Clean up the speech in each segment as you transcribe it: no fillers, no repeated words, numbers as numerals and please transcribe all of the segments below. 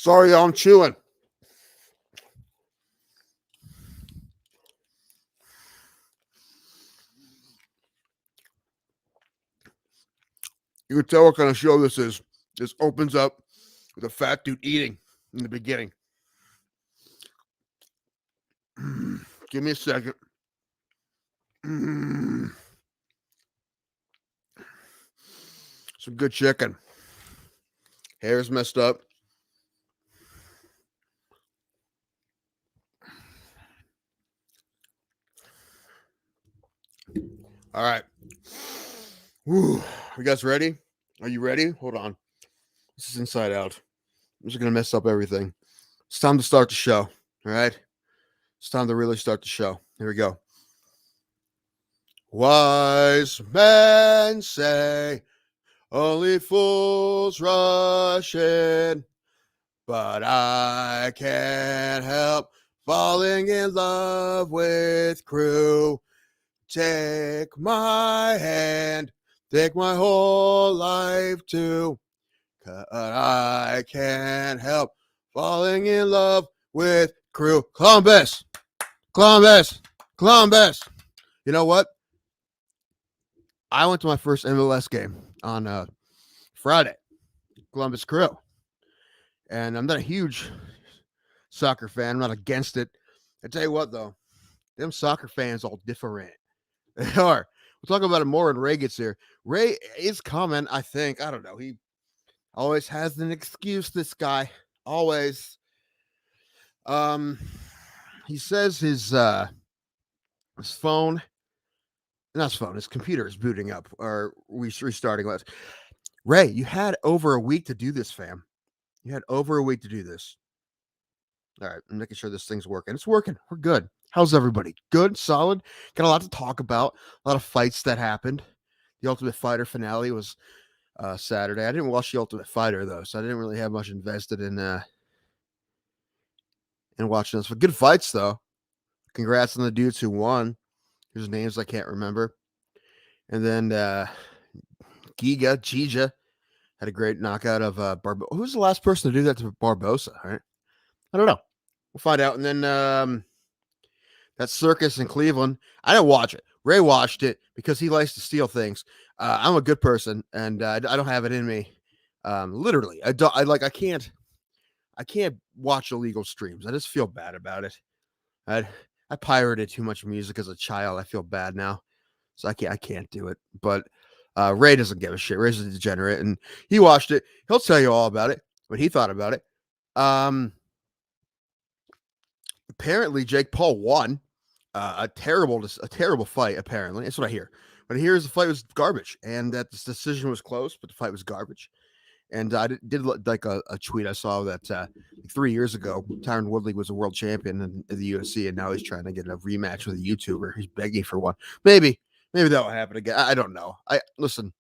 Sorry, I'm chewing. You can tell what kind of show this is. This opens up with a fat dude eating in the beginning. Give me a second. Some good chicken. Hair's messed up. All right. Whew. You guys ready? Are you ready? Hold on. This is inside out. I'm just going to mess up everything. It's time to start the show. All right. It's time to really start the show. Here we go. Wise men say only fools rush in, but I can't help falling in love with crew. Take my hand, take my whole life too. 'Cause I can't help falling in love with crew. Columbus. You know what? I went to my first MLS game on Friday. Columbus Crew. And I'm not a huge soccer fan. I'm not against it. I tell you what, though. Them soccer fans all different. They are. We'll talk about it more when Ray gets here. Ray is coming, I think. I don't know. He always has an excuse, this guy. Always. He says his phone, not his phone, his computer is booting up or restarting. Ray, you had over a week to do this, fam. You had over a week to do this. All right, I'm making sure this thing's working. It's working. We're good. How's everybody? Good, solid. Got a lot to talk about. A lot of fights that happened. The Ultimate Fighter finale was Saturday. I didn't watch the Ultimate Fighter though, so I didn't really have much invested in watching this. But good fights though. Congrats on the dudes who won. Whose names I can't remember. And then Gija had a great knockout of Barbosa. Who's the last person to do that to Barbosa? All right. I don't know. We'll find out. And then that circus in Cleveland. I didn't watch it. Ray watched it because he likes to steal things. I'm a good person, and I don't have it in me. Literally, I can't watch illegal streams. I just feel bad about it. I pirated too much music as a child. I feel bad now, so I can't do it. But Ray doesn't give a shit. Ray's a degenerate, and he watched it. He'll tell you all about it, what he thought about it. Apparently, Jake Paul won a terrible fight. Apparently, that's what I hear. But here is the fight was garbage, and that this decision was close, but the fight was garbage. And I did like a tweet I saw that 3 years ago, Tyron Woodley was a world champion in the UFC, and now he's trying to get a rematch with a YouTuber. He's begging for one. Maybe that will happen again. I don't know. Listen.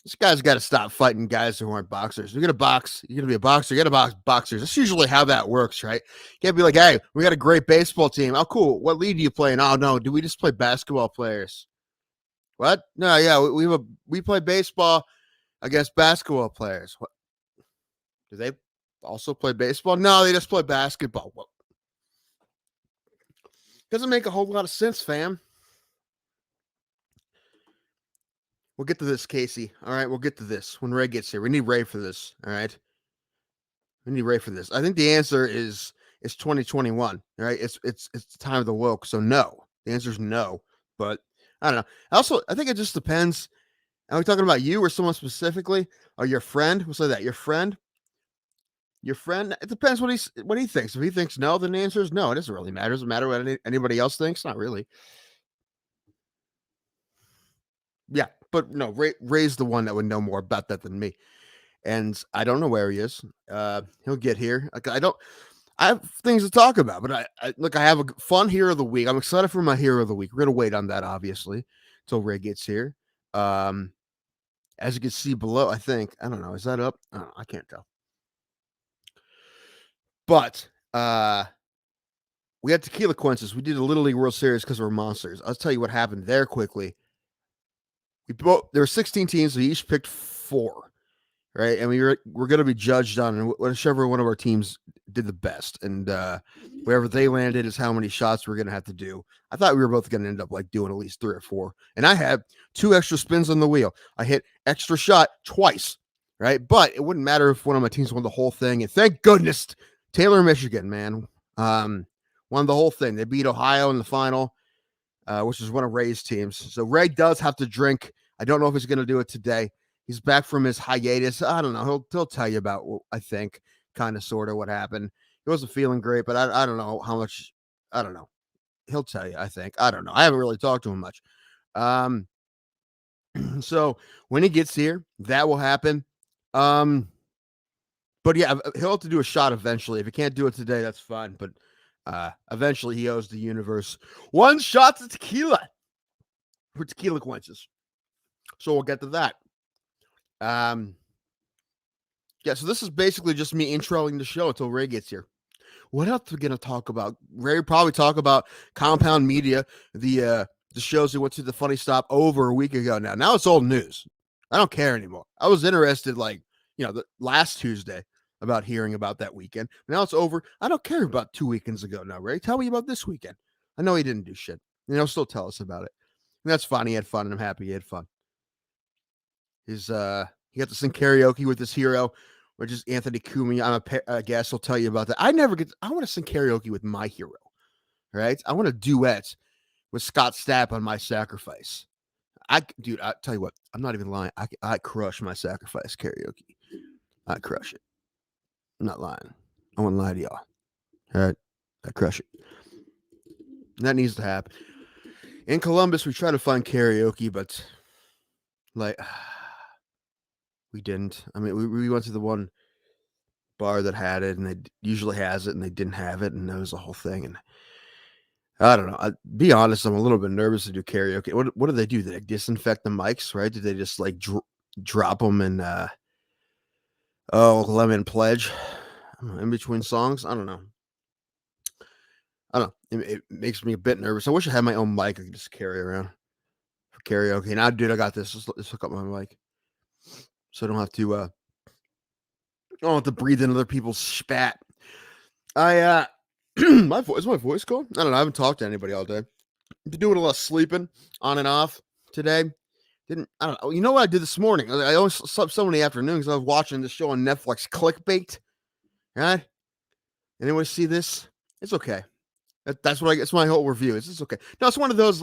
This guy's got to stop fighting guys who aren't boxers. You're going to box. You're going to be a boxer. You got to box boxers. That's usually how that works, right? You can't be like, hey, we got a great baseball team. Oh, cool. What league do you play in? Oh, no. Do we just play basketball players? What? No, yeah. We play baseball against basketball players. What? Do they also play baseball? No, they just play basketball. Well, doesn't make a whole lot of sense, fam. We'll get to this, Casey. All right, we'll get to this when Ray gets here. We need Ray for this. All right, we need Ray for this. I think the answer is 2021. All right, it's the time of the woke. So no, the answer is no. But I don't know. I think it just depends. Are we talking about you or someone specifically, or your friend? We'll say that your friend. Your friend. It depends what he thinks. If he thinks no, then the answer is no. It doesn't really matter. It doesn't matter what anybody else thinks. Not really. Yeah, but no, Ray's the one that would know more about that than me. And I don't know where he is. He'll get here. Like I have things to talk about, but I have a fun hero of the week. I'm excited for my hero of the week. We're gonna wait on that, obviously, until Ray gets here. As you can see below, I think. I don't know. Is that up? I can't tell. But we had Tequila Quinces. We did a Little League World Series because we're monsters. I'll tell you what happened there quickly. There were 16 teams. We each picked 4. right? And we're going to be judged on whichever one of our teams did the best, and wherever they landed is how many shots we're going to have to do. I thought we were both going to end up like doing at least 3 or 4, and I had 2 extra spins on the wheel. I hit extra shot twice, right? But it wouldn't matter if one of my teams won the whole thing. And thank goodness, Taylor, Michigan, man, won the whole thing. They beat Ohio in the final, which is one of Ray's teams. So Ray does have to drink. I don't know if he's going to do it today. He's back from his hiatus. I don't know. He'll tell you about, I think, kind of, sort of what happened. He wasn't feeling great, but I don't know how much. I don't know. He'll tell you, I think. I don't know. I haven't really talked to him much. So when he gets here, that will happen. But yeah, he'll have to do a shot eventually. If he can't do it today, that's fine. But eventually he owes the universe 1 shot to tequila for tequila quenches. So we'll get to that. Yeah, so this is basically just me introing the show until Ray gets here. What else are we going to talk about? Ray will probably talk about Compound Media, the shows that went to the Funny Stop over a week ago now. Now it's old news. I don't care anymore. I was interested, the last Tuesday about hearing about that weekend. Now it's over. I don't care about 2 weekends ago now, Ray. Tell me about this weekend. I know he didn't do shit. He'll still tell us about it. And that's fine. He had fun, and I'm happy he had fun. He got to sing karaoke with his hero, which is Anthony Cumia. I guess I'll tell you about that. I want to sing karaoke with my hero, right? I want to duet with Scott Stapp on My Sacrifice. I tell you what, I'm not even lying. I crush My Sacrifice karaoke. I crush it. I'm not lying. I won't lie to y'all. All right, I crush it. And that needs to happen. In Columbus, we try to find karaoke, but we didn't. I mean, we went to the one bar that had it, and they usually has it, and they didn't have it, and that was the whole thing. And I don't know. I'll be honest, I'm a little bit nervous to do karaoke. What do they do? Did they disinfect the mics, right? Did they just drop them in Lemon Pledge in between songs? I don't know. It makes me a bit nervous. I wish I had my own mic I could just carry around for karaoke. Now, dude, I got this. Let's hook up my mic so I don't have to breathe in other people's spat. Is my voice gone? I don't know. I haven't talked to anybody all day. Been doing a lot of sleeping on and off today. I don't know. You know what I did this morning? I always slept so many afternoons because I was watching this show on Netflix, Clickbait. Right? Anyone see this? It's okay. That's what that's my whole review. It's okay. No, it's one of those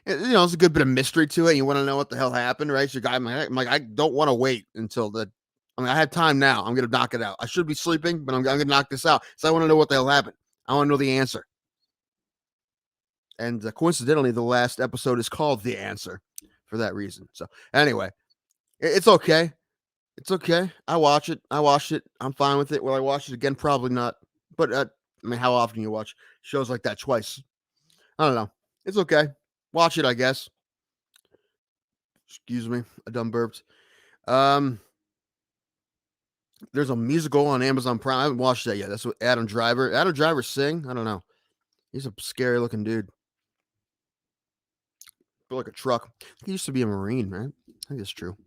there's a good bit of mystery to it. You want to know what the hell happened, right? So I'm like, I don't want to wait until I have time now. I'm going to knock it out. I should be sleeping, but I'm going to knock this out. So I want to know what the hell happened. I want to know the answer. And coincidentally, the last episode is called The Answer for that reason. So anyway, it's okay. It's okay. I watched it. I'm fine with it. Will I watch it again? Probably not. But how often you watch shows like that twice? I don't know. It's okay. Watch it, I guess. Excuse me. I dumb burped. There's a musical on Amazon Prime. I haven't watched that yet. That's what Adam Driver sing. I don't know. He's a scary looking dude. Feel like a truck. He used to be a Marine, right? I think that's true.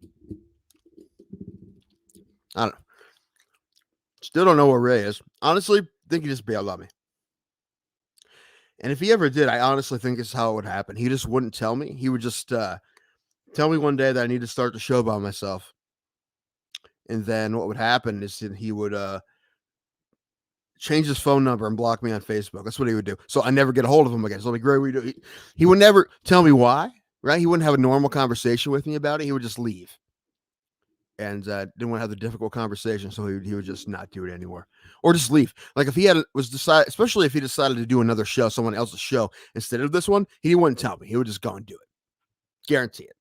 I don't know. Still don't know where Ray is. Honestly, think he just bailed on me. And if he ever did, I honestly think this is how it would happen. He just wouldn't tell me. He would just tell me one day that I need to start the show by myself. And then what would happen is he would change his phone number and block me on Facebook. That's what he would do. So I never get a hold of him again. So I'm like, Ray, we do. He would never tell me why, right? He wouldn't have a normal conversation with me about it. He would just leave. And didn't want to have the difficult conversation, so he would just not do it anymore, or just leave. Like if he especially if he decided to do another show, someone else's show instead of this one, he wouldn't tell me. He would just go and do it. Guarantee it.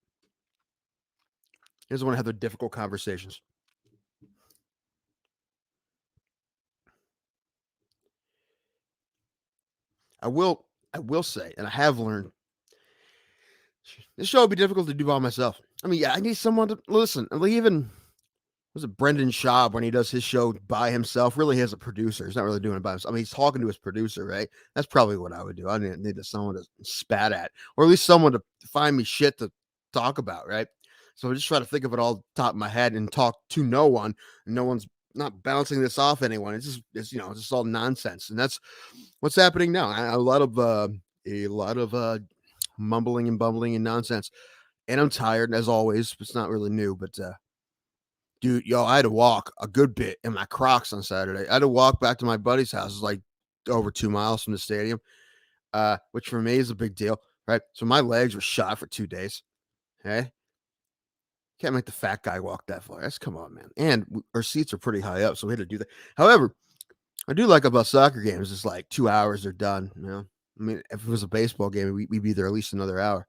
He doesn't want to have the difficult conversations. I will say, and I have learned, this show would be difficult to do by myself. I mean, yeah, I need someone to listen. Like even was it Brendan Schaub when he does his show by himself? Really, he has a producer. He's not really doing it by himself. I mean, he's talking to his producer, right? That's probably what I would do. I need someone to spat at, or at least someone to find me shit to talk about, right? So I just try to think of it all top of my head and talk to no one. And no one's not bouncing this off anyone. It's just all nonsense. And that's what's happening now. A lot of mumbling and bumbling and nonsense. And I'm tired, as always. It's not really new, but dude, yo, I had to walk a good bit in my Crocs on Saturday. I had to walk back to my buddy's house. It's like over 2 miles from the stadium, which for me is a big deal, right? So my legs were shot for 2 days. Okay, can't make the fat guy walk that far. That's come on, man. And our seats are pretty high up, so we had to do that. However, I do like about soccer games. It's like 2 hours, they're done. You know, I mean, if it was a baseball game, we'd be there at least another hour.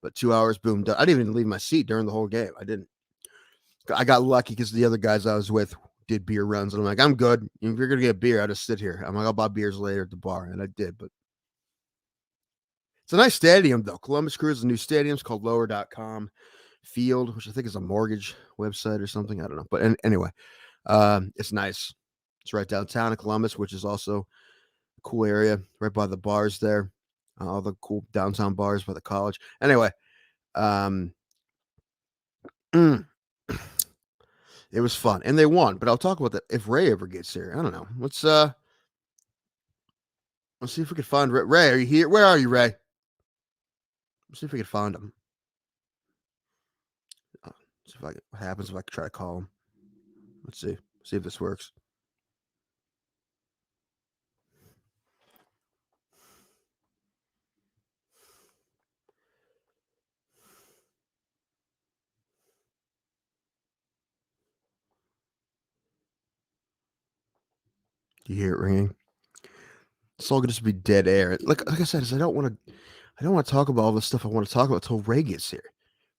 But 2 hours, boom, done. I didn't even leave my seat during the whole game. I didn't. I got lucky because the other guys I was with did beer runs, and I'm like, I'm good. If you're gonna get beer, I'll just sit here. I'm like, I'll buy beers later at the bar, and I did. But it's a nice stadium, though. Columbus Crew is a new stadium. It's called Lower.com Field, which I think is a mortgage website or something. I don't know, but anyway, it's nice. It's right downtown in Columbus, which is also a cool area, right by the bars there, all the cool downtown bars by the college. Anyway, it was fun, and they won. But I'll talk about that if Ray ever gets here. I don't know. Let's see if we can find Ray. Ray, are you here? Where are you, Ray? Let's see if we can find him. See if what happens if I try to call him. Let's see. See if this works. Do you hear it ringing? It's all going to be dead air. Like I said, I don't want to talk about all the stuff I want to talk about until Ray gets here,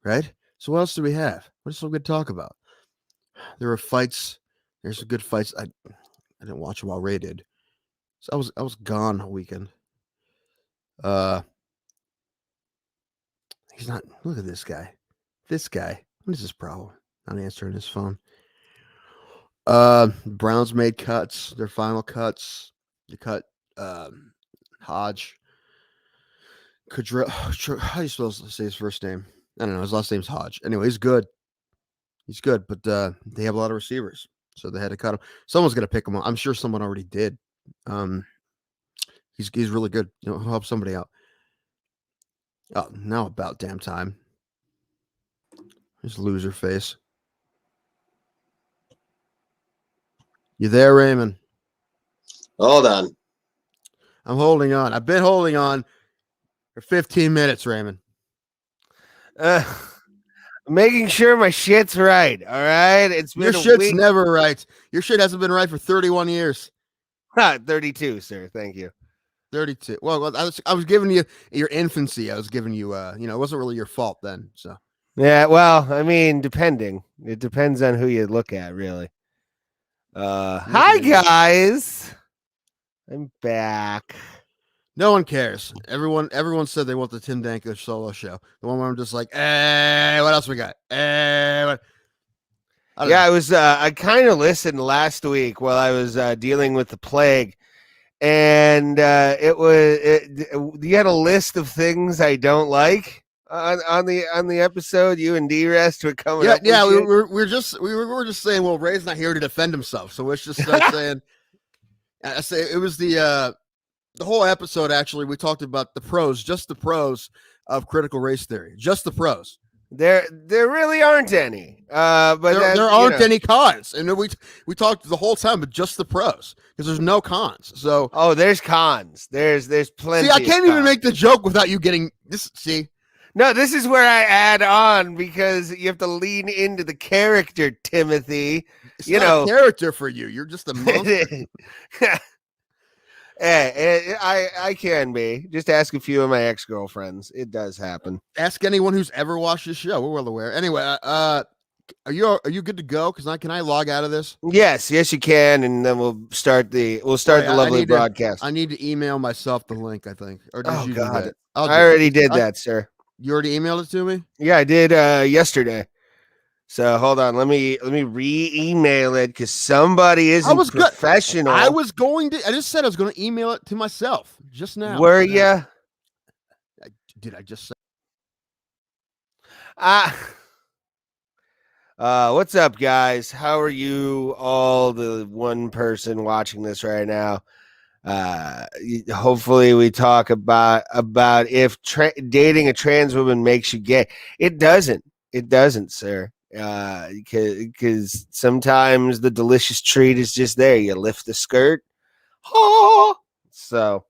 right? So what else do we have? What else are we going to talk about? There were fights. There's some good fights. I didn't watch them while Ray did. So I was gone all weekend. He's not. Look at this guy. This guy. What is his problem? Not answering his phone. Browns made cuts. Their final cuts. They cut Hodge. How do you supposed to say his first name? I don't know. His last name's Hodge. Anyway, he's good. He's good, but they have a lot of receivers, so they had to cut him. Someone's gonna pick him up. I'm sure someone already did. He's really good. He'll help somebody out. Oh, now about damn time. His loser face. You there, Raymond? Hold on. I'm holding on. I've been holding on for 15 minutes, Raymond. Making sure my shit's right. All right. It's been your shit's never right. Your shit hasn't been right for 31 years. 32, sir. Thank you. 32. Well, I was giving you your infancy. I was giving you, it wasn't really your fault then. So yeah. Well, I mean, depending. It depends on who you look at, really. Hi guys. I'm back. No one cares. Everyone said they want the Tim Danko solo show. The one where I'm just like, what else we got? I kind of listened last week while I was dealing with the plague, and you had a list of things I don't like on the episode. You and D-Rest were coming up. Yeah, we were just saying, well, Ray's not here to defend himself, so let's just start saying. I say it was the whole episode. Actually, we talked about the pros, just the pros of critical race theory, just the pros. There really aren't any. But there aren't any cons, and we talked the whole time, but just the pros because there's no cons. So there's cons. There's plenty. See, I can't even make the joke without you getting this. See. No, this is where I add on because you have to lean into the character, Timothy. It's not a character for you. You're just a monster. I can be. Just ask a few of my ex-girlfriends. It does happen. Ask anyone who's ever watched this show. We're well aware. Anyway, are you good to go? Can I log out of this? Yes, you can, and then we'll start the lovely broadcast. I need to email myself the link, I think. Or did you do that? I already did that, sir. You already emailed it to me? Yeah, I did yesterday. So hold on, let me re-email it because somebody isn't professional. I just said I was going to email it to myself just now. Were you? Did I just say? What's up, guys? How are you? All the one person watching this right now. Hopefully, we talk about if dating a trans woman makes you gay. It doesn't. It doesn't, sir. Because sometimes the delicious treat is just there. You lift the skirt. Oh, so.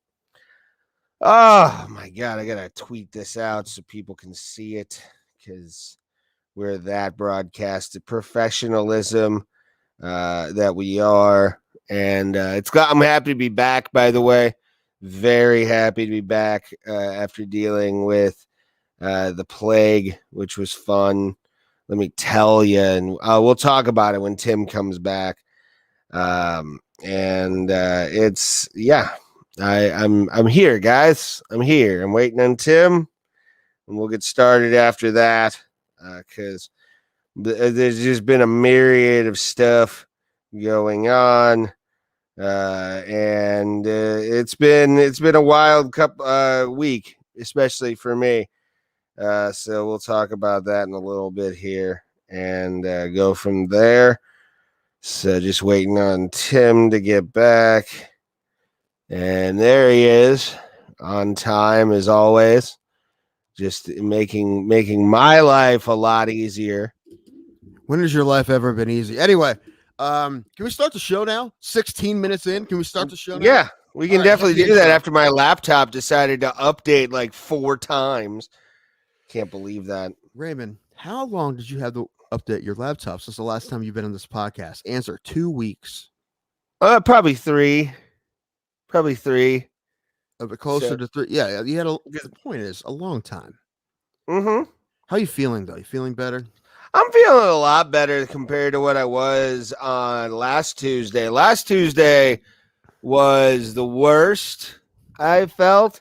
Oh my God! I gotta tweet this out so people can see it because we're that broadcast of professionalism that we are, and I'm happy to be back. By the way, very happy to be back after dealing with the plague, which was fun. Let me tell you, and we'll talk about it when Tim comes back. It's I'm here, guys. I'm here. I'm waiting on Tim, and we'll get started after that because there's just been a myriad of stuff going on, and it's been a wild week, especially for me. So we'll talk about that in a little bit here and go from there. So just waiting on Tim to get back. And there he is, on time as always. Just making my life a lot easier. When has your life ever been easy? Anyway, can we start the show now? 16 minutes in. Can we start the show now? Yeah, we can definitely do that intro. after my laptop decided to update like 4 times. Can't believe that. Raymond, how long did you have to update your laptop since the last time you've been on this podcast? Answer: 2 weeks. Probably 3. Probably 3. A bit closer to 3. Yeah, you had the point is a long time. Mm-hmm. How you feeling though? You feeling better? I'm feeling a lot better compared to what I was on last Tuesday. Last Tuesday was the worst I felt.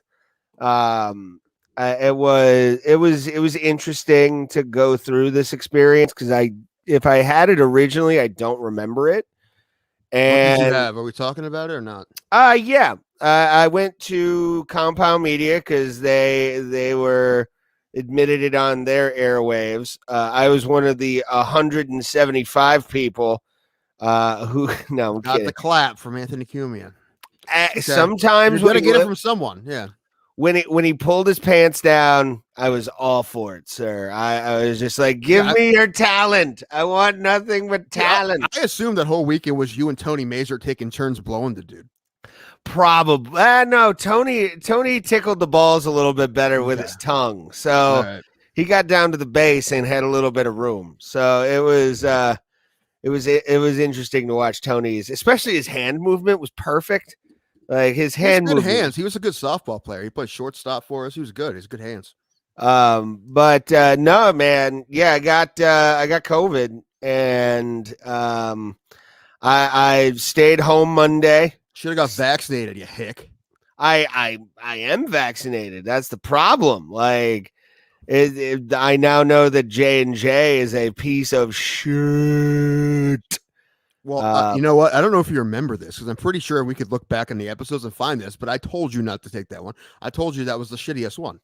It was interesting to go through this experience because if I had it originally, I don't remember it. And what did you have? Are we talking about it or not? Yeah. I went to Compound Media because they were admitted it on their airwaves. I was one of the 175 people who no, I'm Got kidding. the clap from Anthony Cumian. Okay. Sometimes you're gonna get it from someone. Yeah. When he pulled his pants down, I was all for it, sir. I was just like, give me your talent. I want nothing but talent. I assumed that whole weekend was you and Tony Mazer taking turns blowing the dude. Probably. No, Tony tickled the balls a little bit better with his tongue. So he got down to the base and had a little bit of room. So it was interesting to watch Tony's, especially his hand movement was perfect. Like his hand movement. Good hands. He was a good softball player. He played shortstop for us. He was good. He's good hands. But no, man. Yeah, I got COVID, and I stayed home Monday. Should have got vaccinated, you hick. I am vaccinated. That's the problem. Like, I now know that J&J is a piece of shit. Well, you know what? I don't know if you remember this because I'm pretty sure we could look back on the episodes and find this, but I told you not to take that one. I told you that was the shittiest one.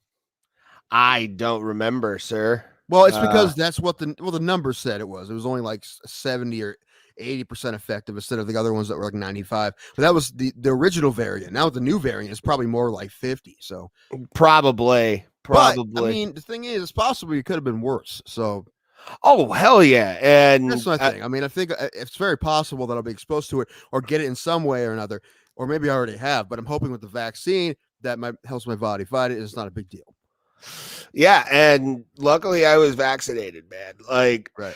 I don't remember, sir. Well, it's because that's what the numbers said it was. It was only like 70 or 80% effective instead of the other ones that were like 95. But that was the original variant. Now the new variant is probably more like 50. So probably. But, I mean, the thing is, it's possible it could have been worse. So. Oh, hell yeah. And that's my thing. I mean, I think it's very possible that I'll be exposed to it or get it in some way or another, or maybe I already have, but I'm hoping with the vaccine that helps my body fight it. It's not a big deal. Yeah. And luckily I was vaccinated, man. Like, right.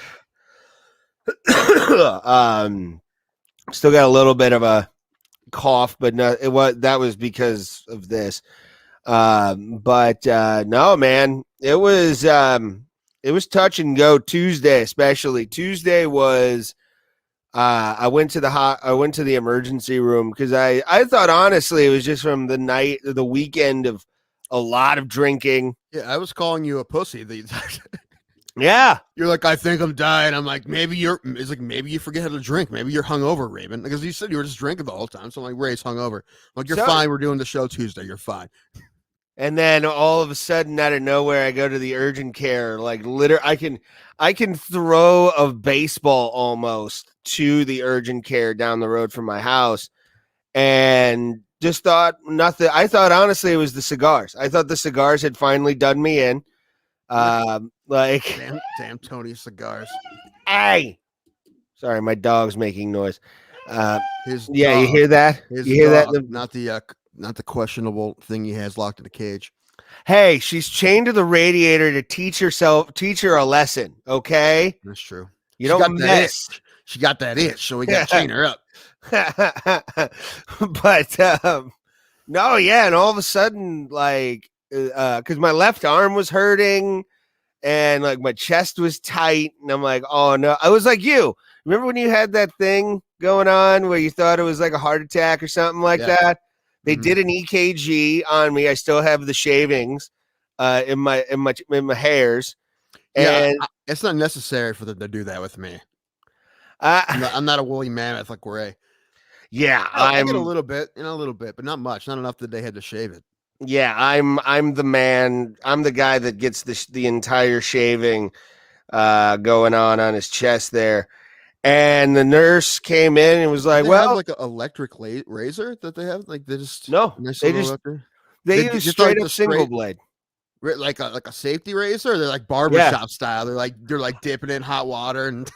Still got a little bit of a cough, but that was because of this. But no, man, it was touch and go Tuesday, especially. Tuesday was I went to the emergency room because I thought honestly it was just from the weekend of a lot of drinking. Yeah, I was calling you a pussy. Yeah. You're like, I think I'm dying. I'm like, maybe you forget how to drink. Maybe you're hungover, Raven. Because you said you were just drinking the whole time. So I'm like, Ray's hungover. I'm like, you're fine. We're doing the show Tuesday. You're fine. And then all of a sudden, out of nowhere, I go to the urgent care. Like I can throw a baseball almost to the urgent care down the road from my house, and just thought nothing. I thought honestly it was the cigars. I thought the cigars had finally done me in. Like Damn Tony cigars. Hey, sorry, my dog's making noise. His Yeah, dog, you hear that? His You hear dog, that? not the questionable thing he has locked in the cage. Hey, she's chained to the radiator to teach her a lesson. Okay, That's true. you She got don't that mess. itch. She got that itch, so we got to chain her up. But no, yeah, and all of a sudden, like, because my left arm was hurting, and like my chest was tight, and I'm like, oh no, I was like you. Remember when you had that thing going on where you thought it was like a heart attack or something like that? They did an EKG on me. I still have the shavings in my hairs. Yeah, And it's not necessary for them to do that with me. uh, I'm not a woolly mammoth like Ray. yeah, I get a little bit, but not much. Not enough that they had to shave it. Yeah, I'm the man. I'm the guy that gets the entire shaving going on his chest there. And the nurse came in and was like, They "Well, have like an electric razor that they have. Like they just no, nice they little just electric. they Just use like straight the up single straight- blade." like a safety razor. Or they're like barbershop style. They're like dipping in hot water and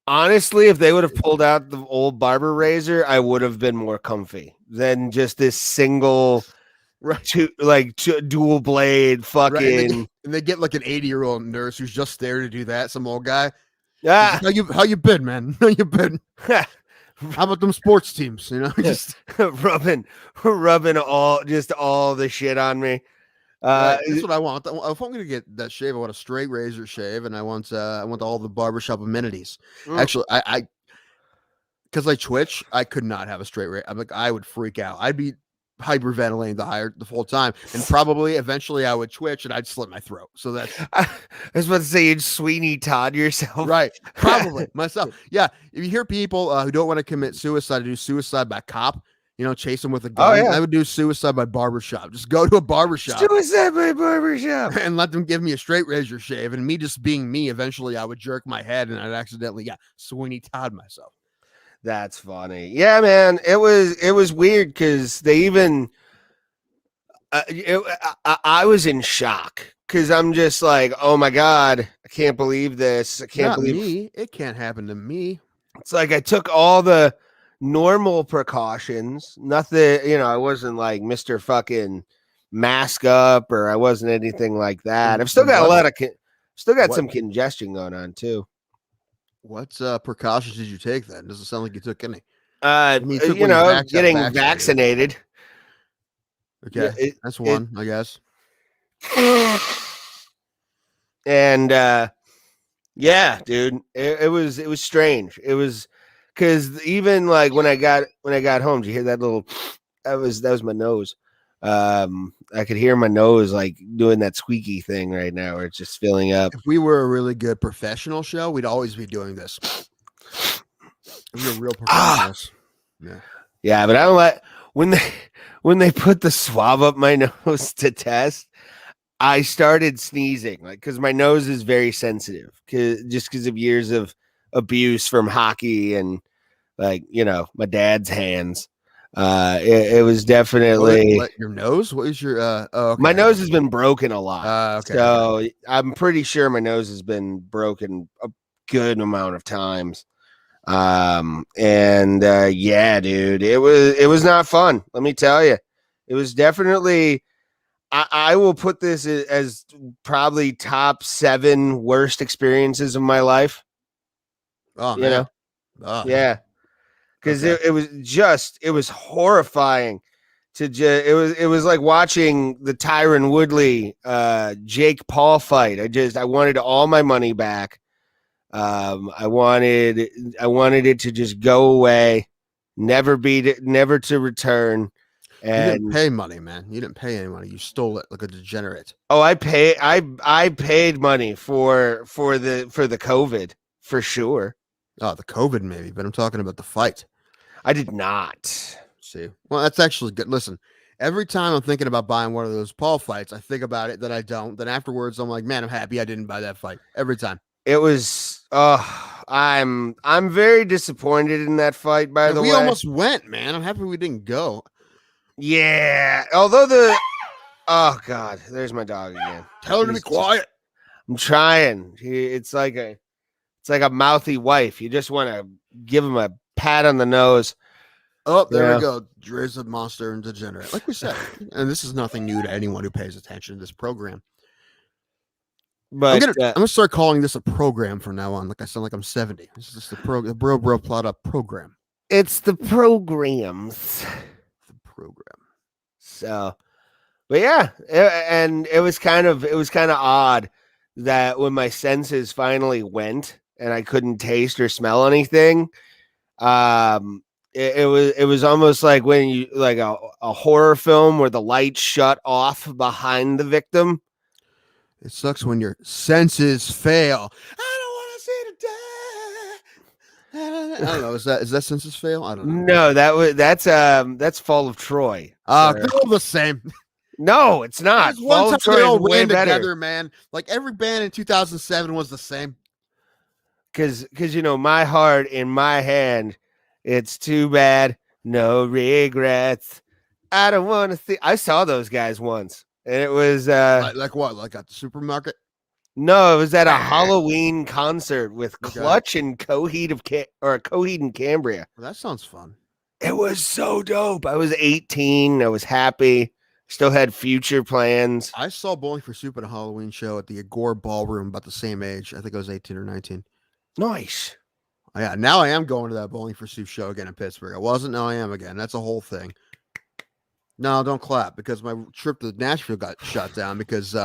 Honestly, if they would have pulled out the old barber razor, I would have been more comfy than just this single, dual blade fucking. And they get like an 80-year-old nurse who's just there to do that. Some old guy. Yeah, How you been, man? How you been? How about them sports teams? You know, just rubbing all the shit on me. that's what I want. If I'm gonna get that shave, I want a straight razor shave, and I want all the barbershop amenities. Actually, I because I twitch, I could not have a straight razor. I'm like, I would freak out. I'd be hyperventilating the whole time, and probably eventually I would twitch and I'd slit my throat. So that's I was about to say you'd Sweeney Todd yourself, right? Probably myself. Yeah. If you hear people who don't want to commit suicide, do suicide by cop. Chase them with a gun. yeah. I would do suicide by barbershop. Just go to a barbershop. Suicide by barbershop. And let them give me a straight razor shave. And me just being me, eventually I would jerk my head and I'd accidentally, Sweeney Todd myself. That's funny. Yeah, man. It was weird because they even I was in shock because I'm just like, oh my God, I can't believe this. I can't believe me. It can't happen to me. It's like I took all the normal precautions. Nothing, I wasn't like Mr. fucking mask up or I wasn't anything like that. I've still got some congestion going on too. What precautions did you take then? Doesn't sound like you took any. Getting vaccinated. Okay, that's one, I guess. And yeah, dude, it was strange. It was because even like when I got home, did you hear that little? That was my nose. I could hear my nose like doing that squeaky thing right now, where it's just filling up. If we were a really good professional show, we'd always be doing this. We're real professionals. Yeah, but I don't like when they put the swab up my nose to test. I started sneezing, like because my nose is very sensitive, because of years of abuse from hockey and like my dad's hands. It was definitely your nose. What is your okay. My nose has been broken a lot. Okay. So I'm pretty sure my nose has been broken a good amount of times. Yeah, dude, it was not fun. Let me tell you, it was definitely. I will put this as probably top 7 worst experiences of my life. Oh, man. Yeah. Because it was horrifying to it was like watching the Tyron Woodley Jake Paul fight. I wanted all my money back. I wanted it to just go away, never to return. And you didn't pay money, man. You didn't pay any money. You stole it like a degenerate. Oh, I paid money for the COVID for sure. Oh, the COVID maybe, but I'm talking about the fight. I did not. See, well, that's actually good. Listen, Every time I'm thinking about buying one of those Paul fights, I think about it, then I don't. Then afterwards, I'm like, man, I'm happy I didn't buy that fight. Every time. It was. I'm very disappointed in that fight. By And the we way, almost went, man. I'm happy we didn't go. yeah. Although the. Oh God, there's my dog again. Tell her to be quiet. I'm trying. It's like a mouthy wife. You just want to give him a pat on the nose. Oh, there Yeah. we go. Dre's a monster and degenerate, like we said. And this is nothing new to anyone who pays attention to this program. But I'm gonna start calling this a program from now on. Like I sound like I'm 70. This is just the bro Plata program. it's the programs. The program. So, but yeah, and it was kind of odd that when my senses finally went and I couldn't taste or smell anything, it was almost like when you like a horror film where the lights shut off behind the victim. It sucks when your senses fail. I don't want to see it die. I don't know. Is that senses fail? I don't know. No, that's Fall of Troy. They're all the same. No, it's not. One Fall time of Troy they is all way ran better. together, man. Like every band in 2007 was the same. Because my heart in my hand, it's too bad, no regrets. I don't want to see. I saw those guys once, and it was Like what? Like at the supermarket? no, it was at a Halloween concert with Okay. Clutch and Coheed and Cambria. Well, that sounds fun. It was so dope. I was 18. I was happy. Still had future plans. I saw Bowling for Soup at a Halloween show at the Agora Ballroom, about the same age. I think I was 18 or 19. Nice. Yeah, now I am going to that Bowling for Soup show again in Pittsburgh. I wasn't, now I am again. That's a whole thing. No, don't clap, because my trip to Nashville got shut down because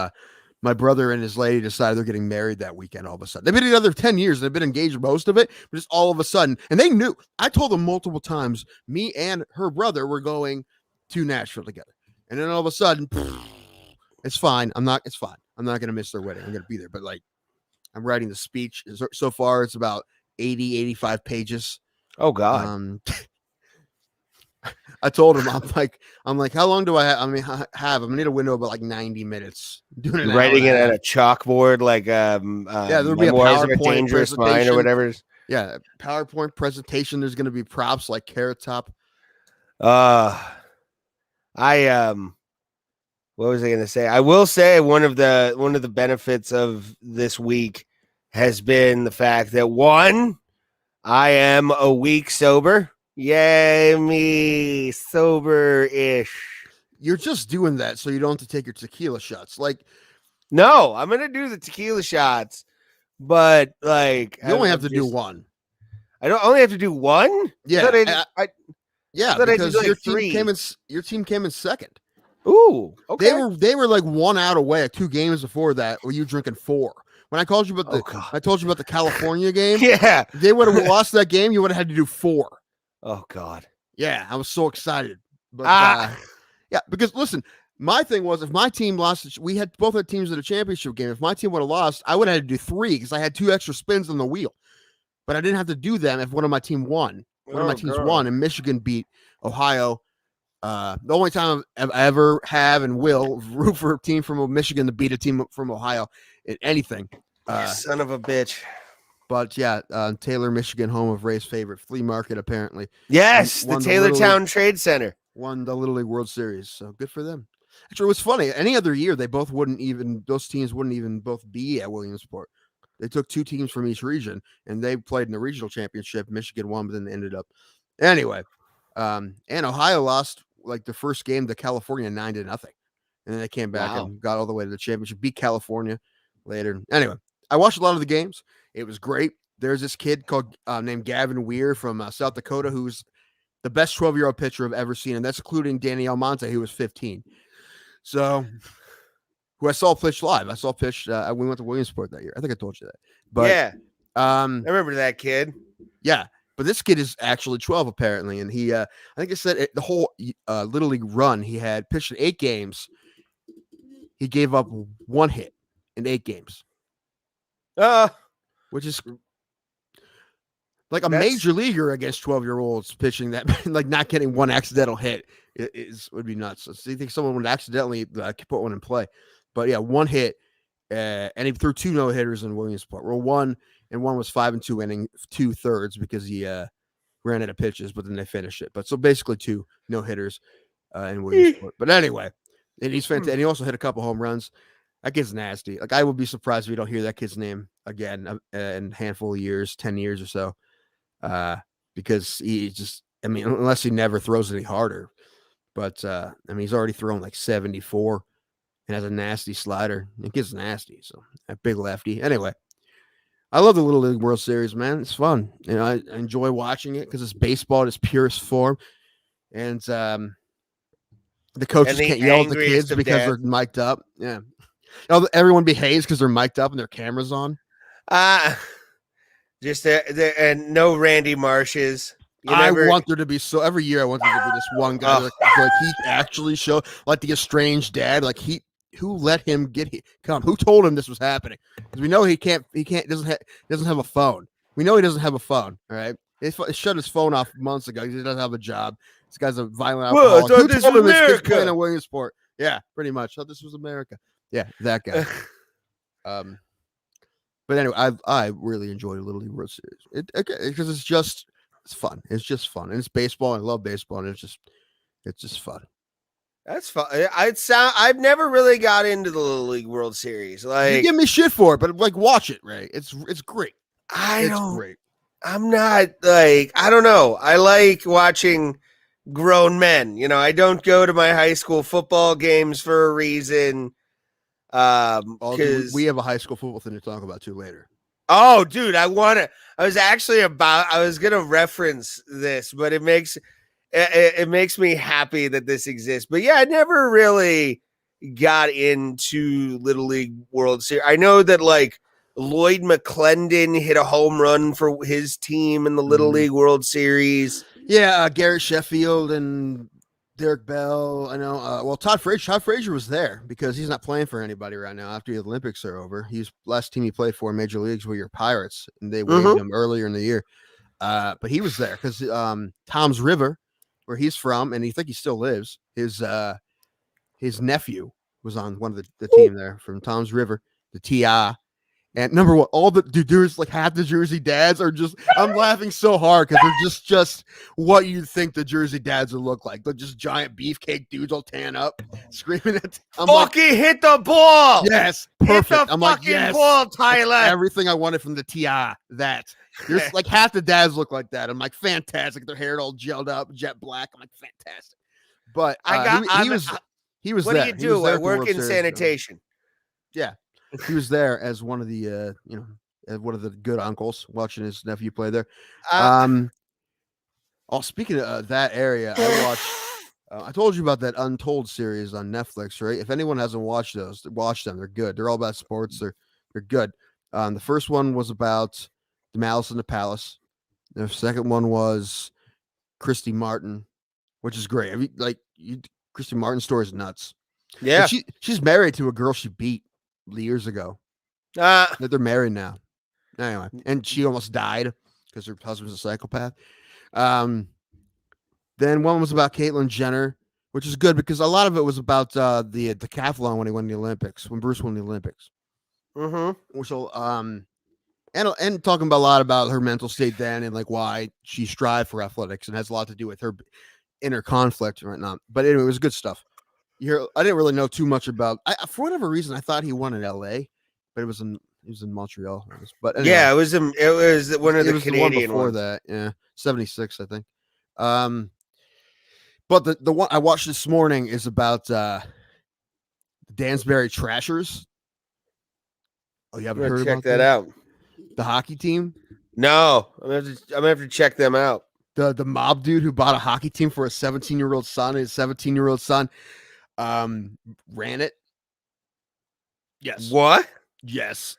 my brother and his lady decided they're getting married that weekend all of a sudden. They've been together 10 years. They've been engaged most of it, but just all of a sudden. And they knew. I told them multiple times, me and her brother were going to Nashville together. And then all of a sudden, it's fine. It's fine. I'm not going to miss their wedding. I'm going to be there. But like, I'm writing the speech. So far, it's about 80, 85 pages. Oh God. I told him, I'm like, how long do I have? I mean, I'm gonna need a window of about like 90 minutes. Doing it, Writing it at a chalkboard, like yeah, there'll be a Memoirs of PowerPoint Dangerous Mind or presentation. whatever. Yeah, PowerPoint presentation. There's gonna be props like Carrot Top. What was I gonna say? I will say one of the benefits of this week has been the fact that one, I am a week sober. Yay, me sober-ish. You're just doing that so you don't have to take your tequila shots. Like, no, I'm gonna do the tequila shots, but like you only have to do one. I don't only have to do one. Yeah, Yeah, because like your three. team came in second. Ooh, okay. They were like 1 out away at 2 games before that. Were you drinking 4? When I called you about I told you about the California game. Yeah, they would have lost that game. You would have had to do 4. Oh God. Yeah, I was so excited. But yeah, because listen, my thing was if my team lost, we had both had teams in a championship game. If my team would have lost, I would have had to do 3 because I had 2 extra spins on the wheel. But I didn't have to do them if one of my team won. One of my teams won, and Michigan beat Ohio. The only time I ever have and will root for a team from Michigan to beat a team from Ohio in anything. Son of a bitch. But yeah, Taylor, Michigan, home of Ray's favorite flea market, apparently. Yes, the Taylortown Trade Center won the Little League World Series. So good for them. Actually, it was funny. Any other year, those teams wouldn't even both be at Williamsport. They took 2 teams from each region, and they played in the regional championship. Michigan won, but then they ended up. Anyway, and Ohio lost like the first game to California 9-0. And then they came back and got all the way to the championship, beat California later. Anyway, I watched a lot of the games. It was great. There's this kid called named Gavin Weir from South Dakota, who's the best 12-year-old pitcher I've ever seen, and that's including Danny Almonte, who was 15. So, who I saw pitch live. I saw pitch. We went to Williamsport that year. I think I told you that. But yeah, I remember that kid. Yeah, but this kid is actually 12 apparently, and he, I think it said the whole Little League run he had pitched in 8 games. He gave up 1 hit in 8 games. Which is like a major leaguer against 12-year-olds pitching that, like not getting 1 accidental hit would be nuts. So you think someone would accidentally put one in play, but yeah, one hit, and he threw 2 no hitters in Williamsport. Well, one was 5 2 2/3 because he ran out of pitches, but then they finished it. But so basically 2 no hitters in Williamsport. But anyway, and he's fantastic. And he also hit a couple home runs. That kid's nasty. Like, I would be surprised if we don't hear that kid's name again in a handful of years, 10 years or so, because he just, I mean, unless he never throws any harder. But, I mean, he's already thrown like 74 and has a nasty slider. It gets nasty. So, a big lefty. Anyway, I love the Little League World Series, man. It's fun. You know, I enjoy watching it because it's baseball in its purest form. And the coaches can't yell at the kids because they're mic'd up. Yeah. Everyone behaves because they're mic'd up and their camera's on. Just and no Randy Marshes. I want there to be every year I want there to be this one guy like he actually showed like the estranged dad, like who let him who told him this was happening? Because we know he doesn't have a phone. We know he doesn't have a phone. All right, he shut his phone off months ago. He doesn't have a job. This guy's a violent alcoholic. Who told him this kid's playing in Williamsport? Yeah, pretty much. Thought this was America. Yeah, that guy. But anyway, I really enjoyed a Little League World Series because it's fun. It's just fun, and it's baseball. I love baseball, and it's just fun. That's fun. I've never really got into the Little League World Series. Like, you give me shit for it, but like, watch it, Ray. It's great. Great. I'm not like, I don't know. I like watching grown men. You know, I don't go to my high school football games for a reason. Because we have a high school football thing to talk about too later. Oh, dude, I was gonna reference this, but it makes me happy that this exists. But yeah, I never really got into Little League World Series. I know that like Lloyd McClendon hit a home run for his team in the Little League World Series. Yeah, Garrett Sheffield and Derek Bell. I know. Well, Todd Frazier was there because he's not playing for anybody right now after the Olympics are over. Last team he played for in Major Leagues were your Pirates, and they waived him earlier in the year. But he was there because Tom's River, where he's from, and he think he still lives. His nephew was on one of the team there from Tom's River, the TI. And number one, all the there's like half the Jersey dads are just, I'm laughing so hard because they're just what you think the Jersey dads would look like. They're just giant beefcake dudes all tan up, screaming at hit the ball. Yes, perfect. Hit the fucking ball, Tyler. That's everything I wanted from the TI. There's like half the dads look like that. I'm like, fantastic. Their hair all gelled up, jet black. I'm like, fantastic. But he was what there. Do you do? I work in sanitation. Yeah. He was there as one of the one of the good uncles watching his nephew play there. Speaking of that area, I watched. I told you about that Untold series on Netflix, right? If anyone hasn't watched those, watch them. They're good. They're all about sports. They're good. The first one was about the Malice in the Palace. The second one was Christy Martin, which is great. I mean, Christy Martin's story is nuts. Yeah, and she's married to a girl she beat years ago. That they're married now. Anyway, and she almost died because her husband's a psychopath. Then one was about Caitlyn Jenner, which is good because a lot of it was about the decathlon when he won the Olympics, when Bruce won the Olympics. So and talking about a lot about her mental state then and like why she strived for athletics and has a lot to do with her inner conflict and whatnot. But anyway, it was good stuff. I didn't really know too much about. For whatever reason, I thought he won in L.A., but it was in Montreal. But anyway, yeah, it was one of the Canadian one before ones. That. Yeah, 76, I think. But the one I watched this morning is about Dansbury Trashers. Oh, you haven't heard about that out? The hockey team? No, I'm gonna have to check them out. The mob dude who bought a hockey team for a 17-year-old son. His 17-year-old son. Ran it. Yes. What? Yes.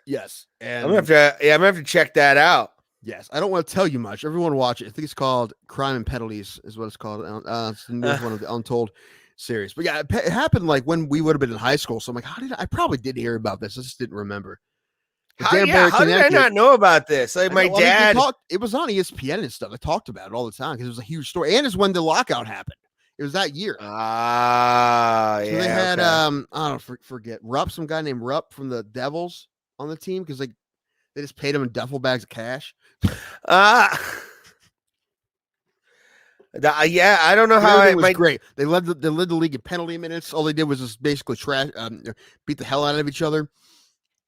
And I'm gonna have to check that out. Yes. I don't want to tell you much. Everyone watch it. I think it's called Crime and Penalties is what it's called. It's the newest one of the Untold series. But yeah, it happened like when we would have been in high school. So I'm like, I probably did hear about this. I just didn't remember. How did I not know about this? Like my dad. It was on ESPN and stuff. I talked about it all the time because it was a huge story. And it's when the lockout happened. It was that year. Ah, So they had I don't forget Rupp, some guy named Rupp from the Devils on the team because they just paid him in duffel bags of cash. Yeah, I don't know And how everything I was might. great. They led the league in penalty minutes. All they did was just basically beat the hell out of each other.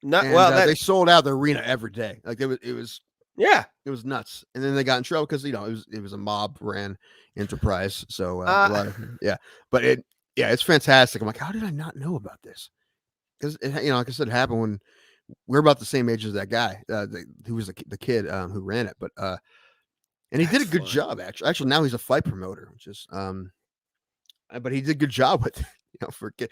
Not And well. they sold out the arena every day. Like it was Yeah. it was nuts. And then they got in trouble because it was a mob ran enterprise. So a lot of but it's fantastic. I'm like, how did I not know about this? Because like I said, it happened when we're about the same age as that guy who was the kid who ran it. But and he did a good job actually. Actually, now he's a fight promoter, which is but he did a good job with for a kid.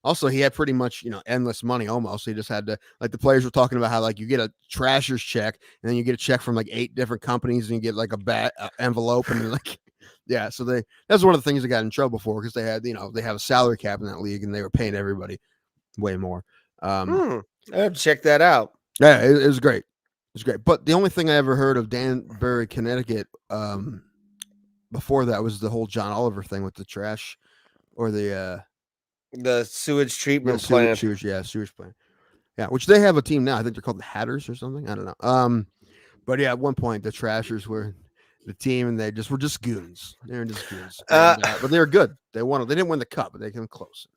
Also, he had pretty much endless money almost. He just had to, like, the players were talking about how, like, you get a trasher's check and then you get a check from like 8 different companies and you get like a envelope and like so that's one of the things they got in trouble for because they had they have a salary cap in that league and they were paying everybody way more. I have to check that out. Yeah, it was great. It was great. But the only thing I ever heard of Danbury, Connecticut, before that was the whole John Oliver thing with the trash or the sewage treatment plant. Sewage plant. Yeah, which they have a team now. I think they're called the Hatters or something. I don't know. But yeah, at one point the Trashers were the team, and they were just goons. They were just goons. But they were good. They won. They didn't win the cup, but they came close.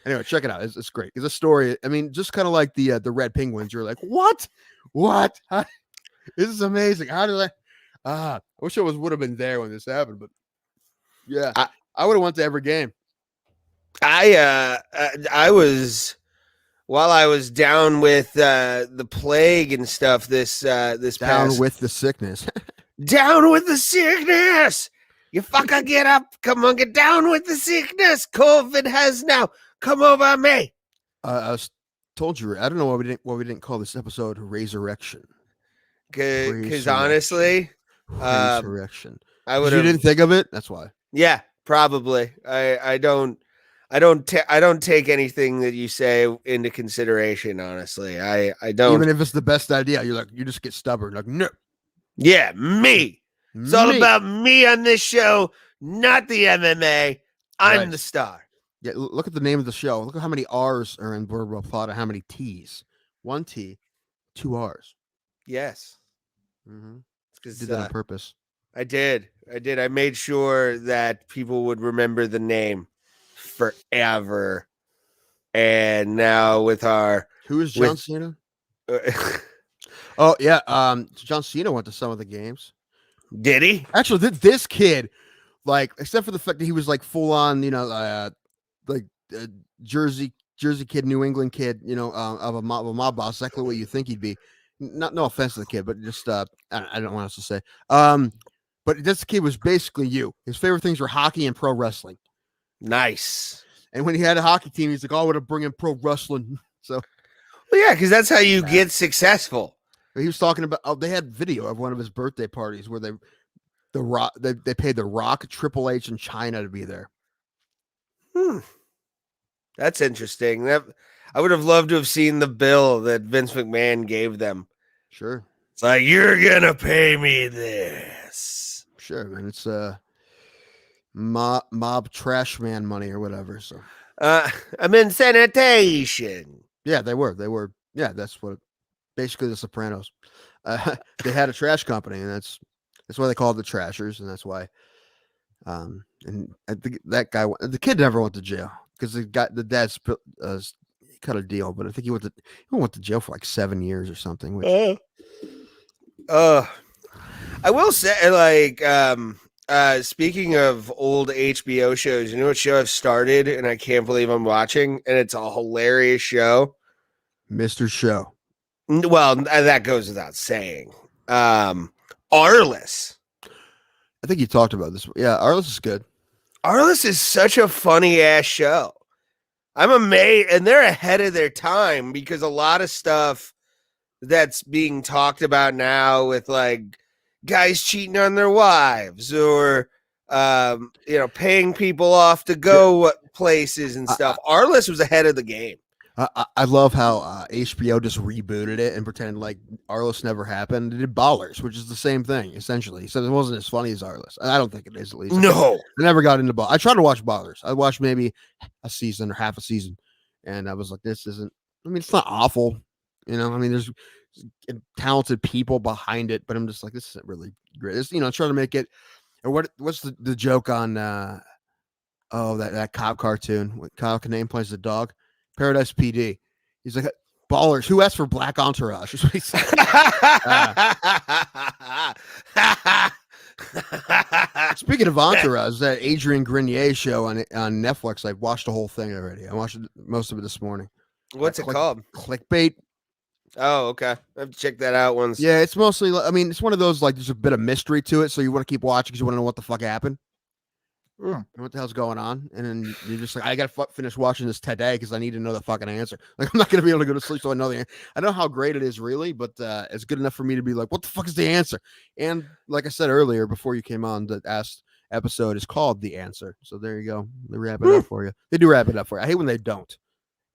Anyway, check it out. It's great. It's a story. I mean, just kind of like the Red Penguins. You're like, what? This is amazing. How did I wish I would have been there when this happened, but yeah, I would have went to every game. I was while I was down with the plague and stuff. This Down with the sickness. Down with the sickness. You fucker get up. Come on, get down with the sickness. COVID has now come over me. I told you. I don't know why we didn't call this episode Resurrection. Because honestly, Resurrection. I would. You didn't think of it. That's why. Yeah, probably. I don't take anything that you say into consideration. Honestly, I don't. Even if it's the best idea, you just get stubborn. Like, no. Yeah, me. It's all about me on this show, not the MMA. I'm the star. Yeah, look at the name of the show. Look at how many R's are in Boardwalk Plata, how many T's. 1 T, 2 R's. Yes. Mm-hmm. Did that on purpose. I did. I made sure that people would remember the name forever. And now with our... Who is John Cena? Oh, yeah. John Cena went to some of the games. Did he? Actually, this kid, like, except for the fact that he was like full on, Jersey kid, New England kid, of a mob boss, exactly what you think he'd be. No offense to the kid, but just I don't know what else to say. But this kid was basically you. His favorite things were hockey and pro wrestling. Nice. And when he had a hockey team, he's like, "Oh, I would have bring in pro wrestling." So, well, yeah, because that's how you get successful. He was talking about. They had video of one of his birthday parties where they paid the Rock, Triple H, and China to be there. That's interesting. That I would have loved to have seen the bill that Vince McMahon gave them. Sure. It's like, you're gonna pay me this. Sure, man. It's mob trash man money or whatever. So I'm in sanitation. Yeah, they were. Yeah, that's what basically the Sopranos. They had a trash company, and that's why they called it the Trashers, and that's why. And I think that guy, the kid, never went to jail because the dad cut a deal, but I think he went to jail for like 7 years or something. Which, I will say, like, speaking of old HBO shows, you know what show I've started and I can't believe I'm watching, and it's a hilarious show. Mr. Show. Well, that goes without saying. Arliss. I think you talked about this. Yeah, Arliss is good. Arliss is such a funny ass show. I'm amazed, and they're ahead of their time because a lot of stuff that's being talked about now with like guys cheating on their wives or paying people off to go places and stuff. Arliss was ahead of the game. I love how HBO just rebooted it and pretended like Arliss never happened. They did Ballers, which is the same thing essentially. So it wasn't as funny as Arliss. I don't think it is. At least No. I never got into Ball. I tried to watch Ballers. I watched maybe a season or half a season, and I was like, "This isn't." I mean, it's not awful. I mean, there's talented people behind it, but I'm just like, this isn't really great. It's, trying to make it. Or what's the joke on? That cop cartoon. What Kyle Kinane plays the dog. Paradise PD. He's like, Ballers. Who asked for Black Entourage? Is what he said. Speaking of Entourage, that Adrian Grenier show on Netflix, I've watched the whole thing already. I watched most of it this morning. What's it called? Clickbait. Oh, okay. I have to check that out once. Yeah, it's mostly, I mean, it's one of those, like, there's a bit of mystery to it, so you want to keep watching because you want to know what the fuck happened. What the hell's going on? And then you're just like, I gotta finish watching this today because I need to know the fucking answer. Like, I'm not gonna be able to go to sleep, so I know the answer. I know how great it is, really, but it's good enough for me to be like, what the fuck is the answer? And like I said earlier, before you came on, the episode is called The Answer. So there you go. They wrap it up for you. They do wrap it up for you. I hate when they don't.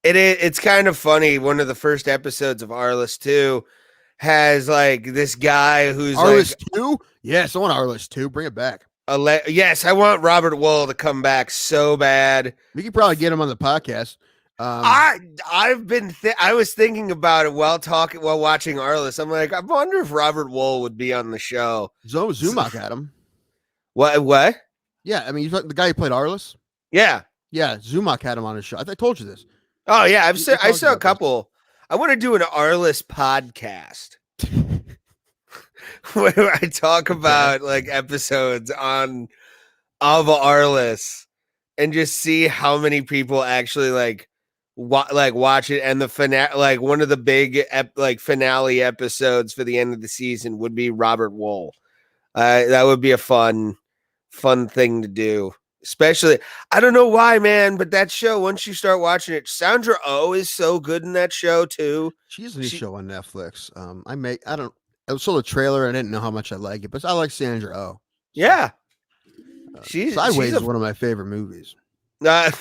It's kind of funny. One of the first episodes of Arliss 2 has like this guy who's Arliss 2? Yes, I want Arliss 2. Bring it back. Yes, I want Robert Wuhl to come back so bad. We could probably get him on the podcast. I was thinking about it while watching Arliss. I'm like, I wonder if Robert Wuhl would be on the show. Zumak had him. What? Yeah, I mean, the guy who played Arliss. Yeah, Zumak had him on his show. I told you this. Oh yeah, I saw a couple. I want to do an Arliss podcast where I talk about like episodes of Arliss and just see how many people actually watch it. And the finale, like one of the big finale episodes for the end of the season would be Robert Wuhl. That would be a fun thing to do. Especially, I don't know why, man, but that show, once you start watching it, Sandra Oh is so good in that show too. She has a new show on Netflix. I saw the trailer. I didn't know how much I like it, but I like Sandra Oh. Yeah. Sideways is one of my favorite movies. I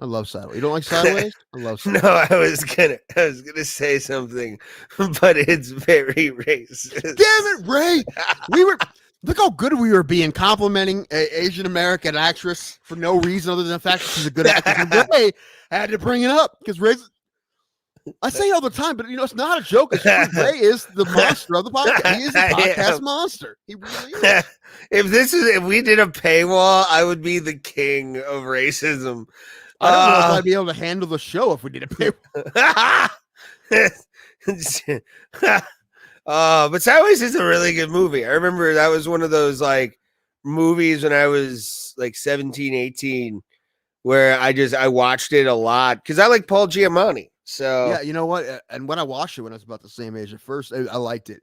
love Sideways. You don't like Sideways? I love Sideways. No, I was gonna say something, but it's very racist. Damn it, Ray! Look how good we were being complimenting an Asian American actress for no reason other than the fact that she's a good actress. And Ray had to bring it up because Ray's. I say it all the time, but it's not a joke. Ray is the monster of the podcast. He is the podcast monster. He really is. If we did a paywall, I would be the king of racism. I don't know if I'd be able to handle the show if we did a paywall. But Sideways is a really good movie. I remember that was one of those like movies when I was like 17, 18, where I watched it a lot because I like Paul Giamatti. So yeah, you know what? And when I watched it when I was about the same age at first, I liked it.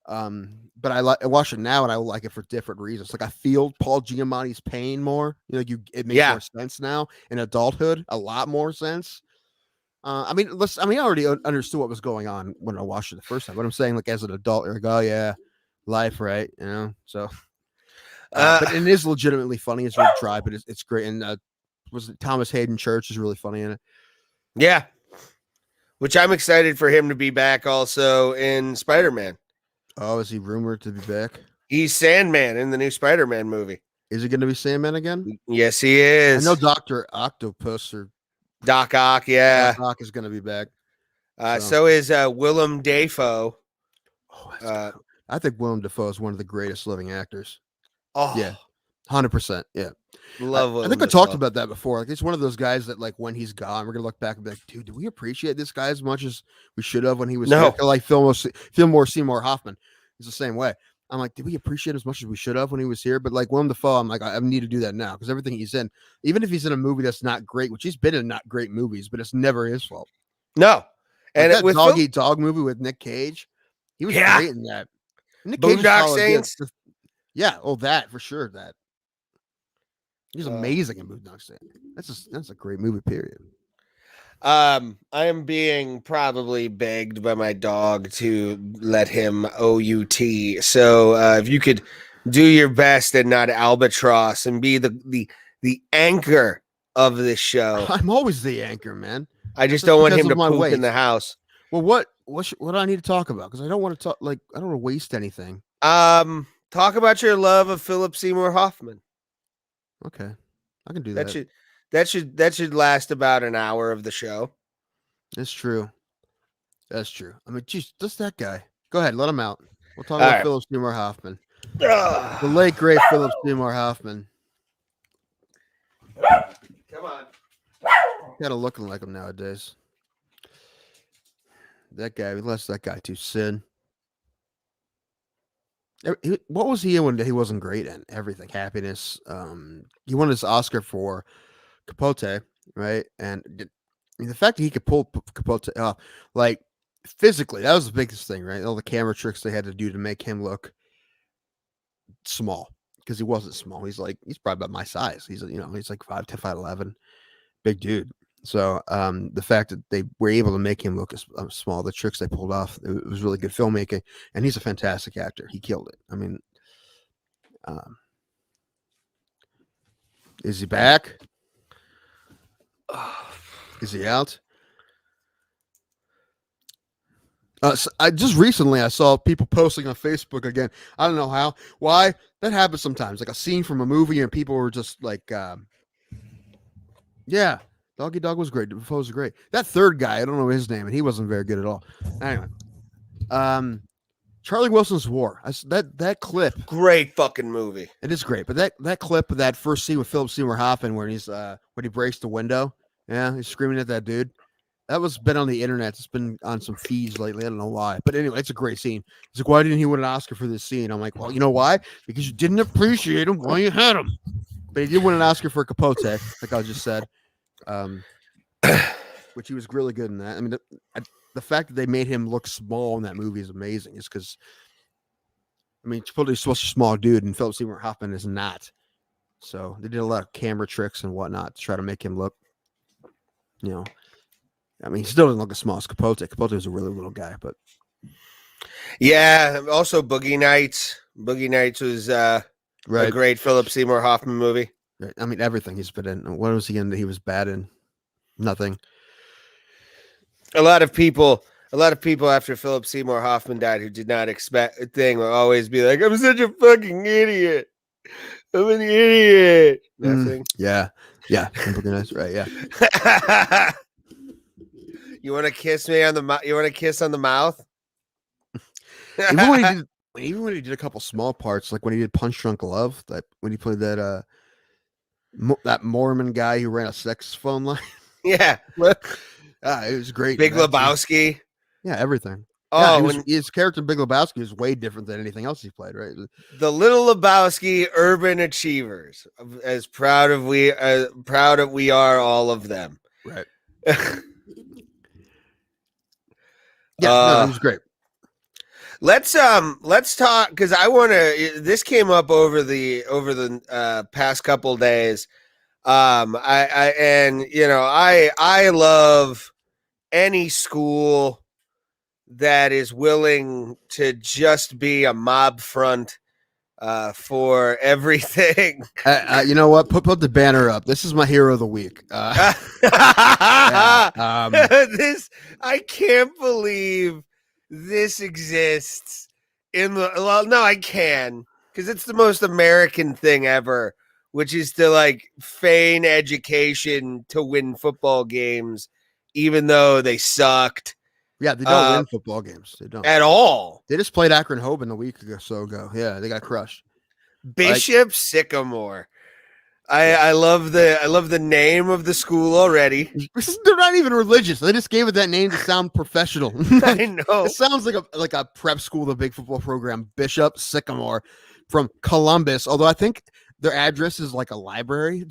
But I watch it now and I like it for different reasons. Like I feel Paul Giamatti's pain more. It makes more sense now in adulthood, a lot more sense. I already understood what was going on when I watched it the first time. But I'm saying, like, as an adult, you're like, oh yeah, life, right? So. But it is legitimately funny. It's really dry, but it's great. And Thomas Hayden Church is really funny in it. Yeah, which I'm excited for him to be back also in Spider-Man. Oh, is he rumored to be back? He's Sandman in the new Spider-Man movie. Is he going to be Sandman again? Yes, he is. I know Dr. Octopus or Doc Ock, yeah. Doc Ock is going to be back. So is Willem Dafoe. Oh, I think Willem Dafoe is one of the greatest living actors. Oh, yeah, 100%. Yeah, love Willem I think Dafoe. I talked about that before. Like, it's one of those guys that, like, when he's gone, we're gonna look back and be like, dude, do we appreciate this guy as much as we should have when he was here? Like Fillmore Seymour Hoffman is the same way. I'm like, did we appreciate as much as we should have when he was here? But like Willem Dafoe, I'm like, I need to do that now because everything he's in, even if he's in a movie that's not great, which he's been in not great movies, but it's never his fault. No, and that Dog Eat Dog movie with Nick Cage, he was great in that. Nick Boondock Saints. Yeah, that for sure. That he's amazing in Boondock Saints. That's a great movie. Period. I am being probably begged by my dog to let him OUT. So if you could do your best and not albatross and be the anchor of this show. I'm always the anchor, man. I just That's don't want because him of to my poop in weight. the house. Well, what do I need to talk about? Because I don't want to talk. Like, I don't want to waste anything. Talk about your love of Philip Seymour Hoffman. Okay, I can do That that. should last about an hour of the show. That's true. That's true. I mean, geez, just that guy. Go ahead, let him out. We'll talk All about right. Philip Seymour Hoffman, the late great Philip Seymour Hoffman. Come on. Kind of looking like him nowadays. That guy, we lost that guy to sin. What was he in when he wasn't great in? Everything, Happiness. He won his Oscar for Capote, right? And the fact that he could pull Capote off, like physically, that was the biggest thing, right? All the camera tricks they had to do to make him look small because he wasn't small. He's probably about my size. He's he's like 5'10", 5'11", big dude. So the fact that they were able to make him look small, the tricks they pulled off, it was really good filmmaking, and he's a fantastic actor. He killed it. I mean, is he back? Is he out? So I just recently I saw people posting on Facebook again. I don't know why that happens sometimes. Like a scene from a movie, and people were just like, "Yeah, Doggy Dog was great. Defoe was great." That third guy, I don't know his name, and he wasn't very good at all. Anyway, Charlie Wilson's War. That clip. Great fucking movie. It is great, but that clip of that first scene with Philip Seymour Hoffman, where when he breaks the window, yeah, he's screaming at that dude. That was been on the internet. It's been on some feeds lately. I don't know why, but anyway, it's a great scene. He's like, "Why didn't he win an Oscar for this scene?" I'm like, "Well, you know why? Because you didn't appreciate him while you had him." But he did win an Oscar for Capote, like I just said, which he was really good in that. I mean, the fact that they made him look small in that movie is amazing. It's because, I mean, Chipotle's supposed to be a small dude, and Philip Seymour Hoffman is not. So they did a lot of camera tricks and whatnot to try to make him look, I mean, he still doesn't look as small as Capote. Capote was a really little guy, but yeah. Also, Boogie Nights. Boogie Nights was a great Philip Seymour Hoffman movie. Right. I mean, everything he's been in. What was he in that he was bad in? Nothing. A lot of people after Philip Seymour Hoffman died who did not expect a thing will always be like, "I'm such a fucking idiot. I'm an idiot." Nothing. Yeah. Boogie Nights, right? Yeah. You want to kiss me on the mouth? You want to kiss on the mouth? Even when he did a couple small parts, like when he did Punch Drunk Love, that when he played that that Mormon guy who ran a sex phone line. Yeah. It was great. Big Lebowski. Yeah, everything. Oh, yeah, his character in Big Lebowski is way different than anything else he played, right? The Little Lebowski urban achievers, as proud of we are, all of them. Right. Yeah, it was great. Let's talk, because I want to. This came up over the past couple days. I love any school that is willing to just be a mob front for everything. You know what? Put the banner up. This is my hero of the week. This, I can't believe this exists I can, because it's the most American thing ever, which is to like feign education to win football games, even though they sucked. Yeah, they don't win football games. They don't at all. They just played Akron Hoban a week or so ago. Yeah, they got crushed. Bishop Sycamore. I love the name of the school already. They're not even religious. They just gave it that name to sound professional. I know. It sounds like a prep school, the big football program. Bishop Sycamore from Columbus. Although I think their address is like a library.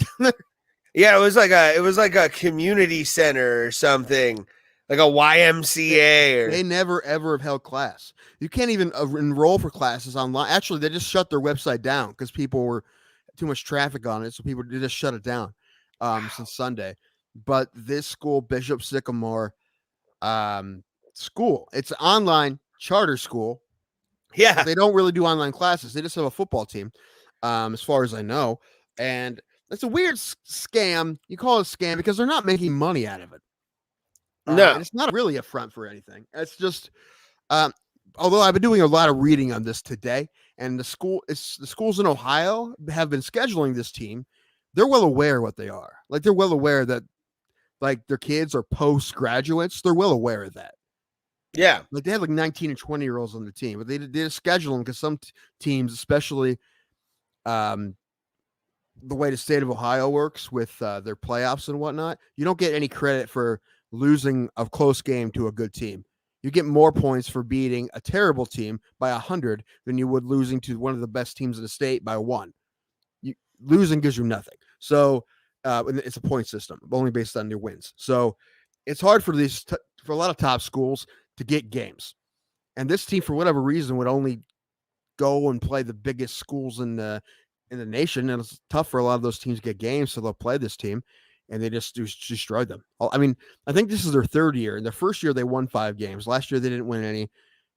Yeah, it was like a community center or something, like a YMCA. They never ever have held class. You can't even enroll for classes online. Actually, they just shut their website down because people were too much traffic on it, so people did just shut it down since Sunday. But this school, Bishop Sycamore school, it's an online charter school. Yeah, they don't really do online classes. They just have a football team, as far as I know, and it's a weird scam. You call it a scam because they're not making money out of it. No. And it's not really a front for anything. It's just, although I've been doing a lot of reading on this today, and the schools in Ohio have been scheduling this team. They're well aware what they are. Like they're well aware that like their kids are postgraduates. They're well aware of that. Yeah. Like they had like 19 and 20-year-olds on the team, but they did schedule them because some teams, especially the way the state of Ohio works with their playoffs and whatnot, you don't get any credit for losing a close game to a good team. You get more points for beating a terrible team by 100 than you would losing to one of the best teams in the state by 1. Losing gives you nothing. So it's a point system, only based on your wins. So it's hard for for a lot of top schools to get games. And this team, for whatever reason, would only go and play the biggest schools in the nation, and it's tough for a lot of those teams to get games, so they'll play this team, and they just destroyed them. I mean, I think this is their third year. In the first year, they won 5 games. Last year, they didn't win any,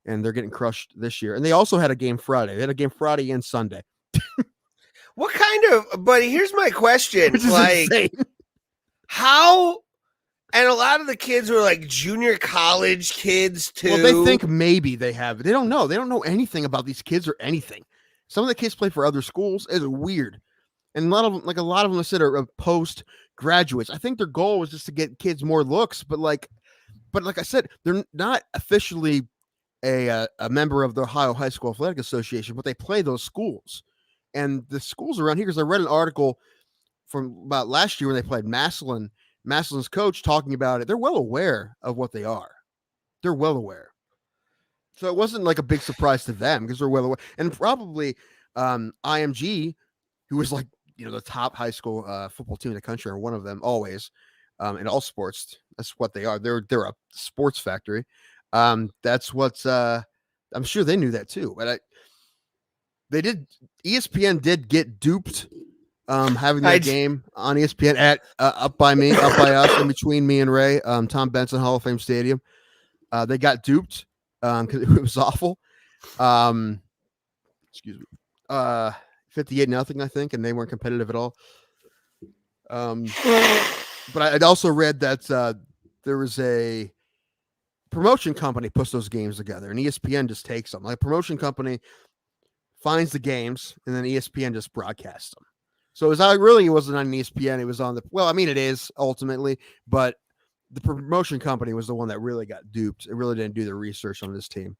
and they're getting crushed this year. And they also had a game Friday. They had a game Friday and Sunday. What kind of? But here's my question: Which is like, insane. how? And a lot of the kids were like junior college kids too. Well, they think maybe they have. They don't know. They don't know anything about these kids or anything. Some of the kids play for other schools. It's weird. And a lot of them said are post graduates. I think their goal was just to get kids more looks, but like I said, they're not officially a member of the Ohio High School Athletic Association, but they play those schools. And the schools around here, because I read an article from about last year when they played Massillon. Massillon's coach talking about it. They're well aware of what they are. They're well aware. So it wasn't like a big surprise to them because they're well aware. And probably IMG, who was like, the top high school football team in the country, or one of them always, in all sports. That's what they are. They're a sports factory. That's what I'm sure they knew that too. But ESPN did get duped having that game on ESPN at up by us, in between me and Ray, Tom Benson Hall of Fame Stadium. They got duped because it was awful. Excuse me. 58-0, I think, and they weren't competitive at all. But I'd also read that there was a promotion company puts those games together, and ESPN just takes them. Like a promotion company finds the games, and then ESPN just broadcasts them. So it wasn't on ESPN. It was on it is ultimately, but the promotion company was the one that really got duped. It really didn't do the research on this team.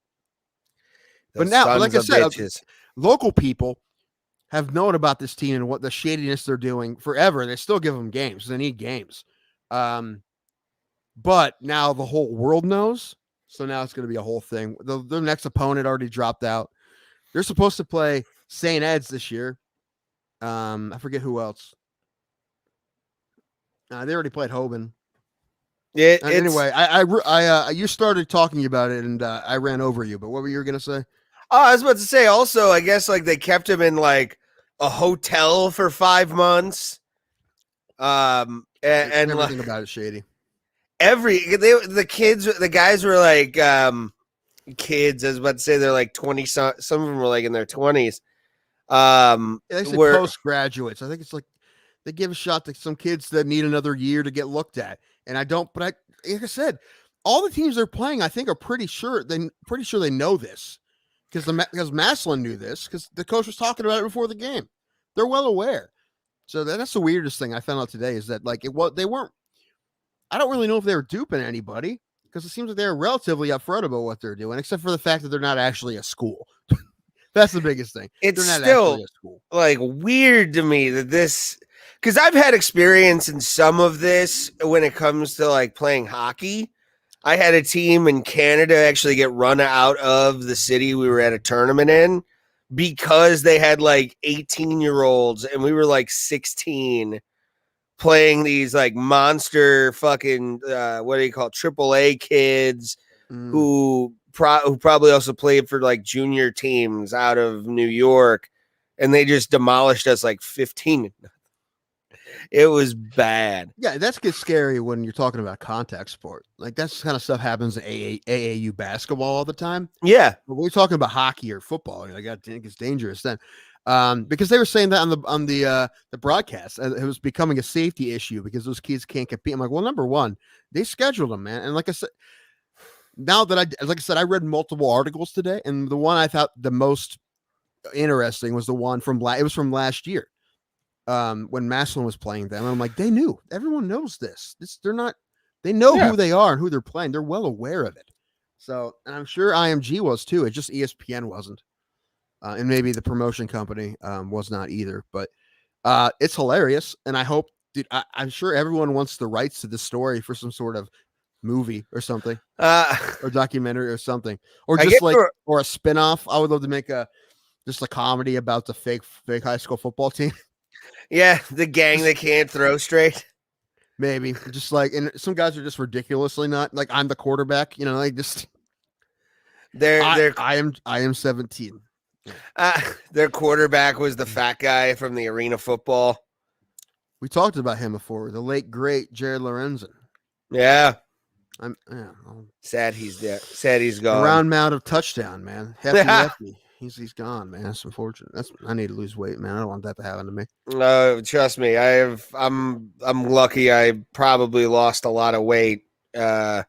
But now, like I said, local people have known about this team and what the shadiness they're doing forever, and they still give them games. They need games. But now the whole world knows. So now it's going to be a whole thing. Their next opponent already dropped out. They're supposed to play St. Ed's this year. I forget who else. They already played Hoban. Yeah. Anyway, I you started talking about it, and I ran over you. But what were you going to say? Oh, I was about to say. Also, I guess like they kept him in like a hotel for 5 months. And everything about it shady. The guys were like kids. I was about to say they're like 20. Some of them were like in their 20s. They say postgraduates. I think it's like they give a shot to some kids that need another year to get looked at. And like I said, all the teams they're playing, I think, are pretty sure they know this because Massillon knew this because the coach was talking about it before the game. They're well aware. So that's the weirdest thing I found out today is that they weren't. I don't really know if they were duping anybody because it seems like they're relatively upfront about what they're doing, except for the fact that they're not actually a school. That's the biggest thing. It's still like weird to me that this, because I've had experience in some of this when it comes to like playing hockey. I had a team in Canada actually get run out of the city we were at a tournament in because they had like 18-year-olds and we were like 16 playing these like monster fucking what do you call it? AAA kids who probably also played for like junior teams out of New York, and they just demolished us like 15. It was bad. Yeah, that gets scary when you're talking about contact sport. Like that's kind of stuff happens in AAU basketball all the time. Yeah, but we're talking about hockey or football. Like I think it's dangerous then. Because they were saying that on the broadcast, it was becoming a safety issue because those kids can't compete. I'm like, well, number one, they scheduled them, man, and like I said, I read multiple articles today, and the one I thought the most interesting was the one from last year, when Massillon was playing them. And I'm like, they knew. Everyone knows this. They know who they are and who they're playing. They're well aware of it. So, and I'm sure IMG was too. It just ESPN wasn't. And maybe the promotion company was not either. But it's hilarious. And I hope, dude, I'm sure everyone wants the rights to this story for some sort of movie or something, or documentary or something, or just or a spin-off. I would love to make just a comedy about the fake high school football team. Yeah, the gang that can't throw straight. Maybe just like, and some guys are just ridiculously not like, I'm the quarterback, like just I am 17. Their quarterback was the fat guy from the Arena Football. We talked about him before, the late great Jared Lorenzen. Yeah. I'm sad he's there. Sad he's gone. Round amount of touchdown, man. Hefty. He's gone, man. That's unfortunate. I need to lose weight, man. I don't want that to happen to me. Trust me. I'm lucky. I probably lost a lot of weight. Get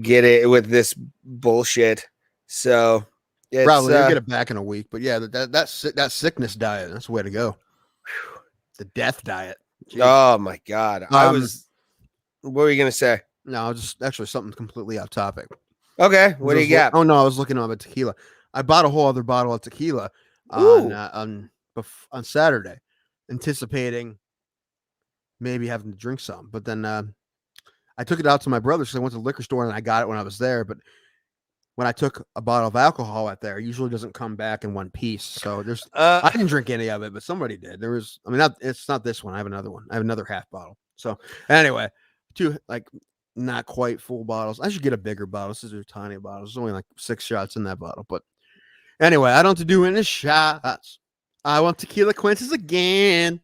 it with this bullshit. So probably you'll get it back in a week. But yeah, that sickness diet. That's the way to go. The death diet. Jeez. Oh my God. What were you gonna say? No, just actually something completely off topic. Okay, what do you got? Oh no, I was looking up at tequila. I bought a whole other bottle of tequila on Saturday, anticipating maybe having to drink some. But then I took it out to my brother, so I went to the liquor store and I got it when I was there. But when I took a bottle of alcohol out there, it usually doesn't come back in one piece. So I didn't drink any of it, but somebody did. It's not this one. I have another one. I have another half bottle. So anyway, two not quite full bottles. I should get a bigger bottle. This is a tiny bottle. There's only like 6 shots in that bottle. But anyway, I don't have to do any shots. I want tequila quinces again.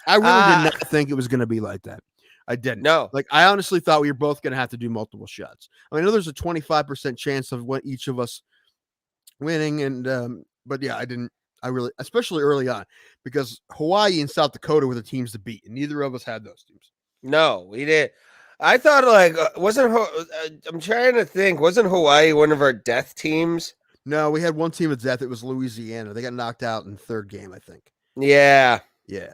I really did not think it was going to be like that. I didn't. No. Like, I honestly thought we were both going to have to do multiple shots. I know there's a 25% chance of each of us winning. And, but yeah, I really, especially early on, because Hawaii and South Dakota were the teams to beat, and neither of us had those teams. No, we did. I thought I'm trying to think, wasn't Hawaii one of our death teams? No, we had one team of death. It was Louisiana. They got knocked out in the third game, I think. Yeah. Yeah.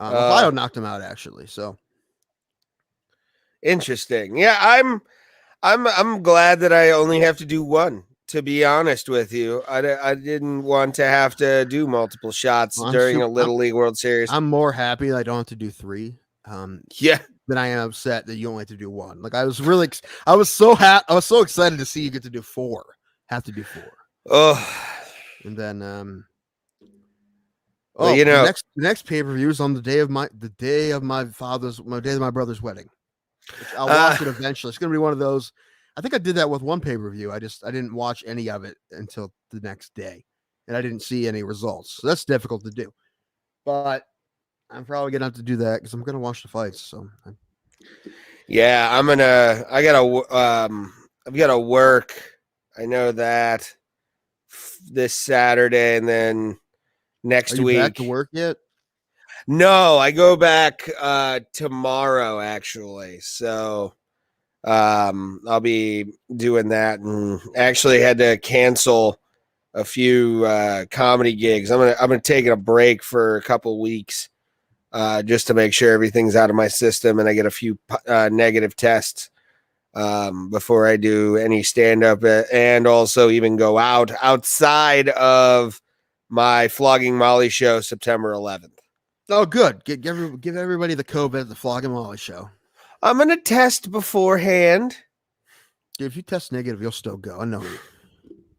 Ohio knocked them out, actually. So interesting. Yeah, I'm glad that I only have to do one, to be honest with you. I didn't want to have to do multiple shots during a Little League World Series. I'm more happy that I don't have to do 3. Yeah. Then I am upset that you only have to do 1. Like, I was so excited to see you get to do 4. Have to do 4. Oh, and then the next pay-per-view is on the day of my brother's wedding. I'll watch it eventually. It's gonna be one of those. I think I did that with one pay-per-view. I didn't watch any of it until the next day, and I didn't see any results. So that's difficult to do. But I'm probably gonna have to do that because I'm gonna watch the fights. So yeah, I've got to work. I know that this Saturday, and then next week. Back to work yet? No, I go back tomorrow, actually. So I'll be doing that, and actually had to cancel a few comedy gigs. I'm gonna take a break for a couple weeks just to make sure everything's out of my system, and I get a few negative tests before I do any stand-up, and also even go outside of my Flogging Molly show September 11th. Oh, good. Give everybody the COVID at the Flogging Molly show. I'm going to test beforehand. Dude, if you test negative, you'll still go. I know you.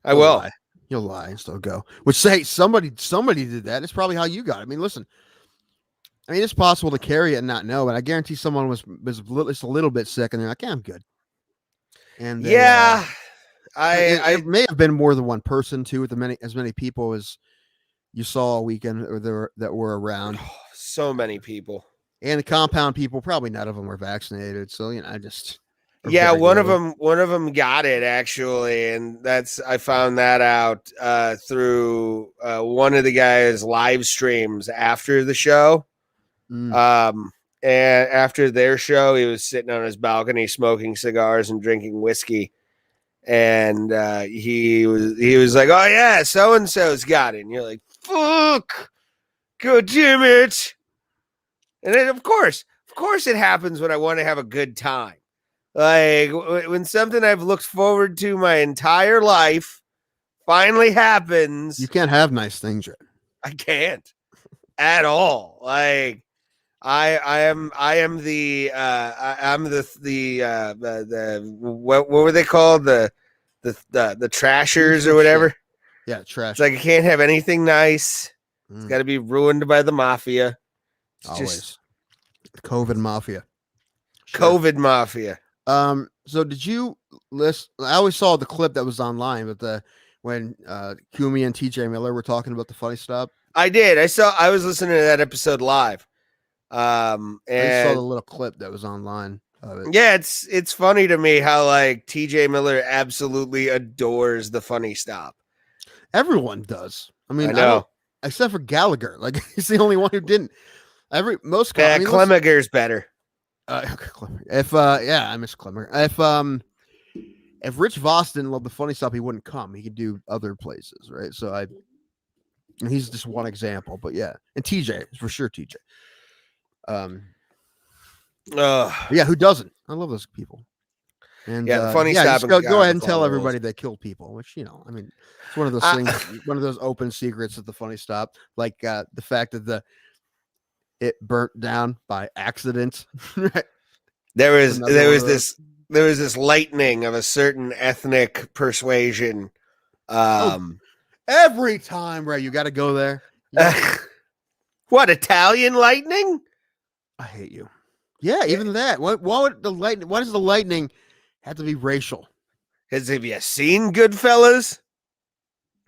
I will. Lie. You'll lie and still go. Which, say somebody did that. It's probably how you got it. I mean, listen. I mean, it's possible to carry it and not know, but I guarantee someone was just a little bit sick, and they're like, "Yeah, I'm good." And yeah, it may have been more than one person too, with as many people as you saw all weekend or that were around. Oh, so many people, and the compound people. Probably none of them were vaccinated, so I just. Yeah, very one of little? them got it actually, and I found that out through one of the guys' live streams after the show. Mm. And after their show, he was sitting on his balcony smoking cigars and drinking whiskey, and he was like, "Oh yeah, so and so's got it," and you're like, "Fuck, god damn it!" And then of course, it happens when I want to have a good time. Like when something I've looked forward to my entire life finally happens, You can't have nice things yet. I can't at all. Like I'm the what were they called, the trashers or whatever. Shit. Yeah, trash. It's like I can't have anything nice. It's got to be ruined by the mafia. It's Always. just COVID mafia. Sure. COVID mafia. So did you list? I always saw the clip that was online, but when Kumi and TJ Miller were talking about the funny stop. I did. I was listening to that episode live. And I just saw the little clip that was online of it. Yeah, it's funny to me how like TJ Miller absolutely adores the funny stop. Everyone does. I mean, I know. Except for Gallagher. Like he's the only one who didn't. Clemmiger's better. I miss Clemmer. If Rich Voss didn't love the funny stuff, he wouldn't come. He could do other places, right? So he's just one example, but yeah, and TJ for sure. TJ. Yeah, who doesn't? I love those people. And yeah, the funny stuff. Go ahead and tell everybody they kill people, which I mean, it's one of those things, one of those open secrets of the funny stop, like the fact that it burnt down by accident. Right? There was this lightning of a certain ethnic persuasion. Every time, right? You got to go there. What, Italian lightning? I hate you. Yeah, even that. Why would the lightning? Why does the lightning have to be racial? Because have you seen Goodfellas?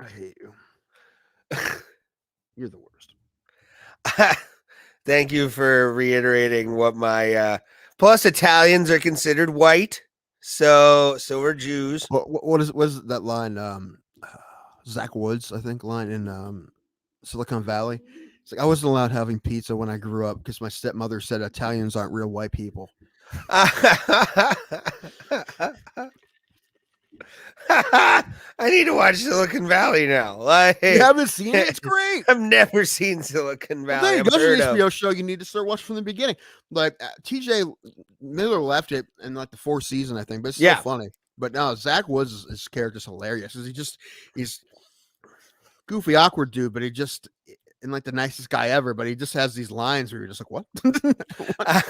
I hate you. You're the worst. Thank you for reiterating what my plus Italians are considered white, so are Jews. What is that line? Zach Woods, I think, line in Silicon Valley. It's like, I wasn't allowed having pizza when I grew up because my stepmother said Italians aren't real white people. I need to watch Silicon Valley now. Like, you haven't seen it? It's great. I've never seen Silicon Valley. Well, that's an HBO show you need to start watching from the beginning. Like TJ Miller left it in like the fourth season, I think, but it's still funny. But no, Zach Woods' his character's hilarious. He's goofy, awkward dude, but he just and like the nicest guy ever. But he just has these lines where you're just like, what? What?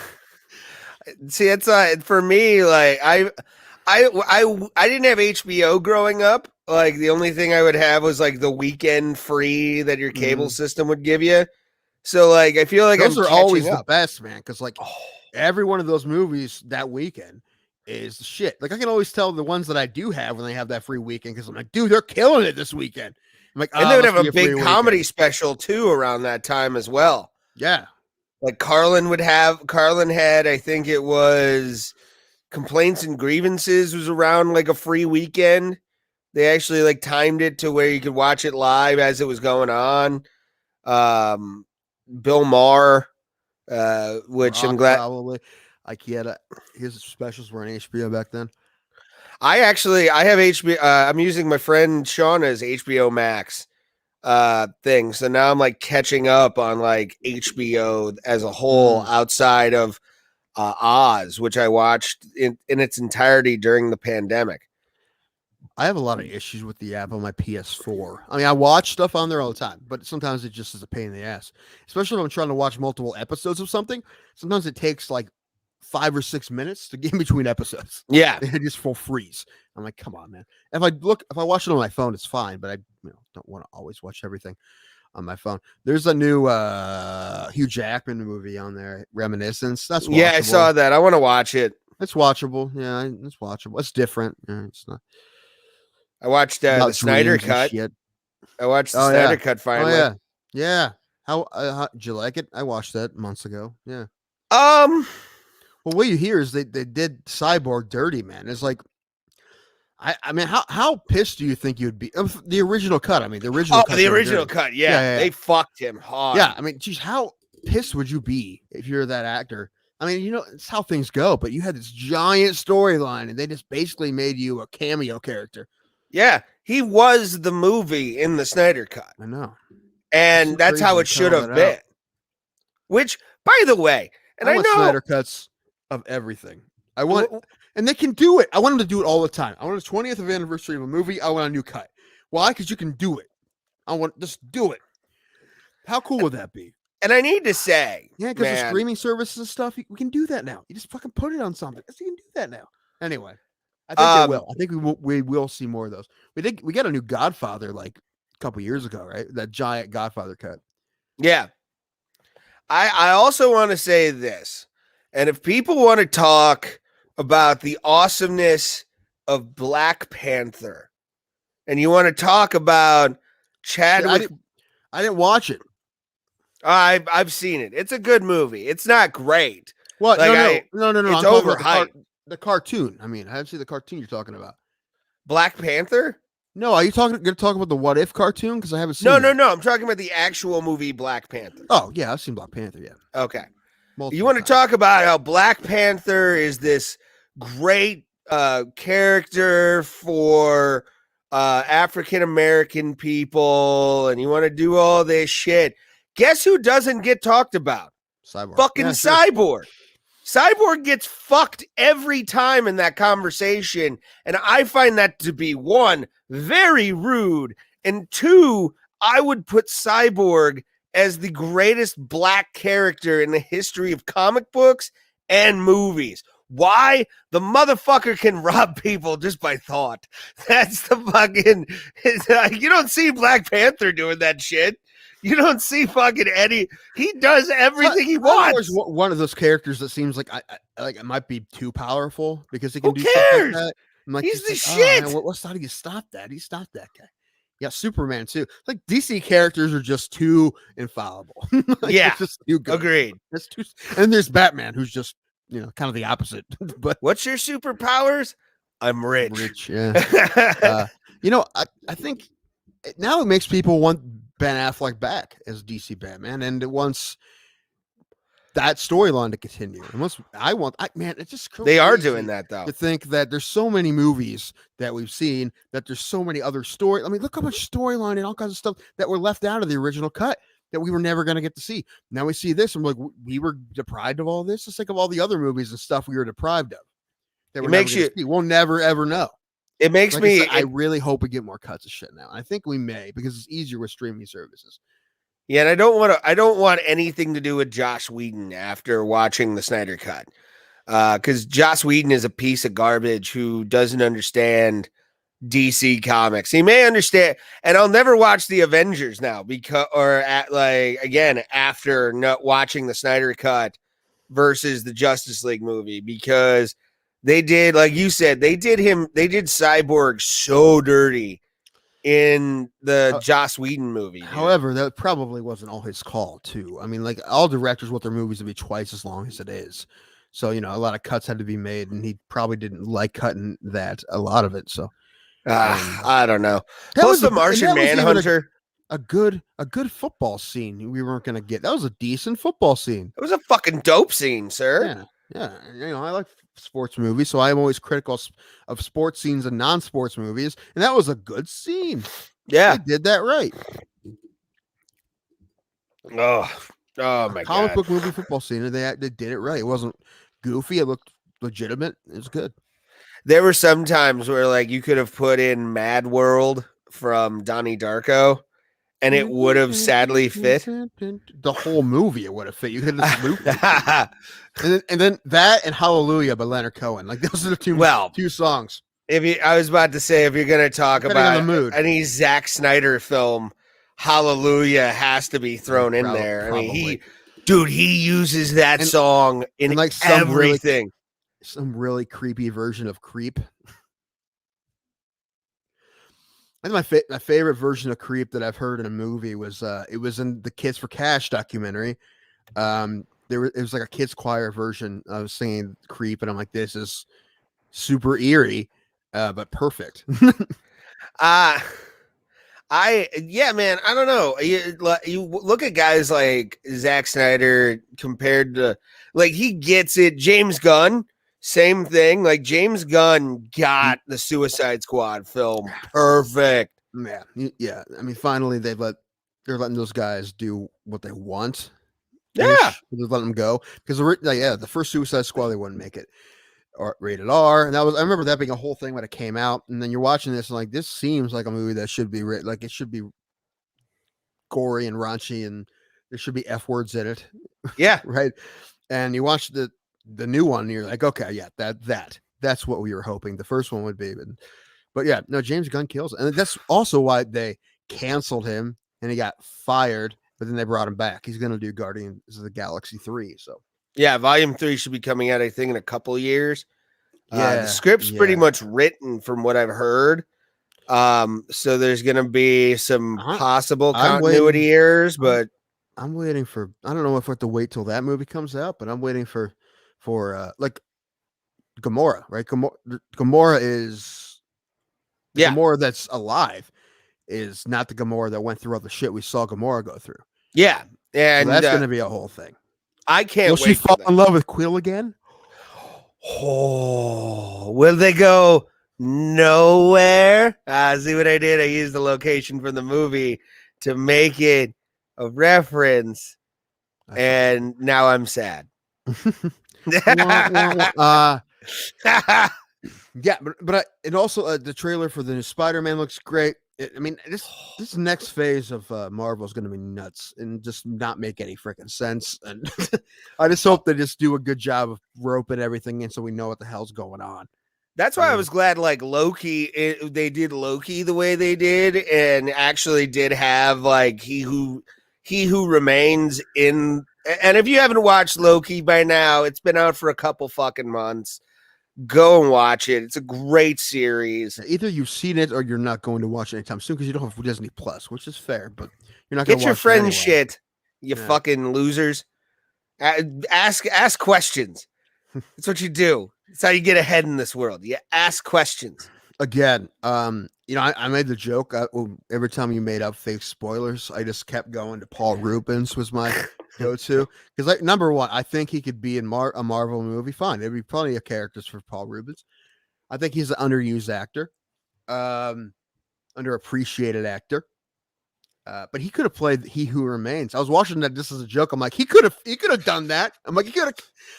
See, it's for me. Like I didn't have HBO growing up. Like the only thing I would have was like the weekend free that your cable system would give you. So like I feel like those are always up. the best, man. Because like every one of those movies that weekend is the shit. Like I can always tell the ones that I do have when they have that free weekend because I'm like, dude, they're killing it this weekend. I'm like, and they would have a big comedy special too around that time as well. Yeah, like Carlin had, I think it was Complaints and Grievances was around like a free weekend. They actually like timed it to where you could watch it live as it was going on. Bill Maher, which I'm glad probably like his specials were on HBO back then. I have HBO. I'm using my friend Shauna's HBO Max thing. So now I'm like catching up on like HBO as a whole outside of Oz, which I watched in its entirety during the pandemic. I have a lot of issues with the app on my PS4. I mean, I watch stuff on there all the time, but sometimes it just is a pain in the ass, especially when I'm trying to watch multiple episodes of something. Sometimes it takes like 5 or 6 minutes to get in between episodes. Yeah. It just full freeze. I'm like, come on, man. If I watch it on my phone, it's fine, but I don't want to always watch everything on my phone. There's a new Hugh Jackman movie on there, Reminiscence. That's watchable. Yeah, I saw that. I want to watch it. It's watchable. Yeah, it's watchable. It's different. Yeah, it's not. I watched the Snyder Cut. I watched the Snyder Cut finally. Oh, yeah. How did you like it? I watched that months ago. Yeah. Well, what you hear is they did Cyborg dirty, man. It's like, I mean, how pissed do you think you'd be? The original cut. I mean, the original cut. The they were original dirty. cut. Yeah, they fucked him hard. Yeah, I mean, geez, how pissed would you be if you're that actor? I mean, you know, it's how things go. But you had this giant storyline, and they just basically made you a cameo character. Yeah, he was the movie in the Snyder cut. I know, and so that's how it should have been. Which, by the way, and I want know Snyder cuts of everything. I want, and they can do it. I want them to do it all the time. I want a 20th anniversary of a movie. I want a new cut. Why? Because you can do it. I want just do it. How cool would that be? And I need to say, yeah, because the streaming services and stuff, we can do that now. You just fucking put it on something. You can do that now. Anyway, I think they will. I think we will see more of those. We got a new Godfather like a couple years ago, right? That giant Godfather cut. Yeah. I also want to say this, and if people want to talk about the awesomeness of Black Panther, and you want to talk about Chadwick, I didn't watch it. I've seen it. It's a good movie. It's not great. What? Like no. It's overhyped. The cartoon. I mean, I didn't see the cartoon you're talking about. Black Panther? No, are you going to talk about the What If cartoon? Because I haven't seen. No. I'm talking about the actual movie Black Panther. Oh yeah, I've seen Black Panther. Yeah. Okay. Multiple You want to talk about how Black Panther is this great character for African American people, and you want to do all this shit. Guess who doesn't get talked about? Cyborg. Fucking Cyborg. Cyborg gets fucked every time in that conversation, and I find that to be, one, very rude, and two, I would put Cyborg as the greatest black character in the history of comic books and movies. Why? The motherfucker can rob people just by thought. That's the fucking... You don't see Black Panther doing that shit. You don't see fucking Eddie. He does everything he wants. One of those characters that seems like like it might be too powerful because he can Who do cares? stuff like that. I'm like, he's the like, shit. Oh, man, what's how do you stop that? He stopped that guy. Yeah, Superman too. Like DC characters are just too infallible. Like, yeah, just too good. Agreed. That's too. And there's Batman, who's just kind of the opposite. But what's your superpowers? I'm rich. Rich, yeah. I think now it makes people want Ben Affleck back as DC Batman, and it wants that storyline to continue. And it's just crazy. They are doing that though. To think that there's so many movies that we've seen, that there's so many other stories. I mean, look how much storyline and all kinds of stuff that were left out of the original cut that we were never going to get to see. Now we see this, and we're like, we were deprived of all this. Let's think of all the other movies and stuff we were deprived of. That we'll never ever know. It makes me. I really hope we get more cuts of shit now. I think we may, because it's easier with streaming services. Yeah, and I don't want anything to do with Joss Whedon after watching the Snyder Cut, because Joss Whedon is a piece of garbage who doesn't understand DC Comics. He may understand, and I'll never watch the Avengers now after not watching the Snyder Cut versus the Justice League movie, because they did, like you said, they did Cyborg so dirty in the Joss Whedon movie. Dude. However, that probably wasn't all his call too. I mean, like, all directors want their movies to be twice as long as it is. So, a lot of cuts had to be made, and he probably didn't like cutting a lot of it. So I don't know. Plus the Martian Manhunter. A good football scene we weren't going to get. That was a decent football scene. It was a fucking dope scene, sir. Yeah. I like sports movies, so I'm always critical of sports scenes and non-sports movies, and that was a good scene. Yeah, they did that right. Oh my god! Comic book movie football scene, and they did it right. It wasn't goofy. It looked legitimate. It was good. There were some times where, like, you could have put in Mad World from Donnie Darko, and it would have sadly fit. The whole movie, it would have fit. You could have looped it. and then that and Hallelujah by Leonard Cohen. Like, those are the two songs. I was about to say, if you're going to talk about any Zack Snyder film, Hallelujah has to be thrown in there. Probably. I mean, he uses that song in like everything. Some really creepy version of Creep. I think my favorite version of Creep that I've heard in a movie was it was in the Kids for Cash documentary. it was like a kids choir version of singing Creep, and I'm like, this is super eerie, but perfect. Yeah, man, I don't know. You look at guys like Zack Snyder compared to, like, he gets it. James Gunn, same thing. Like, James Gunn got the Suicide Squad film perfect. Yeah. I mean, finally they're letting those guys do what they want. Yeah. They're letting them go because the first Suicide Squad, they wouldn't make it or rated R, and I remember that being a whole thing when it came out. And then you're watching this and like, this seems like a movie that should be like, it should be gory and raunchy, and there should be F words in it. Yeah. Right. And you watch the new one, and you're like, okay, yeah, that's what we were hoping the first one would be. But yeah, no, James Gunn kills it. And that's also why they canceled him and he got fired, but then they brought him back. He's going to do Guardians of the Galaxy 3. So yeah, Volume 3 should be coming out, I think, in a couple of years. The script's pretty much written from what I've heard. So there's going to be some possible continuity errors, but I'm waiting for, I don't know if I have to wait till that movie comes out, but I'm waiting for like Gamora, right? Gamora is the Gamora that's alive is not the Gamora that went through all the shit we saw Gamora go through. Yeah. And so that's going to be a whole thing. I can't wait. Will she fall in love with Quill again? Oh, will they go nowhere? See what I did? I used the location from the movie to make it a reference, and now I'm sad. Yeah, but and also the trailer for the new Spider-Man looks great. I mean, this next phase of Marvel is going to be nuts and just not make any freaking sense. And I just hope they just do a good job of roping everything in so we know what the hell's going on. That's why I was glad, like, Loki, they did Loki the way they did, and actually did have, like, he who remains in. And if you haven't watched Loki by now, it's been out for a couple fucking months. Go and watch it. It's a great series. Either you've seen it or you're not going to watch it anytime soon because you don't have Disney Plus, which is fair, but you're not going to get your friend anyway. Shit, you fucking losers. Ask questions. That's what you do. That's how you get ahead in this world. You ask questions. Again, I made the joke every time you made up fake spoilers. I just kept going to Paul Rubens was my go-to because, like, number one, I think he could be in a Marvel movie. Fine, there'd be plenty of characters for Paul Rubens. I think he's an underused actor, underappreciated actor. But he could have played He Who Remains. I was watching that just as a joke. I'm like, he could have done that. I'm like, he could have.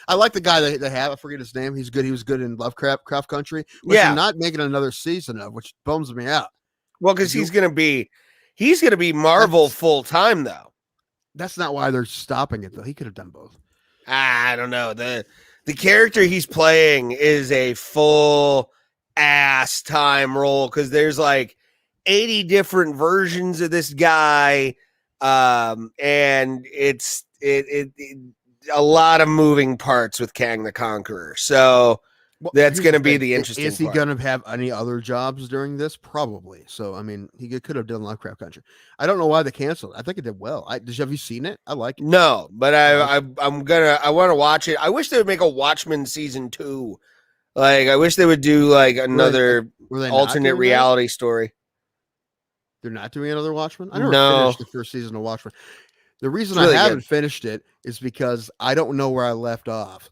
I like the guy they have. I forget his name. He's good. He was good in Lovecraft Country, which they're not making another season of, which bums me out. Well, because he's gonna be Marvel full time though. That's not why they're stopping it though. He could have done both. I don't know. The character he's playing is a full ass time role because there's like 80 different versions of this guy, and it's a lot of moving parts with Kang the Conqueror. So that's going to be the interesting Is he part. going to have any other jobs during this? Probably. So, I mean, he could have done Lovecraft Country. I don't know why they canceled it. I think it did well. Have you seen it? I like it. No, but I want to watch it. I wish they would make a Watchmen season 2. Like, I wish they would do like another alternate reality story. They're not doing another Watchmen? I never finished the first season of Watchmen. The reason I haven't finished it is because I don't know where I left off.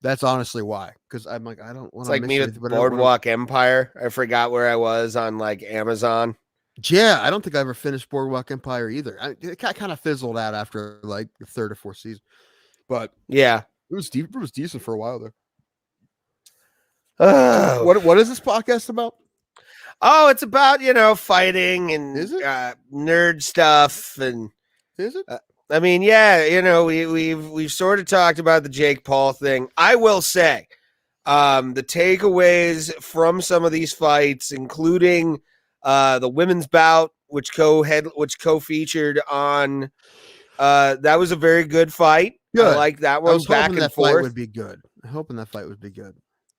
That's honestly why. Because I'm like, I don't want to. It's like me with Boardwalk Empire. I forgot where I was on like Amazon. Yeah, I don't think I ever finished Boardwalk Empire either. It kind of fizzled out after like the third or fourth season. But yeah, it was deep. It was decent for a while there. What is this podcast about? Oh, it's about, fighting and nerd stuff. And is it? I mean, yeah, we've sort of talked about the Jake Paul thing. I will say, the takeaways from some of these fights, including the women's bout, which co-featured on, that was a very good fight. Good. I like that one. I was hoping that fight would be good. I'm hoping that fight would be good.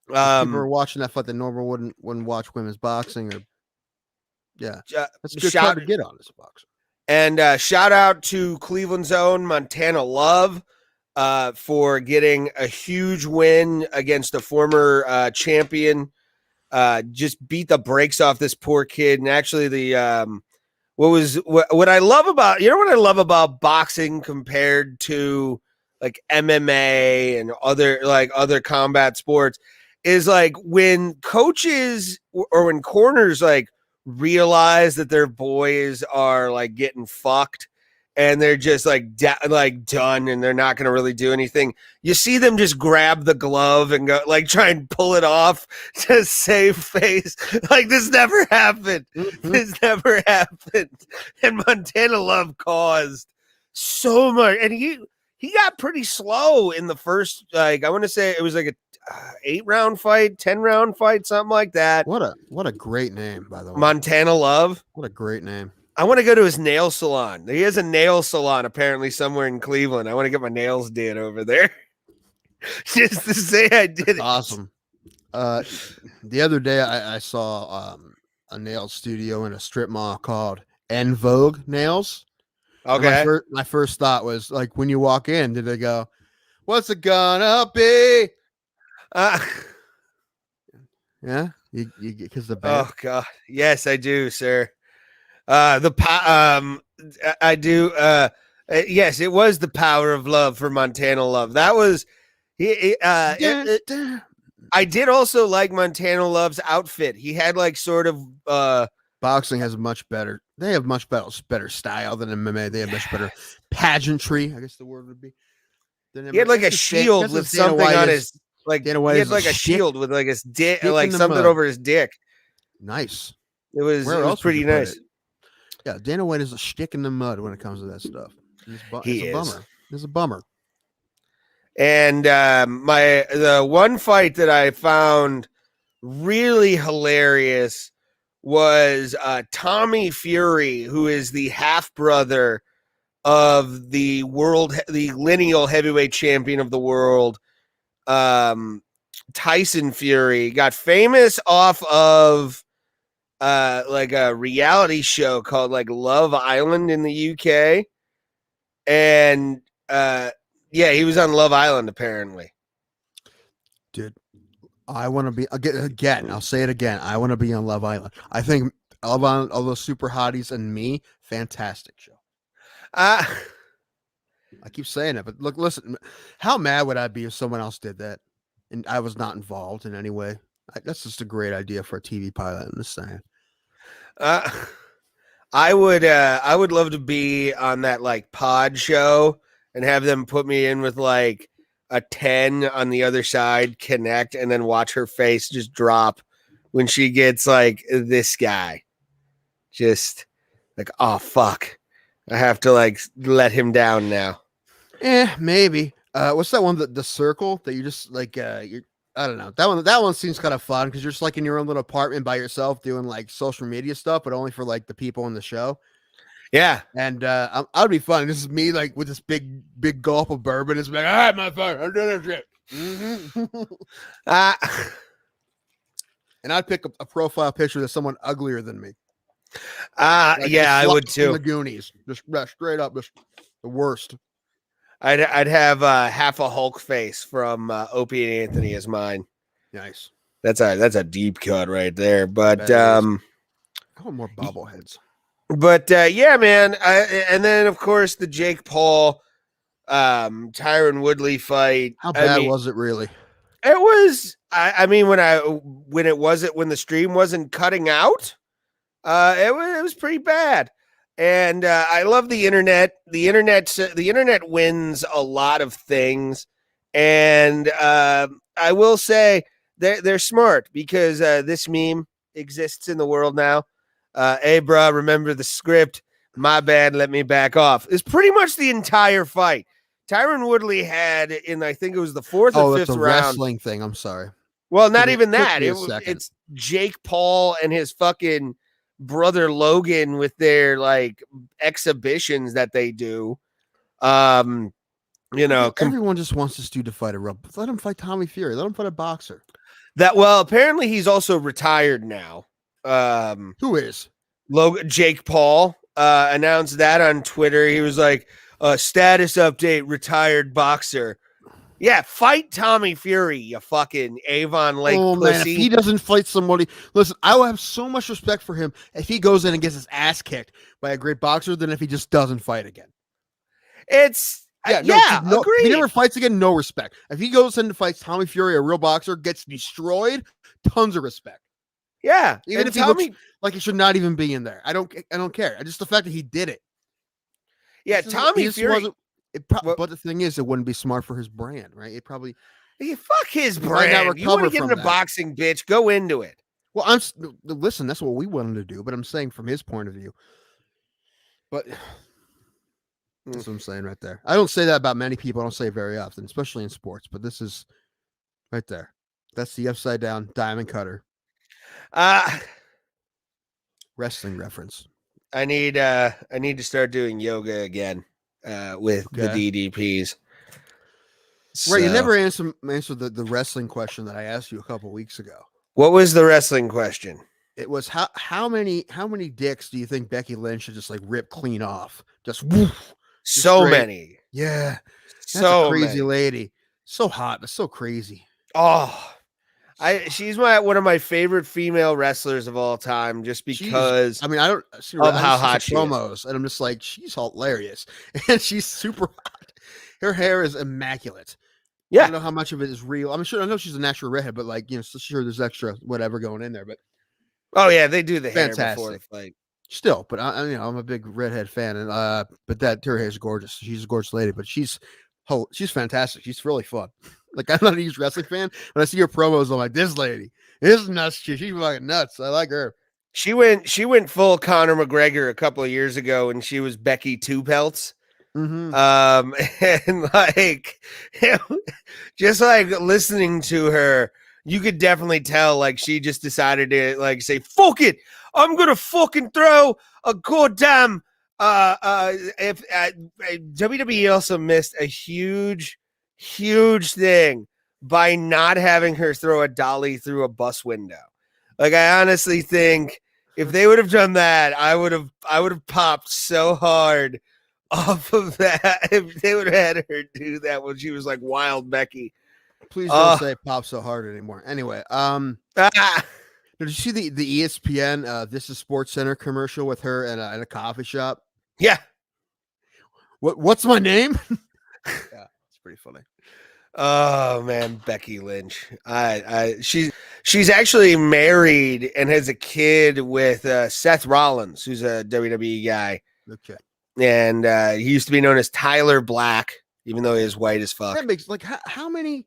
People are watching that fight that normal wouldn't watch women's boxing, or that's a good card to get on as a boxer. And shout out to Cleveland's own Montana Love for getting a huge win against a former champion. Just beat the brakes off this poor kid. And actually, what I love about what I love about boxing compared to like MMA and other combat sports is like when coaches or when corners like realize that their boys are like getting fucked and they're just like done and they're not going to really do anything. You see them just grab the glove and go like try and pull it off to save face. Like this never happened. Mhm. This never happened. And Montana Love caused so much. And he got pretty slow in the first, like I want to say it was like a 8-round fight, 10-round fight, something like that. What a great name, by the way. Montana Love. What a great name. I want to go to his nail salon. He has a nail salon apparently somewhere in Cleveland. I want to get my nails did over there. Just to say I did it. Awesome. The other day I saw a nail studio in a strip mall called En Vogue Nails. And Okay. my first thought was like, when you walk in, did they go, "What's it gonna be?" Yeah, you because the band. Oh God. Yes, I do, sir. I do. Yes, it was the power of love for Montana Love. That was I did also like Montana Love's outfit. He had like sort of Boxing has much better. They have much better style than MMA. They have much better pageantry. I guess the word would be. He had like a shield with something on his like. He had like a shield with like his dick, like something over his dick. Nice. It was pretty nice. Yeah, Dana White is a stick in the mud when it comes to that stuff. It's a bummer. It's a bummer. And the one fight that I found really hilarious was Tommy Fury, who is the half brother of the lineal heavyweight champion of the world, Tyson Fury. Got famous off of like a reality show called like Love Island in the UK. And yeah, he was on Love Island apparently. Dude, I want to be again. I'll say it again. I want to be on Love Island. I think Love Island, all those super hotties and me, fantastic show. I keep saying it, but look, listen. How mad would I be if someone else did that and I was not involved in any way? That's just a great idea for a TV pilot. I'm just saying. I would love to be on that like pod show and have them put me in with like a 10 on the other side, connect, and then watch her face just drop when she gets like this guy. Just like, oh fuck. I have to like let him down now. Maybe. What's that one? The circle that you just like you're I don't know. That one seems kind of fun because you're just like in your own little apartment by yourself doing like social media stuff, but only for like the people in the show. Yeah. And I'd be fun. This is me like with this big gulp of bourbon. It's like, all right, my friend, I'm doing this shit. And I'd pick a profile picture of someone uglier than me. Like yeah, I would too. The Goonies, just straight up, just the worst. I'd have half a Hulk face from Opie and Anthony as mine. Nice. That's a deep cut right there. But I want more bobbleheads. But yeah, man. And then of course the Jake Paul, Tyron Woodley fight. How bad was it really? It was. I mean, when the stream wasn't cutting out, it was pretty bad. And I love the internet. The internet wins a lot of things, and I will say they're smart because this meme exists in the world now. Hey, bro, remember the script? My bad. Let me back off. It's pretty much the entire fight. Tyron Woodley had in I think it was the fourth or fifth round. Wrestling thing. I'm sorry. Well, not even that. It's Jake Paul and his fucking brother Logan with their like exhibitions that they do. Everyone just wants this dude to fight a rub. Let him fight Tommy Fury. Let him fight a boxer. Apparently he's also retired now. Who is? Jake Paul. announced that on Twitter. He was like, status update, retired boxer. Yeah, fight Tommy Fury, you fucking Avon Lake Oh man, if pussy. he doesn't fight somebody, listen, I will have so much respect for him if he goes in and gets his ass kicked by a great boxer than if he just doesn't fight again. It's Yeah, agreed. If he never fights again, no respect. If he goes in and fights Tommy Fury, a real boxer, gets destroyed, tons of respect. Yeah, Even and if he looks like he should not even be in there, I don't care. Just the fact that he did it. Yeah, Tommy Fury. But the thing is, it wouldn't be smart for his brand, right? It probably fuck his brand. You want to get into boxing, bitch? Go into it. Well, listen. That's what we wanted to do, but I'm saying from his point of view. But that's what I'm saying right there. I don't say that about many people. I don't say it very often, especially in sports. But this is right there. That's the upside down diamond cutter. Wrestling reference. I need to start doing yoga again with the DDPs. Right, you never answered the wrestling question that I asked you a couple weeks ago. What was the wrestling question? It was how many dicks do you think Becky Lynch should just like rip clean off? Just woof. So many. Yeah. That's so a crazy many. lady. So hot, but so crazy. Oh. She's one of my favorite female wrestlers of all time, just because I don't see how hot she promos, is. and I'm just like, she's hilarious, and she's super hot. Her hair is immaculate. Yeah, I don't know how much of it is real. I know she's a natural redhead, but like, sure there's extra whatever going in there. But oh yeah, they do the fantastic. hair before the fight. Still, but I'm a big redhead fan, and but her hair is gorgeous. She's a gorgeous lady, but she's fantastic. She's really fun. Like, I'm not a huge wrestling fan, but I see her promos. I'm like, this lady is nuts. She's fucking nuts. I like her. She went full Conor McGregor a couple of years ago, and she was Becky Two Pelts. Mm-hmm. And like, just like listening to her, you could definitely tell like she just decided to like say, "Fuck it, I'm gonna fucking throw a goddamn." If WWE also missed a huge thing by not having her throw a dolly through a bus window. Like, I honestly think if they would have done that, I would have popped so hard off of that if they would have had her do that when she was like Wild Becky. Please don't say pop so hard anymore. Anyway, did you see the ESPN This Is Sports Center commercial with her in a coffee shop? Yeah. What's my name? Yeah, it's pretty funny. Oh man, Becky Lynch. She's actually married and has a kid with Seth Rollins, who's a WWE guy. Okay. And he used to be known as Tyler Black, even though he is white as fuck. That makes like how many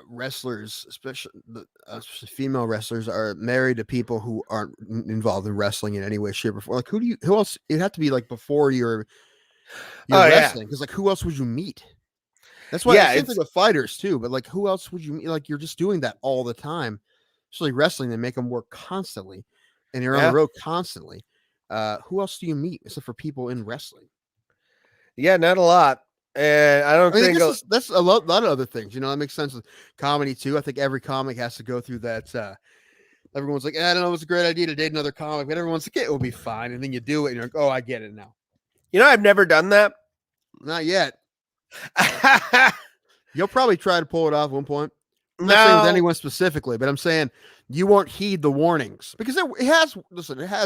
wrestlers, especially female wrestlers, are married to people who aren't involved in wrestling in any way, shape, or form? Like, who else? It'd have to be like before you're wrestling, because like who else would you meet? That's why I think with fighters too. But like, who else would you meet? Like, you're just doing that all the time. Especially wrestling, they make them work constantly, and you're on the road constantly. Who else do you meet except for people in wrestling? Yeah, not a lot. And I think that's a lot of other things. That makes sense with comedy too. I think every comic has to go through that. Everyone's like, I don't know, it's a great idea to date another comic, but everyone's like, it will be fine. And then you do it, and you're like, oh, I get it now. I've never done that. Not yet. You'll probably try to pull it off at one point. I'm not saying with anyone specifically, but I'm saying you won't heed the warnings because it has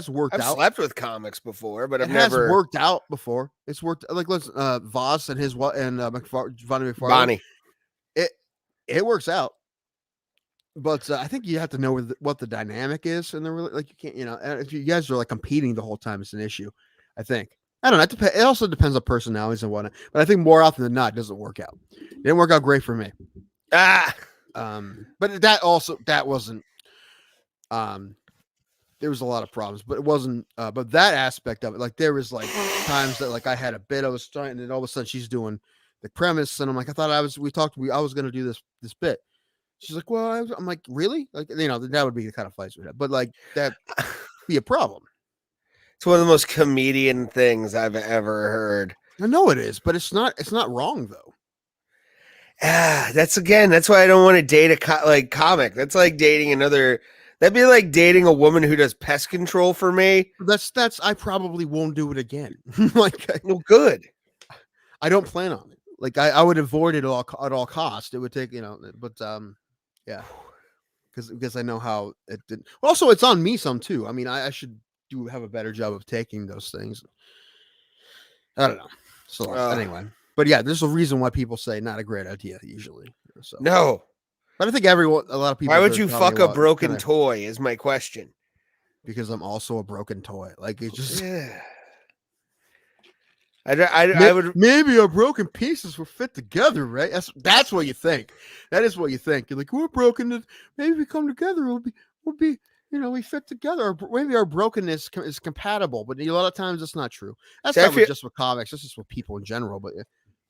worked out. I've slept with comics before, but it has worked out before. It's worked like Voss and his Bonnie McFarlane. It works out, but I think you have to know what the dynamic is, and like you can't, if you guys are like competing the whole time, it's an issue. I think. I don't know. It also depends on personalities and whatnot, but I think more often than not, it doesn't work out. It didn't work out great for me. But that wasn't. There was a lot of problems, but it wasn't. But that aspect of it, like there was like times that like I had a bit, I was starting, and all of a sudden she's doing the premise, and I'm like, I was going to do this bit. She's like, well, I'm like, really? Like, that would be the kind of fights we had, but like that be a problem. It's one of the most comedian things I've ever heard. I know it is, but it's not wrong though. That's why I don't want to date a comic. That's like dating another That'd be like dating a woman who does pest control for me. That's I probably won't do it again. Like Well, good. I don't plan on it. Like I would avoid it at all cost. It would take, but yeah, because I know how it did. Also, it's on me some too. I mean, I should have a better job of taking those things. I don't know. So anyway, but yeah, there's a reason why people say not a great idea usually. So No. but I think a lot of people. Why would you fuck a broken toy? Is my question. Because I'm also a broken toy. Like it just. I would maybe our broken pieces will fit together, right? That's what you think. That is what you think. You're like, we're broken. Maybe we come together. We'll be we fit together. Or maybe our brokenness is compatible, but a lot of times that's not true. That's not just with comics. That's just with people in general. But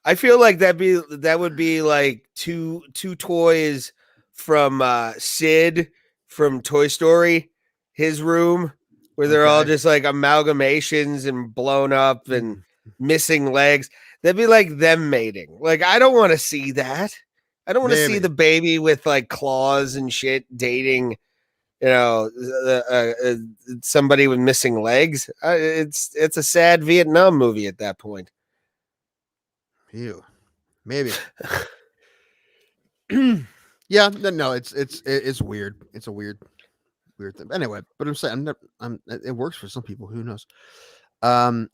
I feel like that would be like two toys from Sid from Toy Story, his room, where they're all just like amalgamations and blown up and missing legs. That'd be like them mating. Like I don't want to see that. I don't want to see the baby with like claws and shit dating, somebody with missing legs. It's a sad Vietnam movie at that point. Ew, maybe. Yeah, no, it's weird. It's a weird thing. Anyway, but I'm saying it works for some people. Who knows?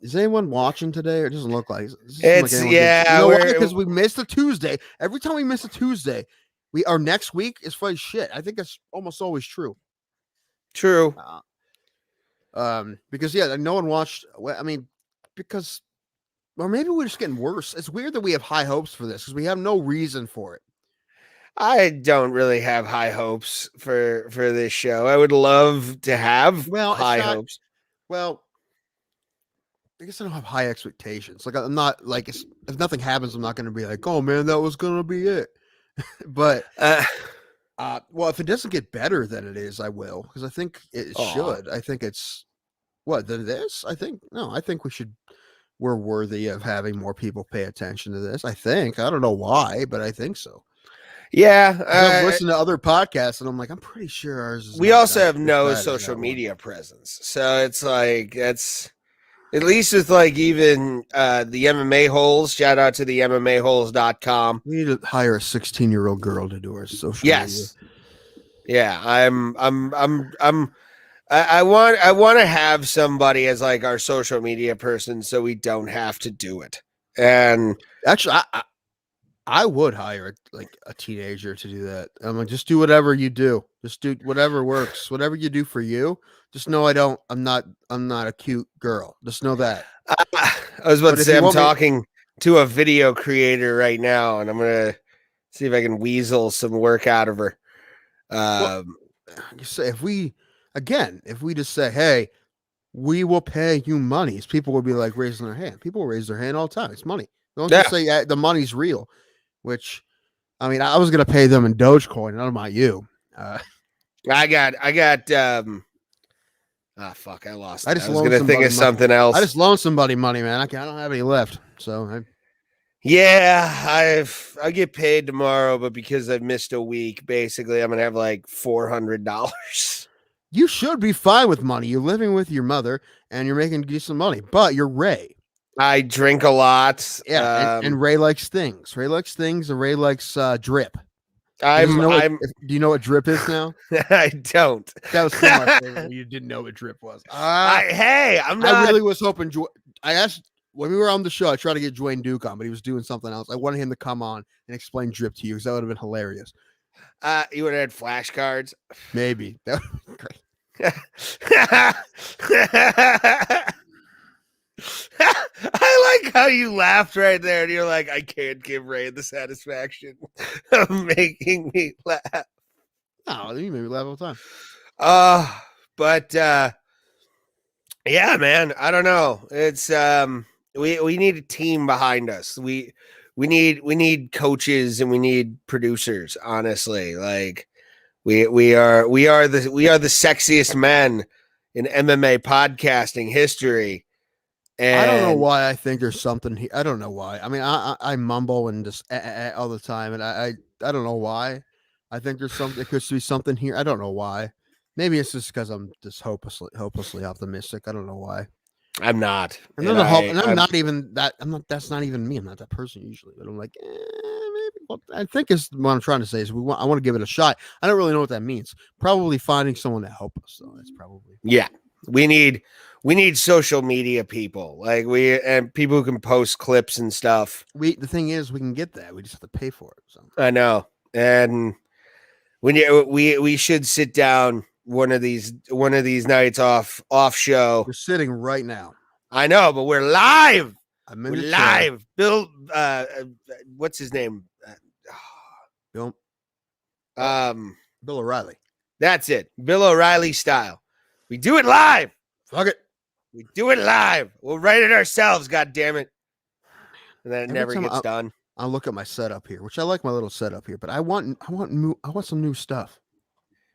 Is anyone watching today? Or it doesn't look like it's because we missed a Tuesday. Every time we miss a Tuesday, our next week is funny shit. I think that's almost always true. True. Because no one watched. I mean, because. Or maybe we're just getting worse. It's weird that we have high hopes for this because we have no reason for it. I don't really have high hopes for this show. I would love to have high hopes. Well, I guess I don't have high expectations. Like I'm not like if nothing happens, I'm not going to be like, oh man, that was going to be it. But well, if it doesn't get better than it is, I will because I think it should. I think it's this. I think we're worthy of having more people pay attention to this. I think. I don't know why, but I think so. Yeah. I've listened to other podcasts and I'm like, I'm pretty sure ours is. We also have no social media presence. So it's like, that's at least with like even the MMA holes. Shout out to the MMAholes.com. We need to hire a 16-year-old girl to do our social media. Yeah. I want to have somebody as like our social media person so we don't have to do it. And actually, I would hire like a teenager to do that. I'm like, just do whatever you do. Just do whatever works. Whatever you do for you. Just know I'm not a cute girl. Just know that. I was about to say I'm talking to a video creator right now, and I'm gonna see if I can weasel some work out of her. You say if we just say, hey, we will pay you monies, people will be like raising their hand. People will raise their hand all the time. It's money. Don't just say the money's real, which, I mean, I was going to pay them in Dogecoin. None about you. I got, fuck, I lost. I was going to think of something else. I just loaned somebody money, man. I don't have any left. So yeah, I get paid tomorrow, but because I've missed a week, basically I'm going to have like $400. You should be fine with money. You're living with your mother and you're making decent money, but you're Ray. I drink a lot. Yeah, and Ray likes things. Ray likes things, and Ray likes drip. Do you know what drip is now? I don't. That was so my favorite. You didn't know what drip was. I really was hoping. I asked when we were on the show. I tried to get Dwayne Duke on, but he was doing something else. I wanted him to come on and explain drip to you because that would have been hilarious. You would have had flashcards. Maybe that would be great. I like how you laughed right there, and you're like, I can't give Ray the satisfaction of making me laugh. No, you made me laugh all the time. But yeah, man, I don't know. It's we need a team behind us. We need coaches and we need producers. Honestly, like we are the sexiest men in MMA podcasting history. And I don't know why I think there's something here. I don't know why. I mean, I mumble and just all the time, and I don't know why. I think there's something. There could be something here. I don't know why. Maybe it's just because I'm just hopelessly optimistic. I don't know why. I'm not. And I'm not even that. I'm not. That's not even me. I'm not that person usually. But I'm like, maybe. Well, I think is what I'm trying to say is I want to give it a shot. I don't really know what that means. Probably finding someone to help us. So that's probably. Yeah, we need social media people and people who can post clips and stuff. The thing is, we can get that. We just have to pay for it. So. I know, and we should sit down one of these nights off show. We're sitting right now. I know, but we're live. We're live. Bill, what's his name? Bill. Bill O'Reilly. That's it. Bill O'Reilly style. We do it live. Fuck it. We do it live. We'll write it ourselves. God damn it. And then it never gets done. I'll look at my setup here, which I like my little setup here, but I want some new stuff.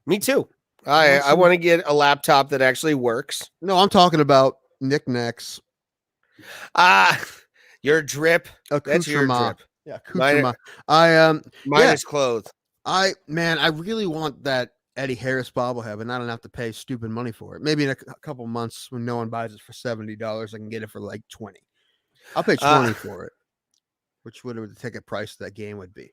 Me too. I want to get a laptop that actually works. No, I'm talking about knickknacks. Your drip. That's your drip. Yeah, accoutrement. Mine is clothes. I really want that Eddie Harris bobblehead, but I don't have to pay stupid money for it. Maybe in a couple months when no one buys it for $70, I can get it for like $20. I'll pay $20 for it, which would the ticket price of that game would be.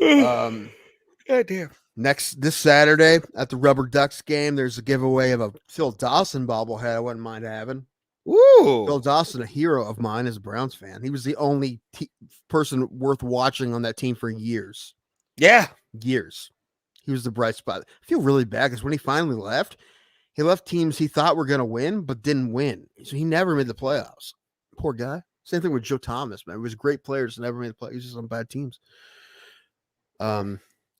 God damn. This Saturday at the Rubber Ducks game, there's a giveaway of a Phil Dawson bobblehead I wouldn't mind having. Ooh. Phil Dawson, a hero of mine as a Browns fan. He was the only person worth watching on that team for years. Yeah. Years. He was the bright spot. I feel really bad because when he finally left, he left teams he thought were going to win, but didn't win. So he never made the playoffs. Poor guy. Same thing with Joe Thomas, man. He was great players, never made the playoffs. He was just on bad teams.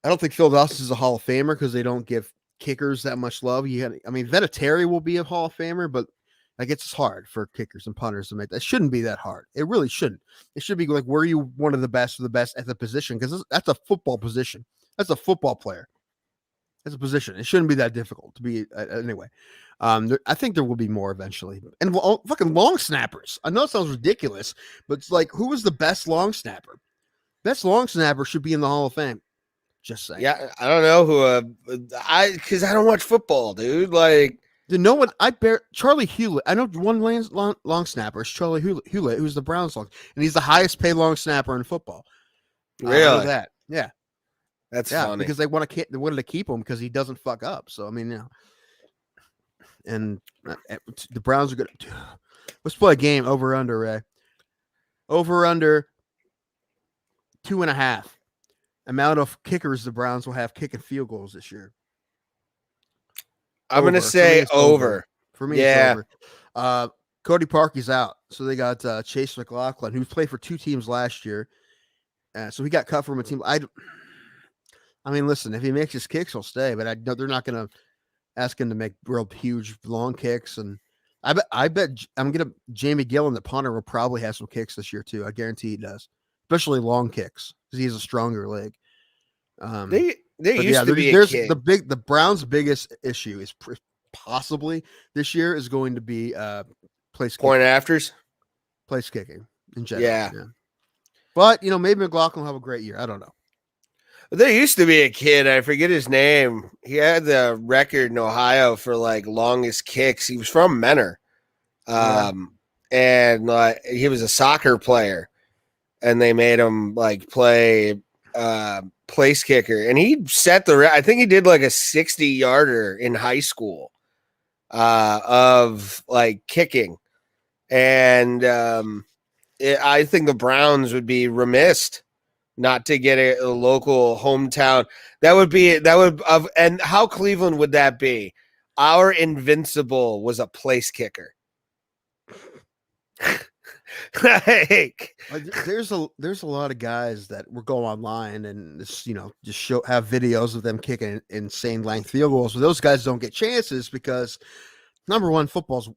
I don't think Phil Dawson is a Hall of Famer because they don't give kickers that much love. Vinatieri will be a Hall of Famer, but it's hard for kickers and punters to make that. It shouldn't be that hard. It really shouldn't. It should be like, were you one of the best or the best at the position? Because that's a football position. That's a football player. That's a position. It shouldn't be that difficult to be anyway. I think there will be more eventually. And fucking long snappers. I know it sounds ridiculous, but it's like, who was the best long snapper? Best long snapper should be in the Hall of Fame. Just saying. Yeah, I don't know who. Because I don't watch football, dude. Like, no one. Charlie Hewlett. I know one long snapper is Charlie Hewlett, who's the Browns long, and he's the highest paid long snapper in football. Really? That. Yeah. That's funny. Because they wanted to keep him because he doesn't fuck up. So and the Browns are good. Let's play a game over under, Ray. Over under 2.5. Amount of kickers the Browns will have kicking field goals this year. I'm gonna say over. For me, it's over. Cody Parkey's out, so they got Chase McLaughlin, who played for 2 teams last year. So he got cut from a team. I mean, listen, if he makes his kicks, he'll stay. But they're not going to ask him to make real huge long kicks. And I bet Jamie Gillen, the punter, will probably have some kicks this year too. I guarantee he does, especially long kicks because he has a stronger leg. There used to be the Browns' biggest issue is possibly this year is going to be place point afters, place kicking in general. Yeah. But maybe McLaughlin will have a great year. I don't know. There used to be a kid, I forget his name. He had the record in Ohio for like longest kicks. He was from Menor. And he was a soccer player, and they made him like play place kicker, and he set I think he did like a 60-yarder in high school of like kicking. And I think the Browns would be remiss not to get a local hometown. And how Cleveland would that be? Our invincible was a place kicker. There's a lot of guys that will go online and just have videos of them kicking insane length field goals. But those guys don't get chances because number one, football's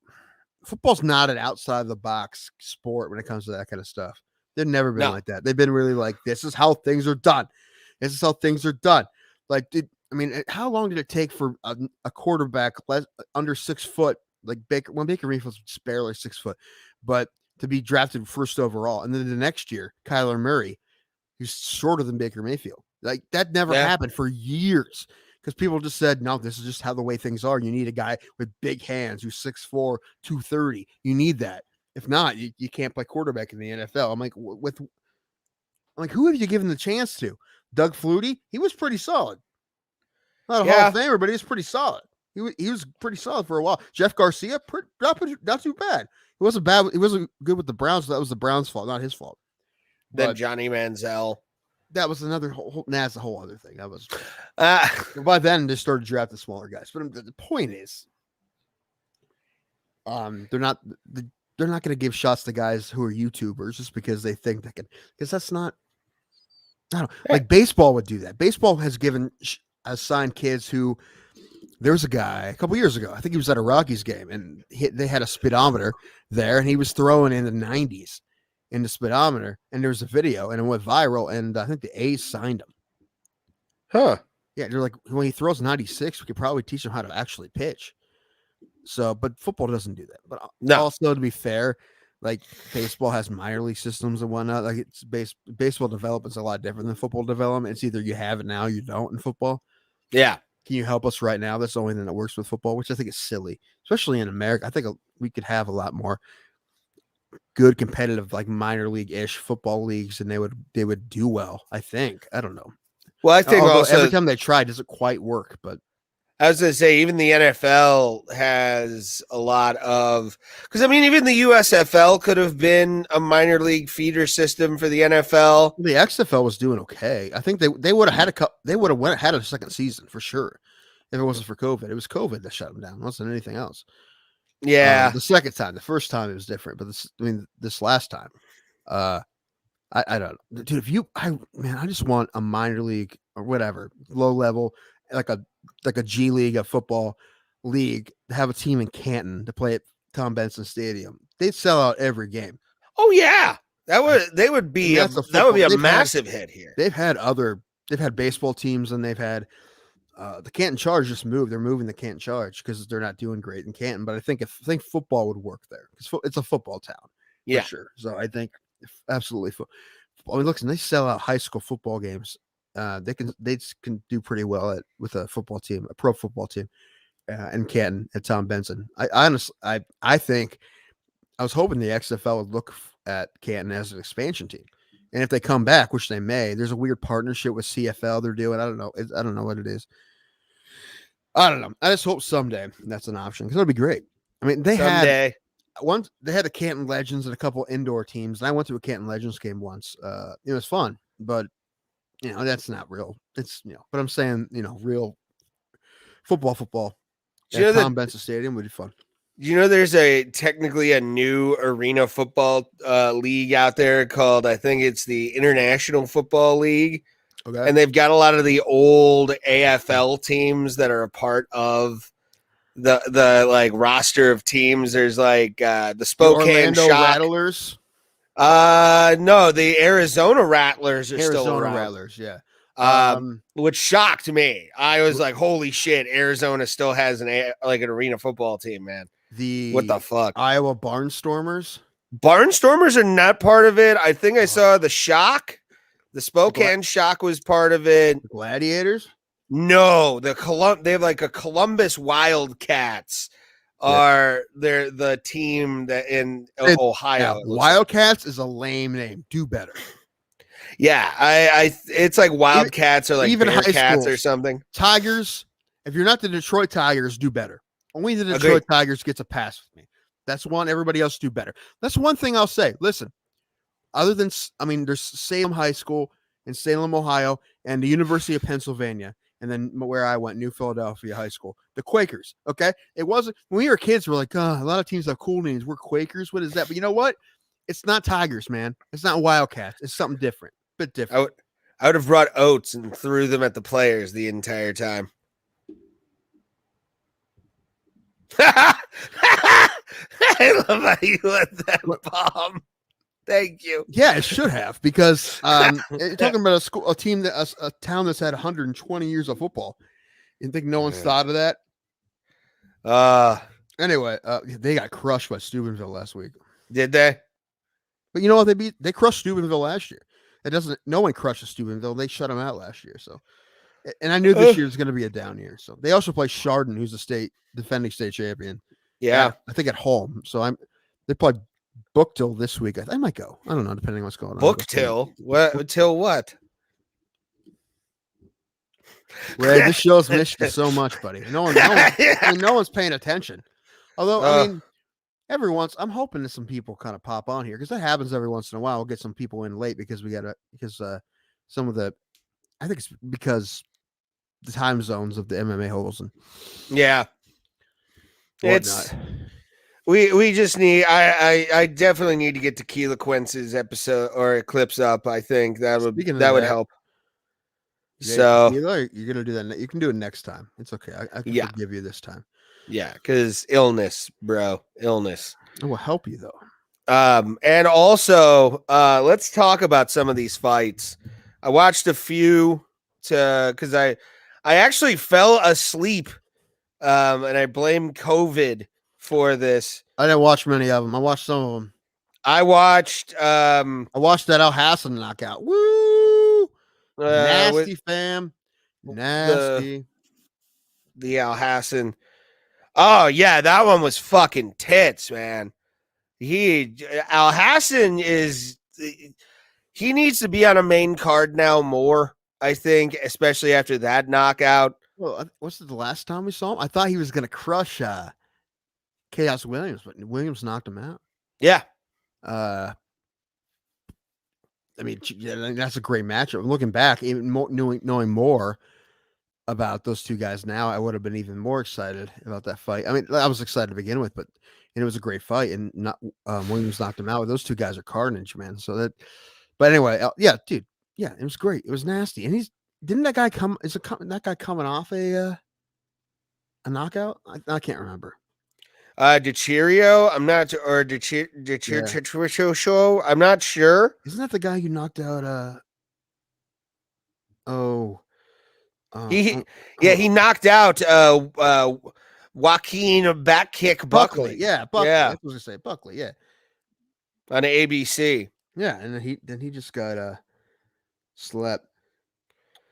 not an outside the box sport when it comes to that kind of stuff. They've never been like that. They've been really like, this is how things are done. This is how things are done. Like, how long did it take for a quarterback under 6 foot, like Baker Mayfield's just barely 6 foot, but to be drafted first overall? And then the next year, Kyler Murray, who's shorter than Baker Mayfield. Like, that never happened for years. because people just said, no, this is just how the way things are. You need a guy with big hands who's 6'4", 230. You need that. If not, you can't play quarterback in the NFL. I'm like, who have you given the chance to? Doug Flutie? He was pretty solid. Not a Hall of Famer, but he was pretty solid. He was pretty solid for a while. Jeff Garcia, not too bad. He wasn't bad. He wasn't good with the Browns. So that was the Browns' fault, not his fault. Then Johnny Manziel. That was another that's a whole other thing. That was by then they started drafting smaller guys. But the point is, they're not going to give shots to guys who are YouTubers just because they think they can. Because that's not. I don't know. Like baseball would do that. Baseball has signed kids who. There was a guy a couple years ago. I think he was at a Rockies game, and they had a speedometer there, and he was throwing in the 90s in the speedometer. And there was a video, and it went viral. And I think the A's signed him. Huh? Yeah, they're like, when he throws 96, we could probably teach him how to actually pitch. So, but football doesn't do that. But also, to be fair, like baseball has minor league systems and whatnot. Like it's baseball development's a lot different than football development. It's either you have it now, you don't in football. Yeah. Can you help us right now? That's the only thing that works with football, which I think is silly, especially in America. I think we could have a lot more good competitive, like minor league-ish football leagues, and they would do well. I think. I don't know. Well, I think also every time they try, it doesn't quite work. But I was going to say, even the NFL has a lot of, because I mean, even the USFL could have been a minor league feeder system for the NFL. The XFL was doing okay. I think they would have had had a second season for sure if it wasn't for COVID. It was COVID that shut them down. It wasn't anything else. Yeah, the second time, the first time it was different, but this last time, I don't know, dude. I just want a minor league or whatever, low level, like a G League, a football league, to have a team in Canton to play at Tom Benson Stadium. They'd sell out every game. Oh yeah, that would be a massive hit here. They've had baseball teams, and they've had the Canton Charge just moved. They're moving the Canton Charge because they're not doing great in Canton. But I think football would work there because it's a football town, for sure. So I think absolutely. I mean, listen, they sell out high school football games. They can do pretty well with a football team, a pro football team, in Canton at Tom Benson. I think I was hoping the XFL would look at Canton as an expansion team, and if they come back, which they may, there's a weird partnership with CFL they're doing. I don't know what it is. I don't know. I just hope someday that's an option because it'll be great. I mean, they had the Canton Legends and a couple indoor teams, and I went to a Canton Legends game once. It was fun, but that's not real. It's but I'm saying real football. Tom Benson Stadium would be fun. There's technically a new arena football league out there called, I think it's the International Football League. Okay. And they've got a lot of the old AFL teams that are a part of the like roster of teams. There's like the Spokane Rattlers. No, the Arizona Rattlers are still around. Rattlers, yeah. Which shocked me. I was like, holy shit, Arizona still has an arena football team, man. What the fuck? Iowa Barnstormers? Barnstormers are not part of it. I think I saw the Shock. The Spokane Shock was part of it. The Gladiators? No, they have like a Columbus Wildcats are they're the team that in Ohio. Wildcats is a lame name. Do better. Yeah, it's like Wildcats or like even Bearcats or something. Tigers. If you're not the Detroit Tigers, do better. Only the Detroit Tigers gets a pass with me. That's one. Everybody else do better. That's one thing I'll say. Listen, other than there's Salem High School in Salem, Ohio, and the University of Pennsylvania, and then where I went, New Philadelphia High School. The Quakers. Okay, it wasn't when we were kids. We're like, a lot of teams have cool names. We're Quakers. What is that? But you know what? It's not Tigers, man. It's not Wildcats. It's something different. A bit different. I would have brought oats and threw them at the players the entire time. I love how you let that bomb. Thank you. Yeah, it should have because you're talking about a team that a town that's had 120 years of football. You think no one's thought of that? Anyway, they got crushed by Steubenville last week. Did they? But you know what? They crushed Steubenville last year. No one crushes Steubenville. They shut them out last year. So And I knew this year was going to be a down year. So they also play Chardon, who's the defending state champion. Yeah. I think at home. So they play book till this week. I might go. I don't know, depending on what's going on. Book till? What? Till what? Ray, this show's missed you so much, buddy. No one's paying attention. Although, I mean, I'm hoping that some people kind of pop on here because that happens every once in a while. We'll get some people in late because some of the, I think it's because the time zones of the MMA holes and yeah, whatnot. We just need. I definitely need to get Tequila Quince's episode or clips up. I think that would help. Yeah, So you're gonna do that. You can do it next time. It's okay. I can forgive you this time. Yeah, because illness, bro, illness. It will help you though. And also, let's talk about some of these fights. I watched a few because I actually fell asleep, and I blame COVID for this. I didn't watch many of them. I watched some of them. I watched that Al Hassan knockout. Woo! Nasty, fam. Nasty. The Al Hassan. Oh yeah, that one was fucking tits, man. Al Hassan he needs to be on a main card now more, I think, especially after that knockout. Well, what's the last time we saw him? I thought he was gonna crush Chaos Williams, but Williams knocked him out. Yeah. I mean, that's a great matchup. Looking back, even knowing more about those two guys now, I would have been even more excited about that fight. I mean, I was excited to begin with, but it was a great fight, and not Williams knocked him out. Those two guys are carnage, man. But anyway, yeah, dude, yeah, it was great. It was nasty, and didn't that guy come? That guy coming off a knockout? I can't remember. DeChirio, I'm not, or DeChirio show, I'm not sure. Isn't that the guy you knocked out? He knocked out Joaquin back kick Buckley. Yeah, Buckley. Yeah. I was gonna say Buckley. Yeah, on ABC. Yeah, and then he just got slept.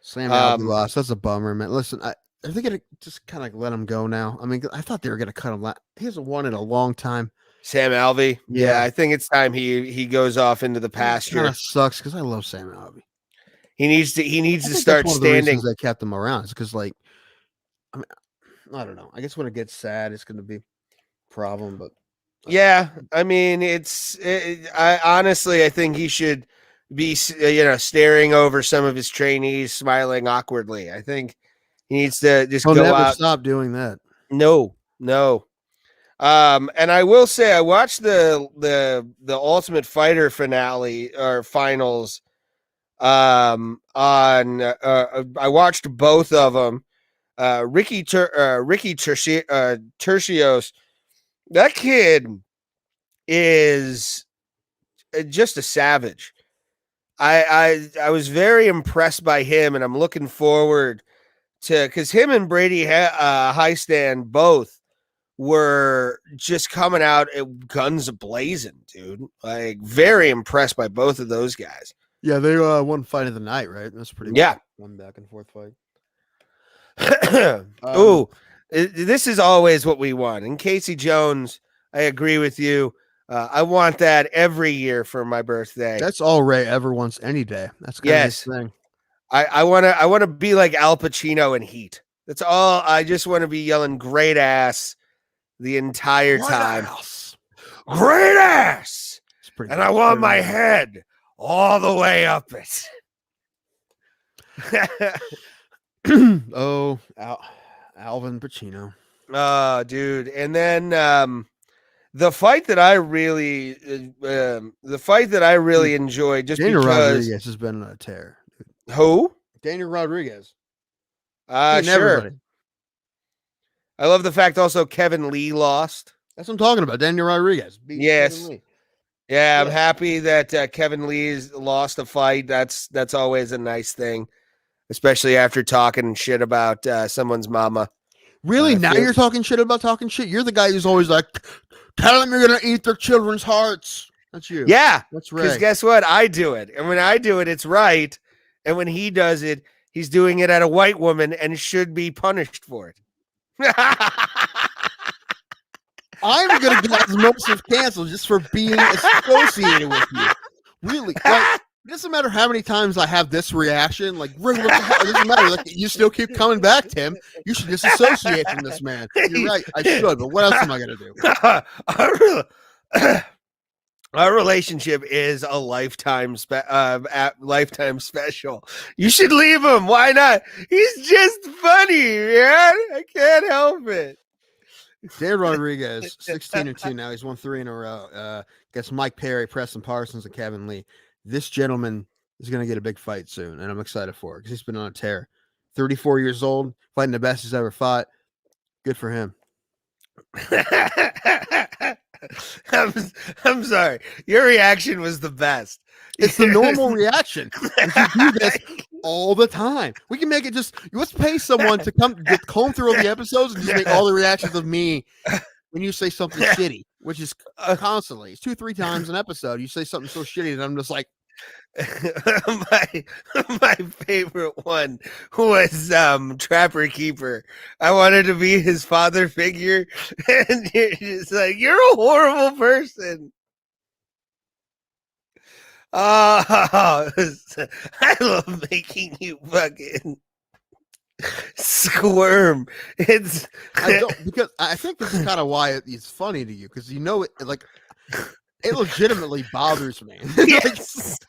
Sam Alvey lost. That's a bummer, man. Listen, I think it just kind of let him go now. I mean, I thought they were gonna cut him. He hasn't won in a long time. Sam Alvey. Yeah, I think it's time he goes off into the pasture. Kind of sucks because I love Sam Alvey. He needs to start standing. They kept him around. It's because, like, I mean, I don't know. I guess when it gets sad, it's going to be a problem. But yeah, I mean, I think he should be, staring over some of his trainees, smiling awkwardly. I think he needs to just go out. Stop doing that. No. And I will say, I watched the Ultimate Fighter finale or finals. I watched both of them. Ricky Tercios, that kid is just a savage. I was very impressed by him, and I'm looking forward to, because him and Brady Highstand both were just coming out guns blazing, dude. Like, very impressed by both of those guys. Yeah, they won fight of the night, right? That's pretty. Yeah, one back and forth fight. This is always what we want. And Casey Jones, I agree with you. I want that every year for my birthday. That's all Ray ever wants any day. That's kind of his thing. I want to be like Al Pacino in Heat. That's all. I just want to be yelling "great ass" the entire time. Great ass, and I want my head all the way up it. Oh, Alvin Pacino. Dude. And then the fight that I really enjoyed, just Daniel because Rodriguez has been on a tear. Who? Daniel Rodriguez. Sure. Everybody. I love the fact also Kevin Lee lost. That's what I'm talking about. Daniel Rodriguez. Yes. Yeah, I'm happy that Kevin Lee's lost a fight. That's always a nice thing, especially after talking shit about someone's mama. Really? Now you're talking shit about talking shit? You're the guy who's always like, tell them you're going to eat their children's hearts. That's you. Yeah. That's right. Because guess what? I do it. And when I do it, it's right. And when he does it, He's doing it at a white woman and should be punished for it. I'm gonna get Osmosis canceled just for being associated with you. Really, like it doesn't matter how many times I have this reaction. Like, Rig, what the hell? It doesn't matter. Like, you still keep coming back, Tim. You should disassociate from this man. You're right. I should, but what else am I gonna do? Our relationship is a lifetime lifetime special. You should leave him. Why not? He's just funny, man. I can't help it. Dan Rodriguez, 16-2 now. He's won 3 in a row. Against Mike Perry, Preston Parsons, and Kevin Lee. This gentleman is going to get a big fight soon, and I'm excited for it because he's been on a tear. 34 years old, fighting the best he's ever fought. Good for him. I'm sorry. Your reaction was the best. It's the normal reaction. We should do this all the time. We can make it just, let's pay someone to comb through all the episodes and just make all the reactions of me when you say something shitty, which is constantly. It's 2-3 times an episode. You say something so shitty that I'm just like, my favorite one was Trapper Keeper. I wanted to be his father figure, and you're just like, you're a horrible person. Oh, I love making you fucking squirm. It's because I think this is kind of why it's funny to you, because you know it like it legitimately bothers me. Yes.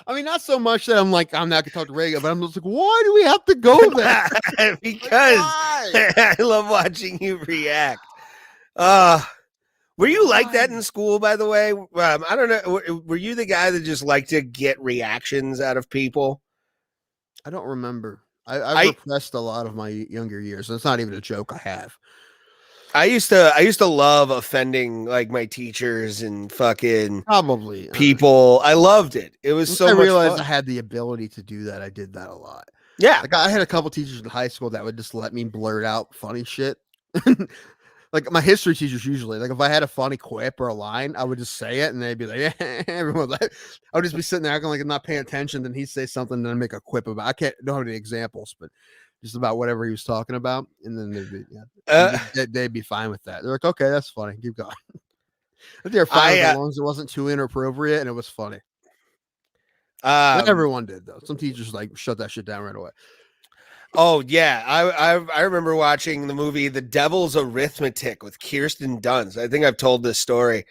I mean, not so much that I'm like, I'm not gonna talk to Reagan, but I'm just like, why do we have to go there? Because I love watching you react. Were you like that in school, by the way? I don't know. Were you the guy that just liked to get reactions out of people? I don't remember. I repressed a lot of my younger years. And it's not even a joke I have. I used to love offending like my teachers and fucking probably people. I loved it. It was so much fun. I realized I had the ability to do that. I did that a lot. Yeah. Like I had a couple teachers in high school that would just let me blurt out funny shit. Like my history teachers usually, like if I had a funny quip or a line, I would just say it and they'd be like, yeah, everyone like, I would just be sitting there acting like I'm not paying attention. Then he'd say something and I'd make a quip about, I don't have any examples, but just about whatever he was talking about. And then they'd be fine with that. They're like, okay, that's funny. Keep going. They're fine as long as it wasn't too inappropriate and it was funny. Not everyone did though. Some teachers like shut that shit down right away. Oh yeah, I remember watching the movie The Devil's Arithmetic with Kirsten Dunst. I think I've told this story.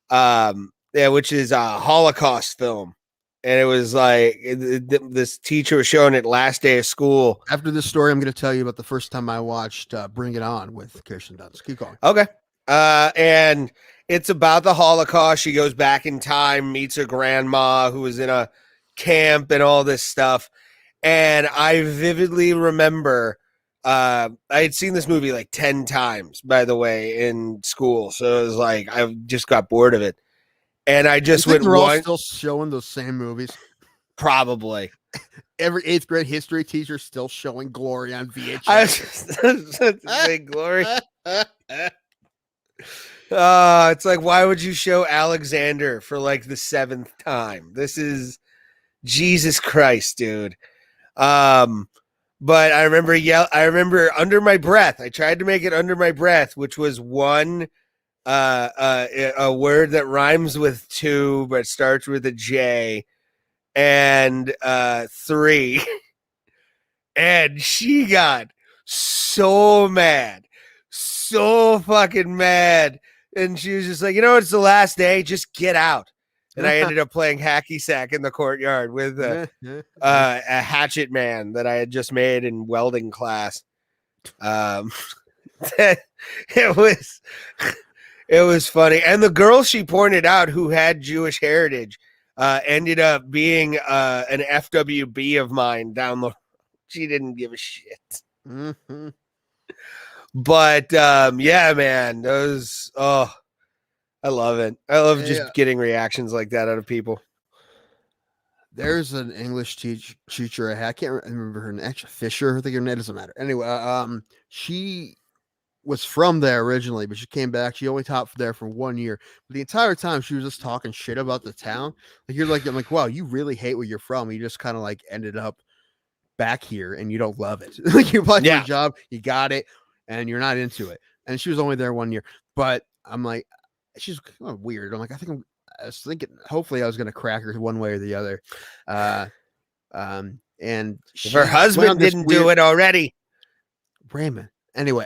Which is a Holocaust film, and it was like this teacher was showing it last day of school. After this story, I'm going to tell you about the first time I watched Bring It On with Kirsten Dunst. Keep going. Okay, and it's about the Holocaust. She goes back in time, meets her grandma who was in a camp, and all this stuff. And I vividly remember I had seen this movie like 10 times, by the way, in school. So it was like I just got bored of it. And I just went they're all still showing those same movies. Probably. Every 8th grade history teacher still showing Glory on VHS. I was just say Glory. It's like, why would you show Alexander for like the 7th time? This is Jesus Christ, dude. But I remember under my breath. I tried to make it under my breath, which was one a word that rhymes with 2 but starts with a J, and 3. And she got so mad, so fucking mad, and she was just like, it's the last day, just get out. And I ended up playing hacky sack in the courtyard with a hatchet man that I had just made in welding class. It was funny. And the girl she pointed out who had Jewish heritage ended up being an FWB of mine down the. She didn't give a shit. Mm-hmm. But yeah, man, those. Oh. I love it. I love just getting reactions like that out of people. There's an English teacher I can't remember her name. Actually, Fisher. I think her name doesn't matter. Anyway, she was from there originally, but she came back. She only taught there for 1 year. But the entire time she was just talking shit about the town. Like I'm like, wow, you really hate where you're from. You just kind of like ended up back here and you don't love it. Like you applied for a job, you got it, and you're not into it. And she was only there 1 year. But I'm like, she's kind of weird. I'm like, I was thinking hopefully I was gonna crack her one way or the other. And if her husband didn't do it already. Raymond. Anyway,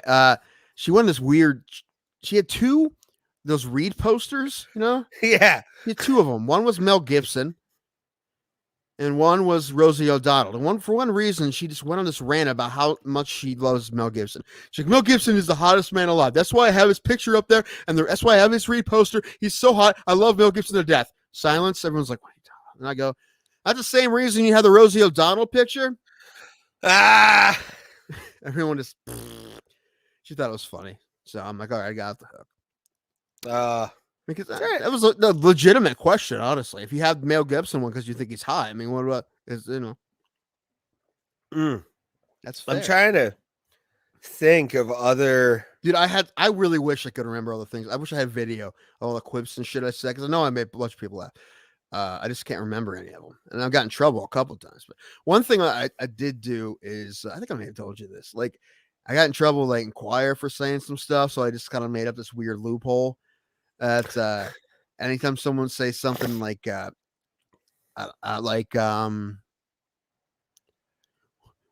she won this weird. She had those Reed posters, you know? Yeah. She had 2 of them. One was Mel Gibson, and one was Rosie O'Donnell. And for one reason, she just went on this rant about how much she loves Mel Gibson. She's like, Mel Gibson is the hottest man alive. That's why I have his picture up there, and that's why I have his Reed poster. He's so hot. I love Mel Gibson to death. Silence. Everyone's like, what are you talking? And I go, that's the same reason you have the Rosie O'Donnell picture. Everyone just, she thought it was funny. So I'm like, all right, I got the hook. Because that was a legitimate question, honestly. If you have Mel Gibson one because you think he's hot, I mean, what about is that's fair. I'm trying to think of other. Dude, I really wish I could remember all the things. I wish I had video of all the quips and shit I said because I know I made a bunch of people laugh. I just can't remember any of them, and I've gotten in trouble a couple of times. But one thing I did do is I think I may have told you this. Like, I got in trouble like in choir for saying some stuff, so I just kind of made up this weird loophole. That anytime someone says something like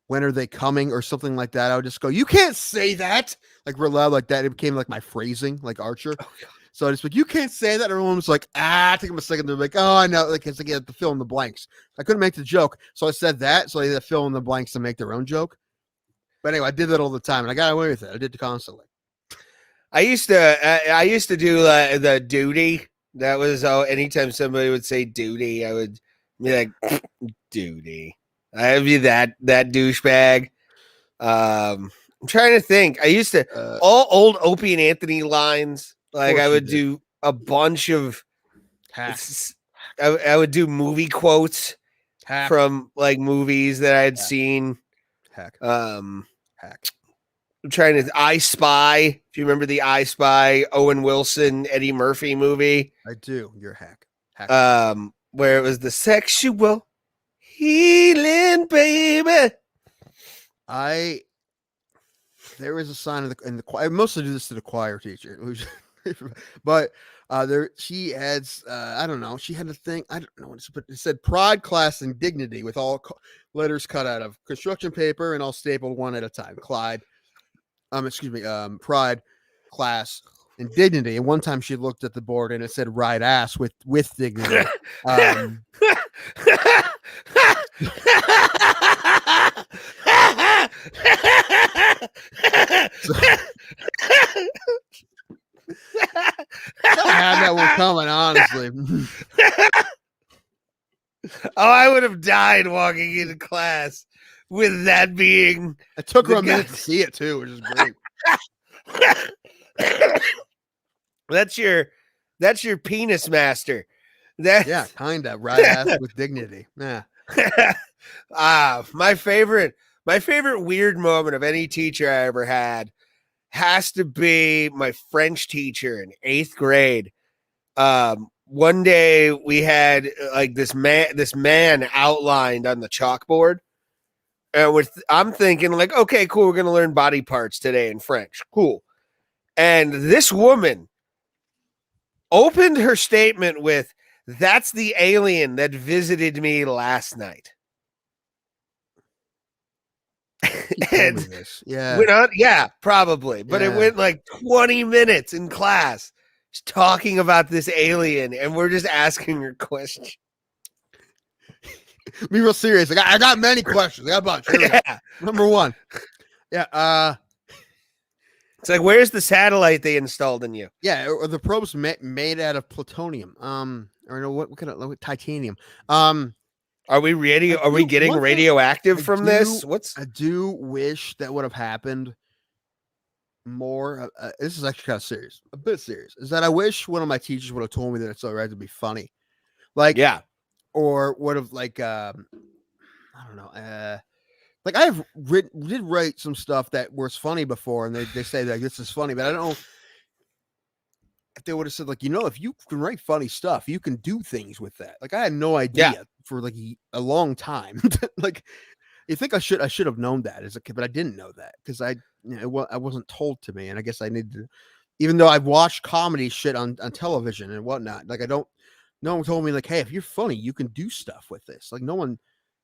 when are they coming or something like that, I would just go, you can't say that, like real loud like that. It became like my phrasing, like Archer. So I just like, you can't say that. Everyone was like, take them a second. They're like, oh, I know. Like, it's like you have to fill in the blanks. I couldn't make the joke. So I said that. So I had to fill in the blanks to make their own joke. But anyway, I did that all the time and I got away with it. I did it constantly. I used to do the duty. That was anytime somebody would say duty, I would be like, duty. I would be that douchebag. I'm trying to think. I used to all old Opie and Anthony lines. Like I would do a bunch of hacks. I would do movie quotes from like movies that I had seen. Hack. I'm trying to I Spy. If you remember the I Spy, Owen Wilson, Eddie Murphy movie. I do. You're hack. Where it was the sexual healing, baby. There was a sign in the choir. I mostly do this to the choir teacher, but she adds. I don't know. She had a thing. I don't know what it's, but it said pride, class, and dignity with all letters cut out of construction paper and all stapled one at a time. Pride, class, and dignity. And one time she looked at the board and it said right ass with dignity. I had that one coming, honestly. I would have died walking into class with that being. It took her a minute to see it too, which is great. That's your penis master. Yeah, kind of right ass with dignity. Yeah. My favorite weird moment of any teacher I ever had has to be my French teacher in 8th grade. One day we had like this man outlined on the chalkboard, and I'm thinking like, okay, cool, we're gonna learn body parts today in French, cool. And this woman opened her statement with, "That's the alien that visited me last night." And this. Yeah. went on, probably. But it went like 20 minutes in class just talking about this alien, and we're just asking her questions. Be real serious. I got many questions. I got a bunch. Yeah. Number one. Yeah. It's like, where's the satellite they installed in you? Yeah, or the probe's made out of plutonium. Or no, what kind of titanium? Are we ready? Are we getting radioactive from this? I do wish that would have happened more. This is actually kind of serious, a bit serious. Is that I wish one of my teachers would have told me that it's all right to be funny, like or would have like I don't know, Like I did write some stuff that was funny before, and they say like this is funny, but I don't know if they would have said like, if you can write funny stuff, you can do things with that. Like I had no idea for like a long time. Like you think I should have known that as a kid, but I didn't know that because I wasn't told to me, and I guess I needed to. Even though I've watched comedy shit on television and whatnot, like no one told me like, hey, if you're funny, you can do stuff with this. Like no one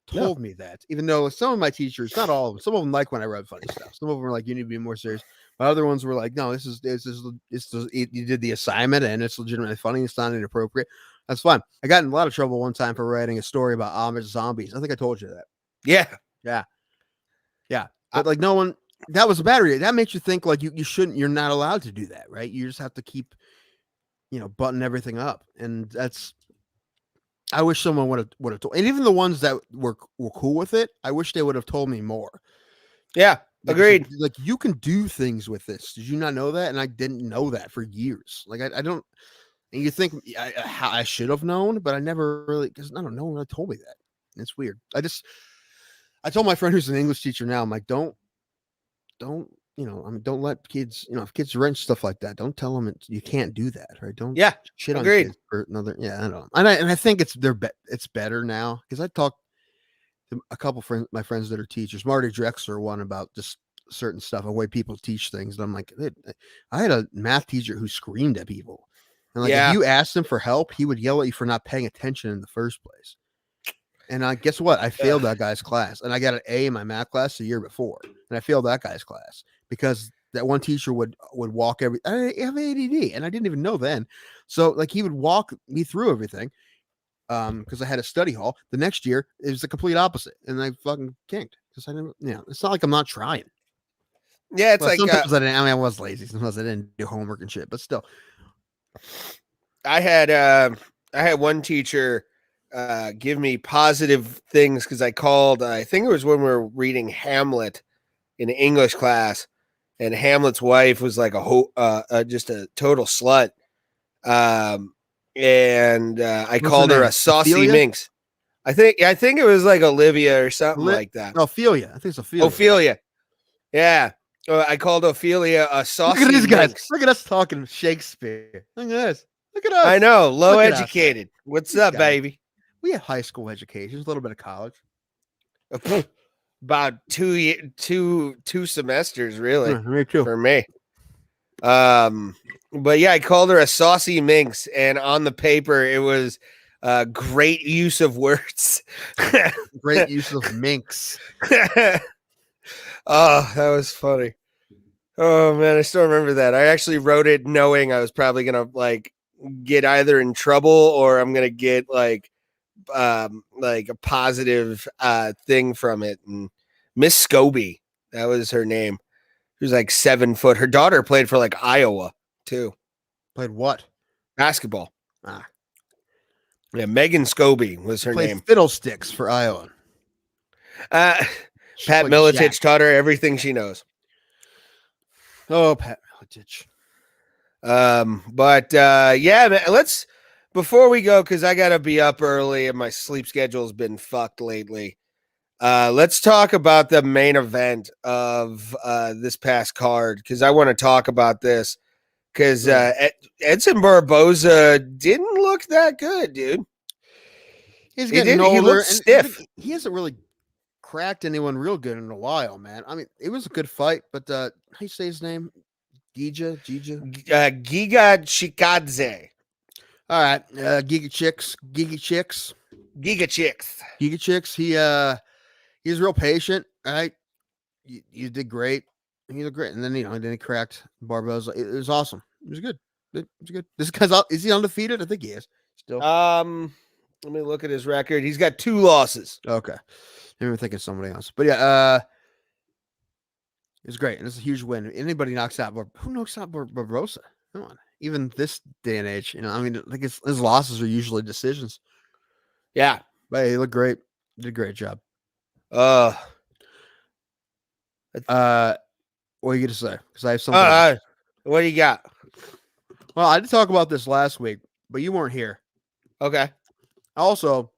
told me that. Even though some of my teachers, not all of them, some of them like when I wrote funny stuff. Some of them were like, you need to be more serious. But other ones were like, no, you did the assignment and it's legitimately funny. It's not inappropriate. That's fine. I got in a lot of trouble one time for writing a story about Amish zombies. I think I told you that. Yeah. But like no one. That was a battery. That makes you think like you shouldn't. You're not allowed to do that, right? You just have to keep, button everything up, and that's. I wish someone would have told, and even the ones that were cool with it, I wish they would have told me more. Yeah, like, agreed. Like you can do things with this. Did you not know that? And I didn't know that for years. Like I don't. And you think I should have known, but I never really because I don't know. No one really told me that. It's weird. I told my friend who's an English teacher now. I'm like, don't don't let kids, if kids rent stuff like that, don't tell them you can't do that, right? Don't shit on agreed. kids for another. Yeah, I don't know. And I think it's better now because I talked to a couple my friends that are teachers. Marty Drexler one about just certain stuff, the way people teach things. And I'm like, I had a math teacher who screamed at people, and like if you asked him for help, he would yell at you for not paying attention in the first place. And guess what? I failed that guy's class, and I got an A in my math class the year before, and I failed that guy's class because that one teacher would walk I have ADD, and I didn't even know then. So like he would walk me through everything, because I had a study hall. The next year it was the complete opposite, and I fucking kinked because I didn't. It's not like I'm not trying. Yeah, it's like sometimes I didn't. I mean, I was lazy. Sometimes I didn't do homework and shit, but still. I had one teacher give me positive things because I called. I think it was when we were reading Hamlet in English class, and Hamlet's wife was like just a total slut. And I called her a saucy Ophelia? minx. I think it was like Olivia or something like that. Ophelia. I think it's Ophelia. Ophelia. Yeah. I called Ophelia a saucy Look at these guys. minx. Look at us talking Shakespeare. Look at this. Look at us. I know. Low educated. What's up, baby? We have high school education, a little bit of college. About two semesters, really. Me too. For me. But yeah, I called her a saucy minx, and on the paper it was great use of words. Great use of minx. Oh, that was funny. Oh man, I still remember that. I actually wrote it knowing I was probably gonna like get either in trouble or I'm gonna get like a positive thing from it. And Miss Scobie, that was her name. She was like 7 foot. Her daughter played for like Iowa too. Played what? Basketball. Yeah, Megan Scobie was her played name. Fiddlesticks for Iowa. Pat Miletich taught her everything she knows. Oh, Pat Miletich. But yeah, man, let's before we go, because I gotta be up early and my sleep schedule's been fucked lately. Let's talk about the main event of this past card, because I want to talk about this because Edson Barboza didn't look that good, dude. He's getting older. He looked stiff. He hasn't really cracked anyone real good in a while, man. I mean, it was a good fight, but how do you say his name? Giga Chikadze. All right, Giga Chicks. He's real patient. All right, you did great. He looked great, and then then he cracked Barboza. It was awesome. It was good. It was good. This guy's is he undefeated? I think he is still. Let me look at his record. He's got 2 losses. Okay, I'm thinking of somebody else, but yeah, it's great, and it's a huge win. Anybody knocks out who knocks out Barboza? Come on, even this day and age, I mean, like his losses are usually decisions. Yeah, but he looked great. Did a great job. What are you gonna say? Because I have something. What do you got? Well, I did talk about this last week, but you weren't here. Okay. Also,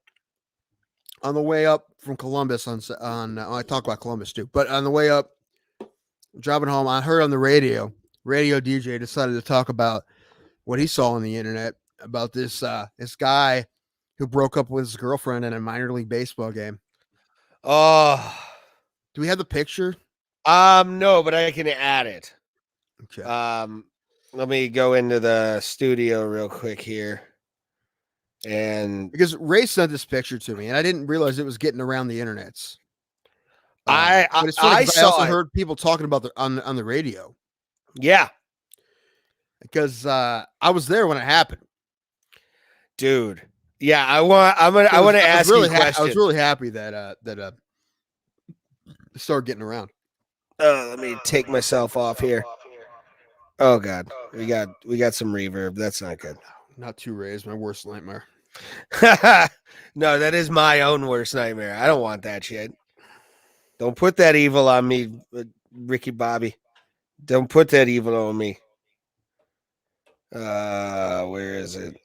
on the way up from Columbus on I talk about Columbus too, but on the way up, driving home, I heard on the radio DJ decided to talk about what he saw on the internet about this guy who broke up with his girlfriend in a minor league baseball game. Oh, Do we have the picture? no, but I can add it. Okay. Let me go into the studio real quick here. And Because Ray sent this picture to me, and I didn't realize it was getting around the internets. I But it's funny I 'cause I also saw it. heard people talking about on the radio Yeah, because I was there when it happened. dude. Yeah, I want to ask you a question. I was really happy that it started getting around. Let me take myself off here. Oh God, we got some reverb. That's not good. Not too raised, my worst nightmare. No, that is my own worst nightmare. I don't want that shit. Don't put that evil on me, Ricky Bobby. Don't put that evil on me. Where is it?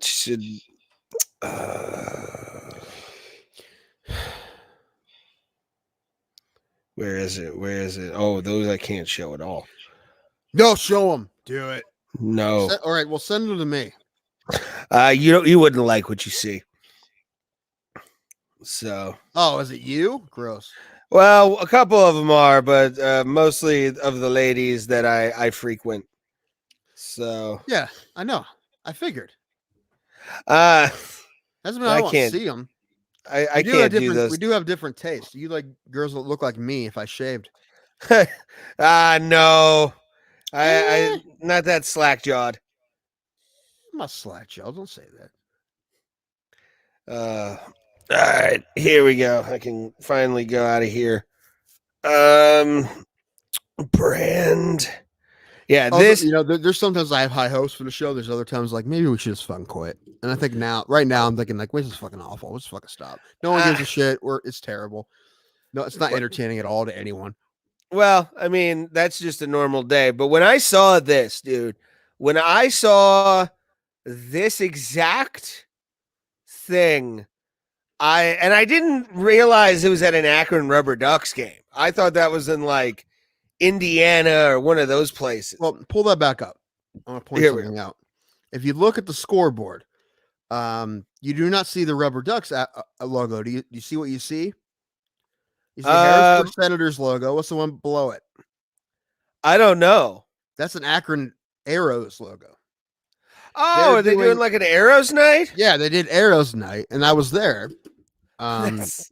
Should where is it? Where is it? Oh, those I can't show at all. No, show them. Do it. No. All right, well, send them to me. You wouldn't like what you see. So. Oh, is it you? Gross. Well, a couple of them are, but mostly of the ladies that I frequent. So. Yeah, I know. I figured. Doesn't mean I don't can't see them. I can't do those. We do have different tastes. You like girls that look like me if I shaved. No. I not that slack jawed. I'm not slack jawed. Don't say that. All right, here we go. I can finally go out of here. Brand. Yeah, also, this. There's sometimes I have high hopes for the show. There's other times like maybe we should just fucking quit. And I think right now I'm thinking like, wait, this is fucking awful. Let's fucking stop. No one gives a shit. It's terrible. No, it's not entertaining at all to anyone. Well, I mean, that's just a normal day. But when I saw this, dude, when I saw this exact thing, I didn't realize it was at an Akron Rubber Ducks game. I thought that was in like Indiana or one of those places. Well, pull that back up. I want to point something out. If you look at the scoreboard, you do not see the Rubber Ducks logo. Do you see what you see? You see Harrisburg Senators logo. What's the one below it? I don't know. That's an Akron Arrows logo. Oh, are they doing like an Arrows night? Yeah, they did Arrows night, and I was there. That's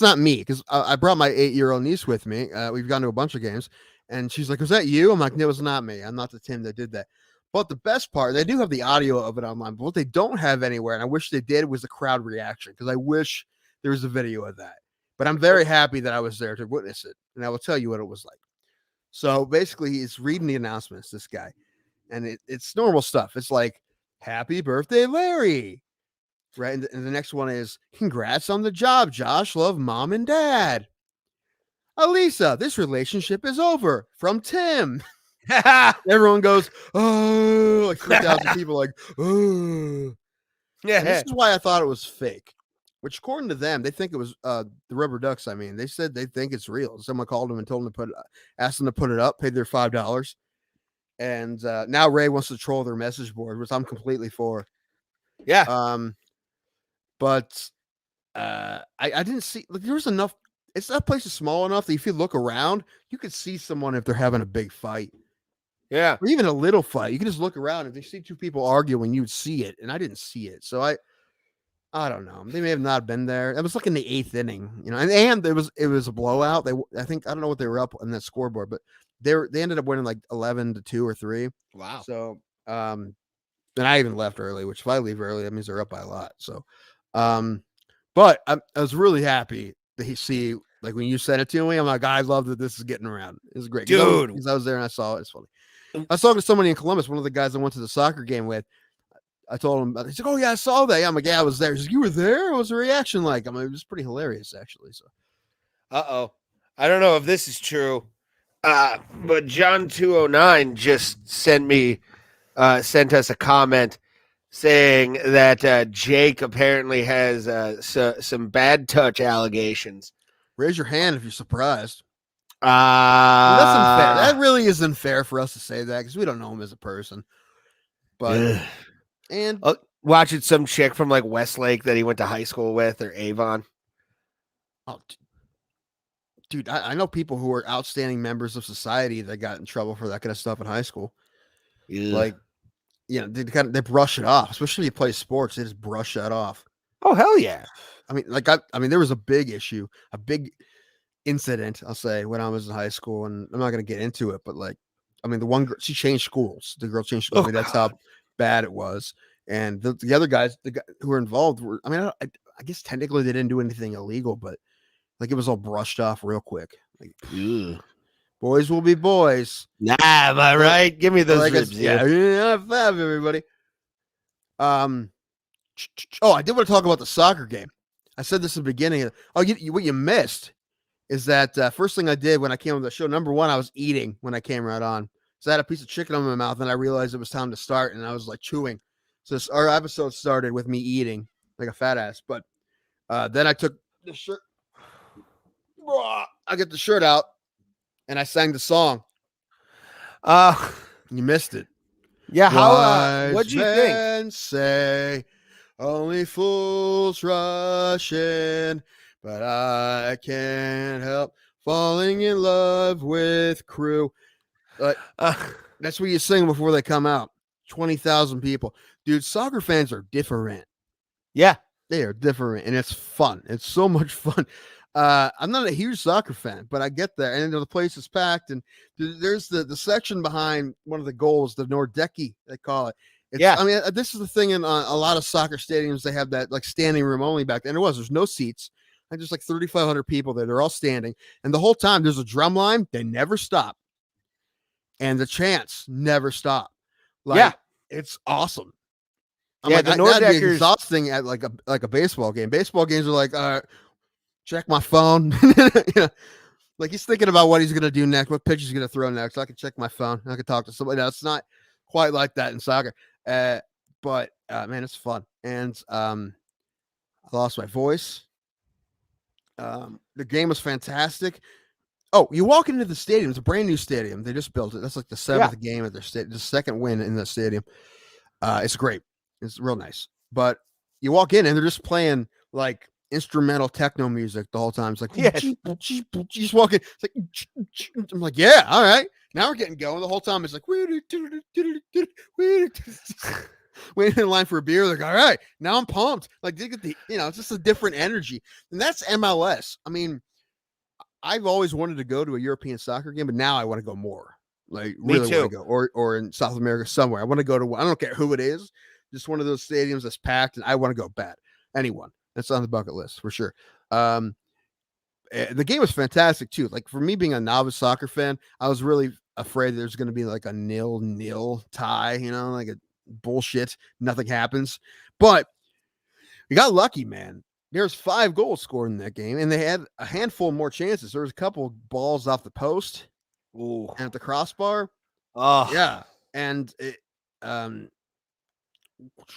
not me because I brought my 8-year-old niece with me. We've gone to a bunch of games, and she's like, "Was that you?" I'm like, "No, it was not me. I'm not the Tim that did that." But the best part, they do have the audio of it online. But what they don't have anywhere, and I wish they did, was the crowd reaction because I wish there was a video of that. But I'm very happy that I was there to witness it, and I will tell you what it was like. So basically, he's reading the announcements, this guy, and it's normal stuff. It's like, "Happy birthday, Larry." Right. And the next one is, "Congrats on the job, Josh. Love, Mom and Dad." "Elisa, this relationship is over. From Tim." Everyone goes, "Oh," like 3,000 people like, "Oh." Yeah. And this is why I thought it was fake, which according to them, they think it was the Rubber Ducks. I mean, they said they think it's real. Someone called them and told them asked them to put it up, paid their $5. And now Ray wants to troll their message board, which I'm completely for. Yeah. But I didn't see, like, there was enough. That place is small enough that if you look around, you could see someone if they're having a big fight. Yeah. Or even a little fight. You can just look around. If you see two people arguing, you would see it. And I didn't see it. So I don't know. They may have not been there. It was like in the 8th inning, and it was a blowout. I don't know what they were up on that scoreboard, but they ended up winning like 11-2 or 3. Wow. So, and I even left early, which if I leave early, that means they're up by a lot. So, but I was really happy to see, like, when you sent it to me, I'm like, I love that this is getting around. It's great. Dude. Because I was there and I saw it. It's funny. I was talking to somebody in Columbus, one of the guys I went to the soccer game with. I told him, he's like, "Oh yeah, I saw that." I'm like, "Yeah, I was there." He's like, "You were there? What was the reaction like?" I mean, it was pretty hilarious, actually. So, I don't know if this is true, but John 209 just sent us a comment saying that Jake apparently has some bad touch allegations. Raise your hand if you're surprised. That's unfair. That really is unfair for us to say that because we don't know him as a person. But and watching some chick from like Westlake that he went to high school with, or Avon. Oh, dude, I know people who are outstanding members of society that got in trouble for that kind of stuff in high school. Ugh. Like, they brush it off, especially if you play sports. They just brush that off. Oh hell yeah! I mean, there was a big issue, a big incident, I'll say, when I was in high school, and I'm not going to get into it, but like, I mean, the one girl, she changed schools. The girl changed schools. I mean, that's how bad it was. And the other guys, who were involved were, I mean, I guess technically they didn't do anything illegal, but like it was all brushed off real quick. Like, boys will be boys. Nah, am I right? Give me those ribs. Yeah, fab, everybody. Oh, I did want to talk about the soccer game. I said this in the beginning. Oh, what you missed is that first thing I did when I came on the show, number one, I was eating when I came right on. So I had a piece of chicken in my mouth, and I realized it was time to start, and I was like chewing. So our episode started with me eating like a fat ass. But then I took the shirt. I get the shirt out, and I sang the song. You missed it. Yeah, how? What'd you think? Say only fools rush in, but I can't help falling in love with crew. That's what you sing before they come out. 20,000 people. Dude, soccer fans are different. Yeah. They are different, and it's fun. It's so much fun. I'm not a huge soccer fan, but I get there, and the place is packed, and there's the section behind one of the goals, the Nordecki, they call it. I mean, this is the thing in a lot of soccer stadiums. They have that like standing room only back then. There's no seats. And there's like 3,500 people there. They're all standing, and the whole time there's a drum line. They never stop, and the chants never stop. Like, it's awesome. That'd be exhausting at like a baseball game. Baseball games are like, check my phone. Like he's thinking about what he's gonna do next, what pitch he's gonna throw next. I can check my phone. I can talk to somebody. No, it's not quite like that in soccer. But man, it's fun. And I lost my voice. The game was fantastic. Oh, you walk into the stadium. It's a brand new stadium. They just built it. That's like the 7th game at their stadium, the second win in the stadium. It's great. It's real nice. But you walk in and they're just playing like instrumental techno music the whole time. It's like, you just walk in. It's like, I'm like, yeah, all right. Now we're getting going. The whole time it's like, waiting in line for a beer. Like, all right, now I'm pumped. Like, they get it's just a different energy. And that's MLS. I mean, I've always wanted to go to a European soccer game, but now I want to go more. Like, really want to go, or in South America somewhere. I want to go to. I don't care who it is. Just one of those stadiums that's packed, and I want to go bad. Anyone that's on the bucket list for sure. The game was fantastic too. Like, for me being a novice soccer fan, I was really afraid there's going to be like a 0-0 tie. Like a bullshit. Nothing happens, but we got lucky, man. There's 5 goals scored in that game, and they had a handful more chances. There was a couple balls off the post. Ooh. And at the crossbar. Oh yeah. And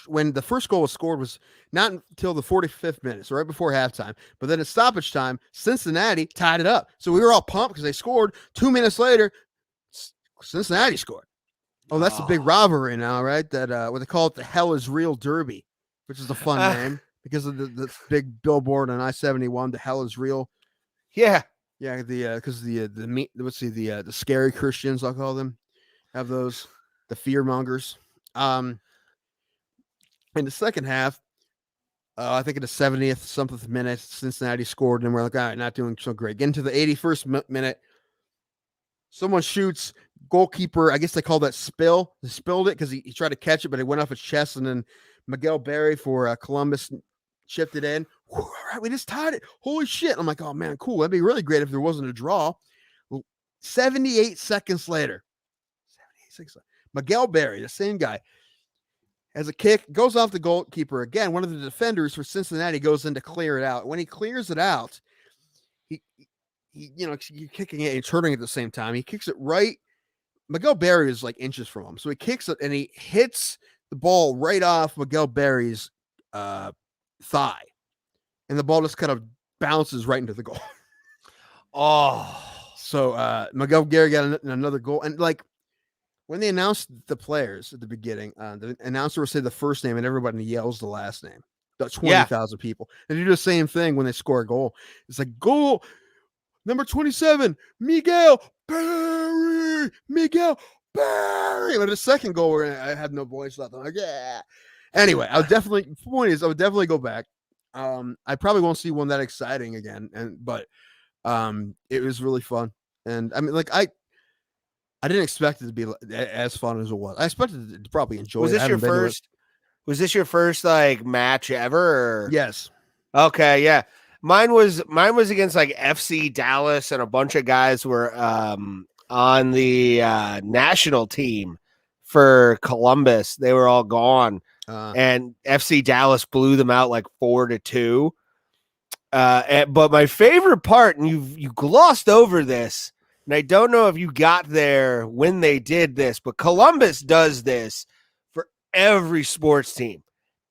when the first goal was scored was not until the 45th minute, so right before halftime. But then at stoppage time, Cincinnati tied it up. So we were all pumped because they scored. 2 minutes later, Cincinnati scored. Oh, that's a big rivalry now, right? That what they call it, the Hell is Real Derby, which is a fun name because of the big billboard on I-71. The Hell is Real. Yeah. Yeah, because the scary Christians, I'll call them, have those, the fear mongers. In the second half, I think in the 70th something minute, Cincinnati scored, and we're like, all right, not doing so great. Get into the 81st minute, someone shoots, goalkeeper, I guess they call that spill. He spilled it because he tried to catch it, but it went off his chest, and then Miguel Berry for Columbus chipped it in. All right, we just tied it. Holy shit. I'm like, oh, man, cool. That'd be really great if there wasn't a draw. 78 seconds later, Miguel Berry, the same guy, has a kick, goes off the goalkeeper again. One of the defenders for Cincinnati goes in to clear it out. When he clears it out, he you're kicking it and turning at the same time. He kicks it right. Miguel Berry is like inches from him. So he kicks it and he hits the ball right off Miguel Berry's thigh, and the ball just kind of bounces right into the goal. So Miguel Berry got another goal, and like when they announced the players at the beginning, the announcer will say the first name, and everybody yells the last name. About 20,000 people, and they do the same thing when they score a goal. It's like goal number 27, Miguel Berry, Miguel Berry. But the second goal, where I had no voice left, I'm like, yeah. Anyway, I would definitely go back. I probably won't see one that exciting again, but it was really fun, and I mean, like I didn't expect it to be as fun as it was. I expected to probably enjoy. Was this your first? Was this your first like match ever? Or? Yes. Okay, yeah. Mine was against like FC Dallas, and a bunch of guys were on the national team for Columbus. They were all gone, and FC Dallas blew them out like 4-2. But my favorite part, and you glossed over this, and I don't know if you got there when they did this, but Columbus does this for every sports team.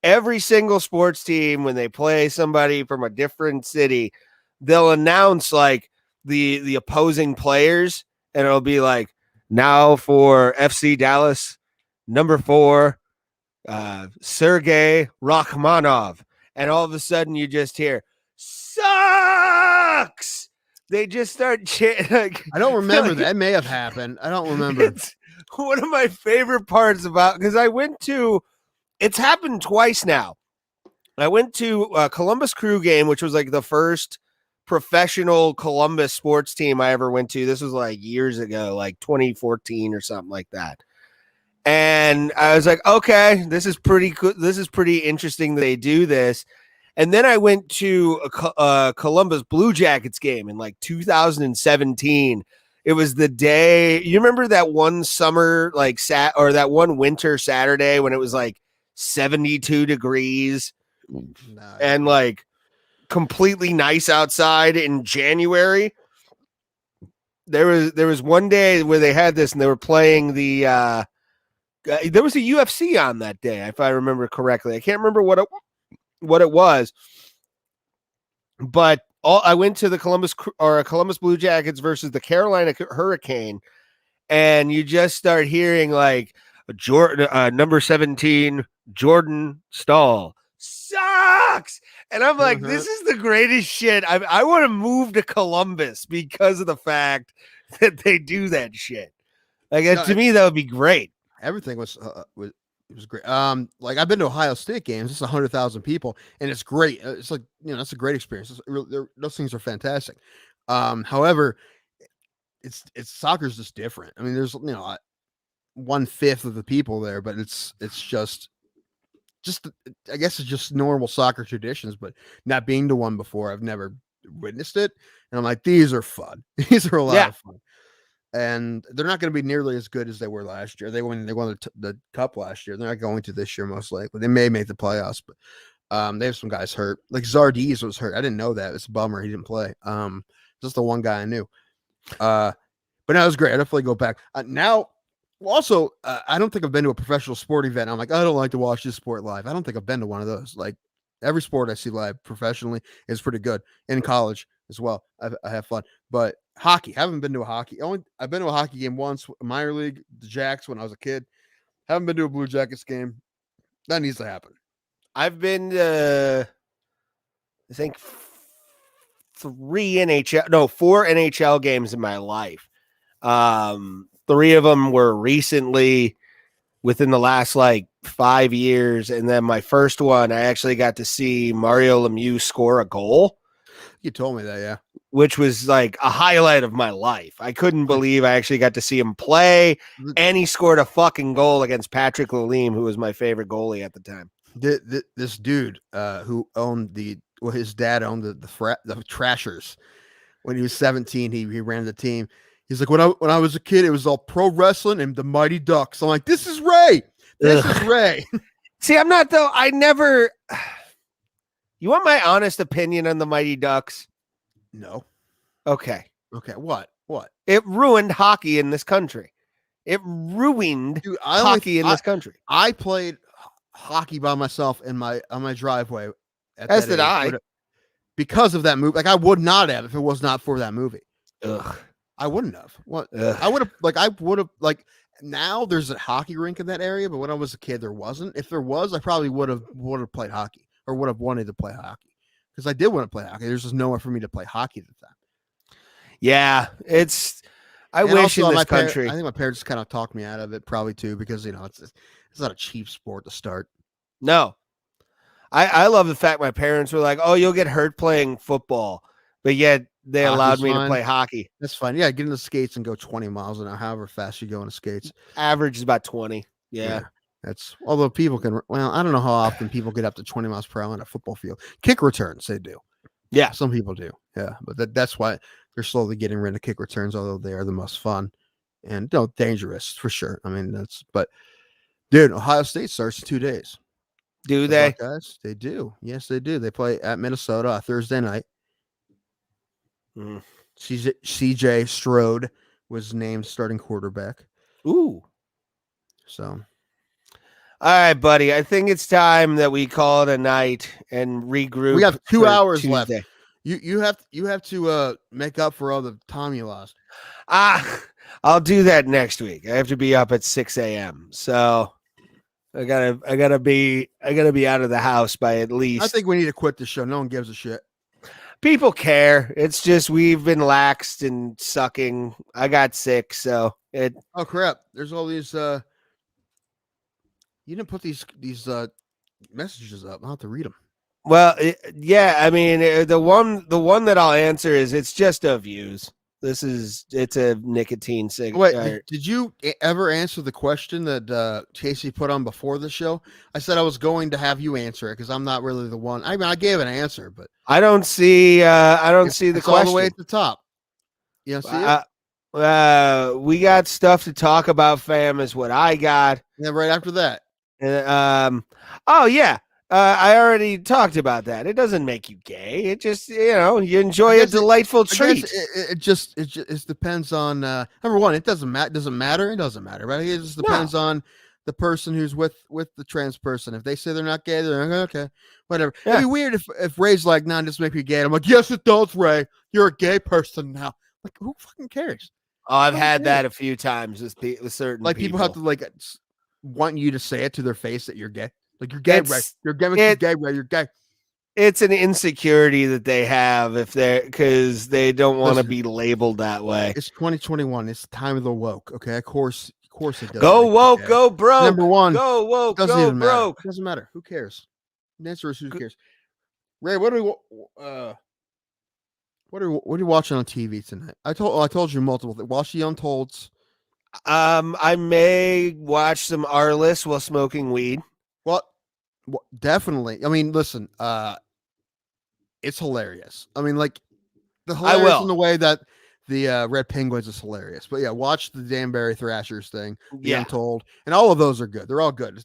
Every single sports team, when they play somebody from a different city, they'll announce like the opposing players, and it'll be like, now for FC Dallas, number 4, Sergei Rachmanov. And all of a sudden you just hear, sucks. They just start chanting. Like, I don't remember like, that may have happened. I don't remember. It's one of my favorite parts about, because I went to, it's happened twice now. I went to a Columbus Crew game, which was like the first professional Columbus sports team I ever went to. This was like years ago, like 2014 or something like that. And I was like, okay, this is pretty good. This is pretty interesting that they do this. And then I went to a Columbus Blue Jackets game in like 2017. It was the day, you remember that one summer, like that one winter Saturday when it was like 72 degrees and like completely nice outside in January? There was one day where they had this, and they were playing the there was a UFC on that day, if I remember correctly. I can't remember what it was, but I went to the Columbus Blue Jackets versus the Carolina Hurricane, and you just start hearing like Jordan, number 17, Jordan Stahl sucks, and I'm like, this is the greatest shit. I want to move to Columbus because of the fact that they do that shit. Like, to me, that would be great. Everything was great. Like I've been to Ohio State games. It's 100,000 people, and it's great. It's like, it's a great experience. Those things are fantastic. However, it's soccer's just different. I mean, there's 1/5 of the people there, but it's just I guess it's just normal soccer traditions. But not being to one before, I've never witnessed it, and I'm like, these are fun. These are a lot of fun. And they're not going to be nearly as good as they were last year. They won the cup last year. They're not going to this year, most likely. They may make the playoffs, but they have some guys hurt. Like Zardes was hurt. I didn't know that. It's a bummer he didn't play. Just the one guy I knew. But no, it was great. I definitely go back. Now, also, I don't think I've been to a professional sport event. I'm like, I don't like to watch this sport live. I don't think I've been to one of those. Like every sport I see live professionally is pretty good. In college as well, I have fun. But hockey, haven't been to a hockey. I've been to a hockey game once, minor league, the Jacks, when I was a kid. Haven't been to a Blue Jackets game. That needs to happen. I've been to, I think, 4 NHL games in my life. 3 of them were recently within the last like 5 years. And then my first one, I actually got to see Mario Lemieux score a goal. You told me that, yeah. Which was like a highlight of my life. I couldn't believe I actually got to see him play, and he scored a fucking goal against Patrick Lalime, who was my favorite goalie at the time. This dude who owned his dad owned the Trashers. When he was 17, he ran the team. He's like, when I was a kid, it was all pro wrestling and the Mighty Ducks. I'm like, this is Ray. This is Ray. See, I'm not though. I never. You want my honest opinion on the Mighty Ducks? No. Okay. What? It ruined hockey in this country. It ruined hockey in this country. I played hockey by myself on my driveway. At As that did age, I. because of that movie. Like I would not have if it was not for that movie. Ugh. I wouldn't have. What Ugh. I would have now there's a hockey rink in that area, but when I was a kid there wasn't. If there was, I probably would have played hockey or would have wanted to play hockey. Because I did want to play hockey. There's just nowhere for me to play hockey at the time. Yeah, I wish also, in this country. I think my parents kind of talked me out of it probably too, because it's not a cheap sport to start. No. I love the fact my parents were like, "Oh, you'll get hurt playing football," but yet they allowed me to play hockey. That's fine. Yeah, get in the skates and go 20 miles an hour, however fast you go on the skates. Average is about 20. Yeah. That's although people can. Well, I don't know how often people get up to 20 miles per hour on a football field. Kick returns, they do. Yeah, some people do. Yeah, but that's why they're slowly getting rid of kick returns, although they are the most fun and dangerous for sure. I mean, but dude, Ohio State starts in 2 days. Do they? Buckeyes, they do. Yes, they do. They play at Minnesota Thursday night. CJ Stroud was named starting quarterback. Ooh. So, all right, buddy. I think it's time that we call it a night and regroup. We have 2 hours Tuesday. left. You have to make up for all the time you lost. I'll do that next week. I have to be up at 6 a.m. So I gotta be out of the house by at least. I think we need to quit the show. No one gives a shit. People care. It's just we've been laxed and sucking. I got sick, so it. Oh crap! There's all these. You didn't put these messages up. I'll have to read them. Well, yeah. I mean, the one that I'll answer is it's just a views. It's a nicotine cigarette. Wait, did you ever answer the question that Casey put on before the show? I said I was going to have you answer it because I'm not really the one. I mean, I gave an answer, but I don't see. I don't see the question. All the way at the top. You don't see it? We got stuff to talk about, fam. Is what I got. Yeah, right after that. Oh yeah. I already talked about that. It doesn't make you gay. It just, you enjoy a delightful treat. It just depends on number one. It doesn't matter. Doesn't matter. It doesn't matter. Right? It just depends on the person who's with the trans person. If they say they're not gay, they're like, okay, whatever. Yeah. It'd be weird if Ray's like, "Nah, this make you gay." I'm like, "Yes, it does, Ray. You're a gay person now." Like, who fucking cares? Oh, I've had that a few times with certain people have to want you to say it to their face that you're gay. Like, you're gay, Ray. You're gay, Ray. You're gay. It's an insecurity that they have because they don't want to be labeled that way. It's 2021. It's the time of the woke. Okay, of course it does. Go woke, go broke. Number one, go woke, doesn't go even broke. Matter. Doesn't matter. Who cares? The answer is who cares. Ray, what are you watching on TV tonight? I told you multiple things. Watch The Untolds. I may watch some Arliss while smoking weed. Well, definitely. I mean, listen, it's hilarious. I mean, like, the hilarious in the way that the Red Penguins is hilarious. But yeah, watch the Danbury Thrashers thing, The Untold, and all of those are good. They're all good.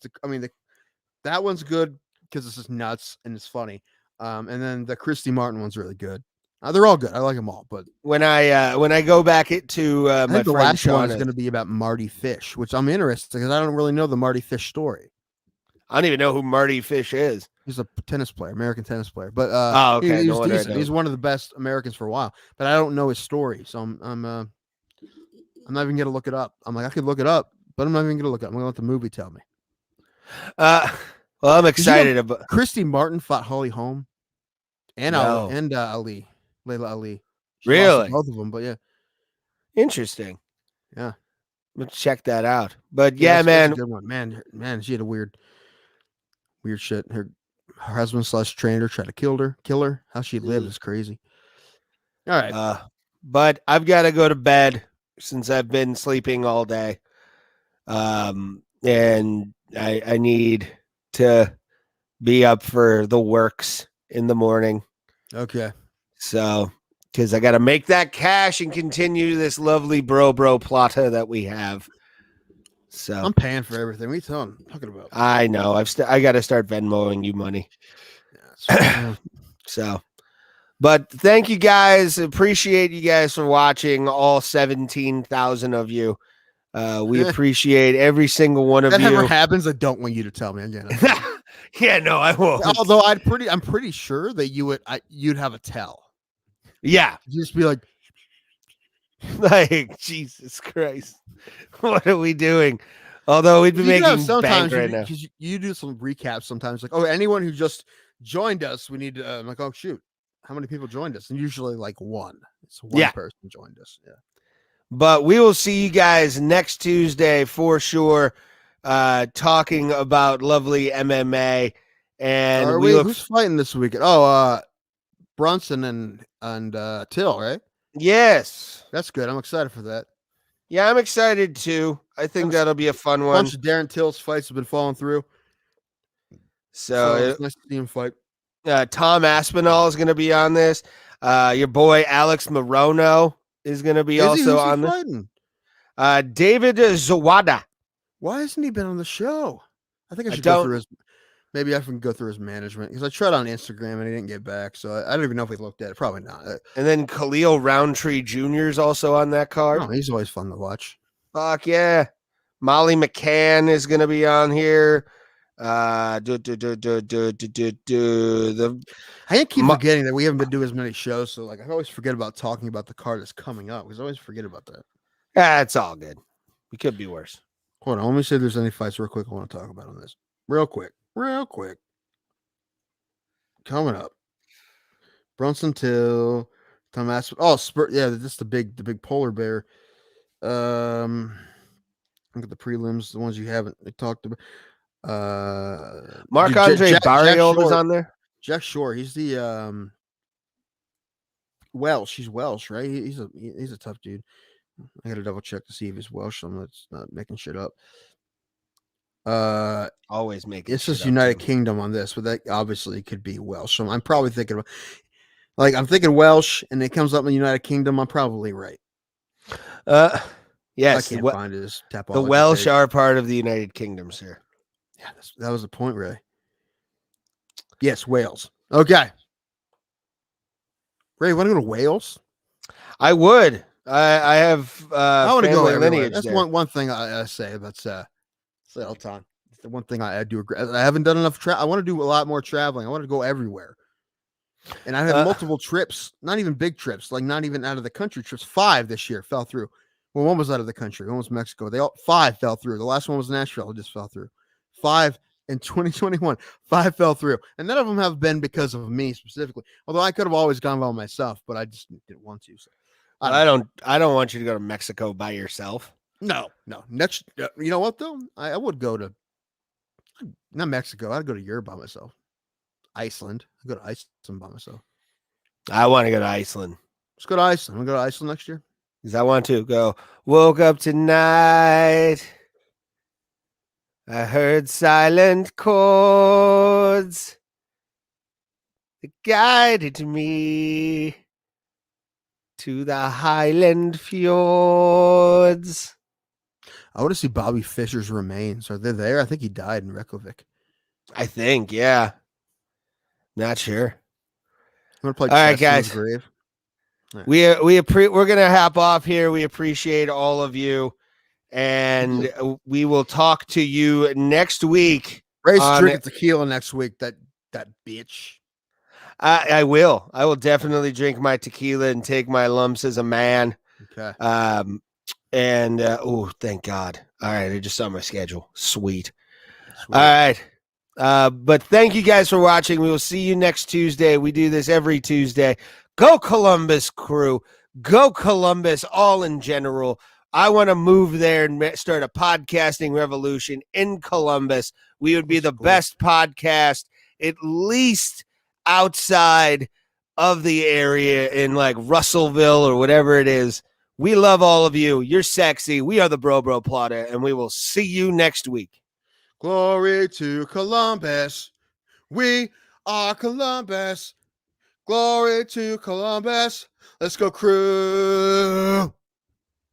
That one's good because it's just nuts and it's funny. And then the Christy Martin one's really good. They're all good. I like them all. But when I go back to I my think the friend last one is Shauna, going to be about Marty Fish, which I'm interested because I don't really know the Marty Fish story. I don't even know who Marty Fish is. He's a tennis player, American tennis player. But okay, he's decent. He's one of the best Americans for a while. But I don't know his story, so I'm not even gonna look it up. I'm like, I could look it up, but I'm not even gonna look it up. I'm gonna let the movie tell me. Well, I'm excited about Christy Martin fought Holly Holm and Layla Ali. She really? Both of them, but yeah. Interesting. Yeah. Let's check that out. But yeah, man. That's a good one. Man, she had a weird shit. Her husband / trainer tried to kill her. How she lived is crazy. All right. But I've got to go to bed since I've been sleeping all day. And I need to be up for the works in the morning. Okay. So, because I got to make that cash and continue this lovely bro Plata that we have. So I'm paying for everything. What are you talking about? I know. I got to start Venmoing you money. Yeah, so, but thank you guys. Appreciate you guys for watching, all 17,000 of you. We appreciate every single one of That you. ever happens, I don't want you to tell me again. Yeah, no, I won't. Although I'm pretty sure that you'd have a tell. Yeah, You'd just be like, like Jesus Christ, what are we doing? Although we'd be you know, making sometimes bank right now. you do some recaps sometimes, like, oh, anyone who just joined us, we need to. I'm like, oh shoot, how many people joined us? And usually like one. It's one Yeah. person joined us. Yeah. But we will see you guys next Tuesday for sure, talking about lovely MMA. And Are we we? look. Who's fighting this weekend? Oh, Brunson and Till, right? Yes. That's good. I'm excited for that. Yeah, I'm excited too. I think that'll be a fun A one. bunch of Darren Till's fights have been falling through, So it's nice to see him fight. Tom Aspinall is going to be on this. Your boy Alex Morono is going to be also on this. Fighting? David Zawada. Why hasn't he been on the show? I think I should go through his. Maybe I can go through his management because I tried on Instagram and he didn't get back. So I don't even know if he looked at it. Probably not. And then Khalil Roundtree Jr. is also on that card. Oh, he's always fun to watch. Fuck yeah. Molly McCann is going to be on here. I keep forgetting that we haven't been doing as many shows. So like I always forget about talking about the card that's coming up because I always forget about that. It's all good. We could be worse. Hold on. Let me see if there's any fights real quick I want to talk about on this. Real quick. Coming up. Brunson Till, Tom Aspinall. Oh, yeah, this is the big polar bear. Look at the prelims, the ones you haven't talked about. Marc-Andre Barrios is on there. Jack Shore. He's the Welsh. He's Welsh, right? He's a tough dude. I gotta double check to see if he's Welsh. I'm not making shit up. Always making. It's just United Kingdom on this, but that obviously could be Welsh. So I'm probably thinking I'm thinking Welsh, and it comes up in the United Kingdom. I'm probably right. Yes. I can't find his Tapology. The Welsh are part of the United Kingdom, sir. Yeah, that was the point, Ray. Yes, Wales. Okay. Ray, want to go to Wales? I would. I have I want to go lineage. That's there. one thing I say. That's say all the time. It's the one thing I do agree. I haven't done enough I want to do a lot more traveling. I want to go everywhere. And I had multiple trips, not even big trips, like not even out of the country trips. 5 this year fell through. Well, one was out of the country, one was Mexico. 5 fell through. The last one was Nashville, it just fell through. 5 in 2021, 5 fell through, and none of them have been because of me specifically. Although I could have always gone by myself, but I just didn't want to. So I don't want you to go to Mexico by yourself. No. Next, you know what though? I would go to not Mexico. I'd go to Europe by myself. Iceland. I'd go to Iceland by myself. I want to go to Iceland. Let's go to Iceland. I'm gonna go to Iceland next year. Because I want to go. Woke up tonight. I heard silent chords that guided me to the Highland fjords. I want to see Bobby Fischer's remains. Are they there? I think he died in Reykjavik. I think, yeah. Not sure. I'm gonna play. All right, guys. Grave. Right. We're gonna hop off here. We appreciate all of you, and we will talk to you next week. Ray's drinking tequila next week. That bitch. I will. I will definitely drink my tequila and take my lumps as a man. Okay. And thank God. All right, I just saw my schedule. Sweet. All right. But thank you guys for watching. We will see you next Tuesday. We do this every Tuesday. Go Columbus, crew. Go Columbus, all in general. I want to move there and start a podcasting revolution in Columbus. We would be the best podcast, at least outside of the area in like Russellville or whatever it is. We love all of you. You're sexy. We are the Bro Plata, and we will see you next week. Glory to Columbus. We are Columbus. Glory to Columbus. Let's go, crew.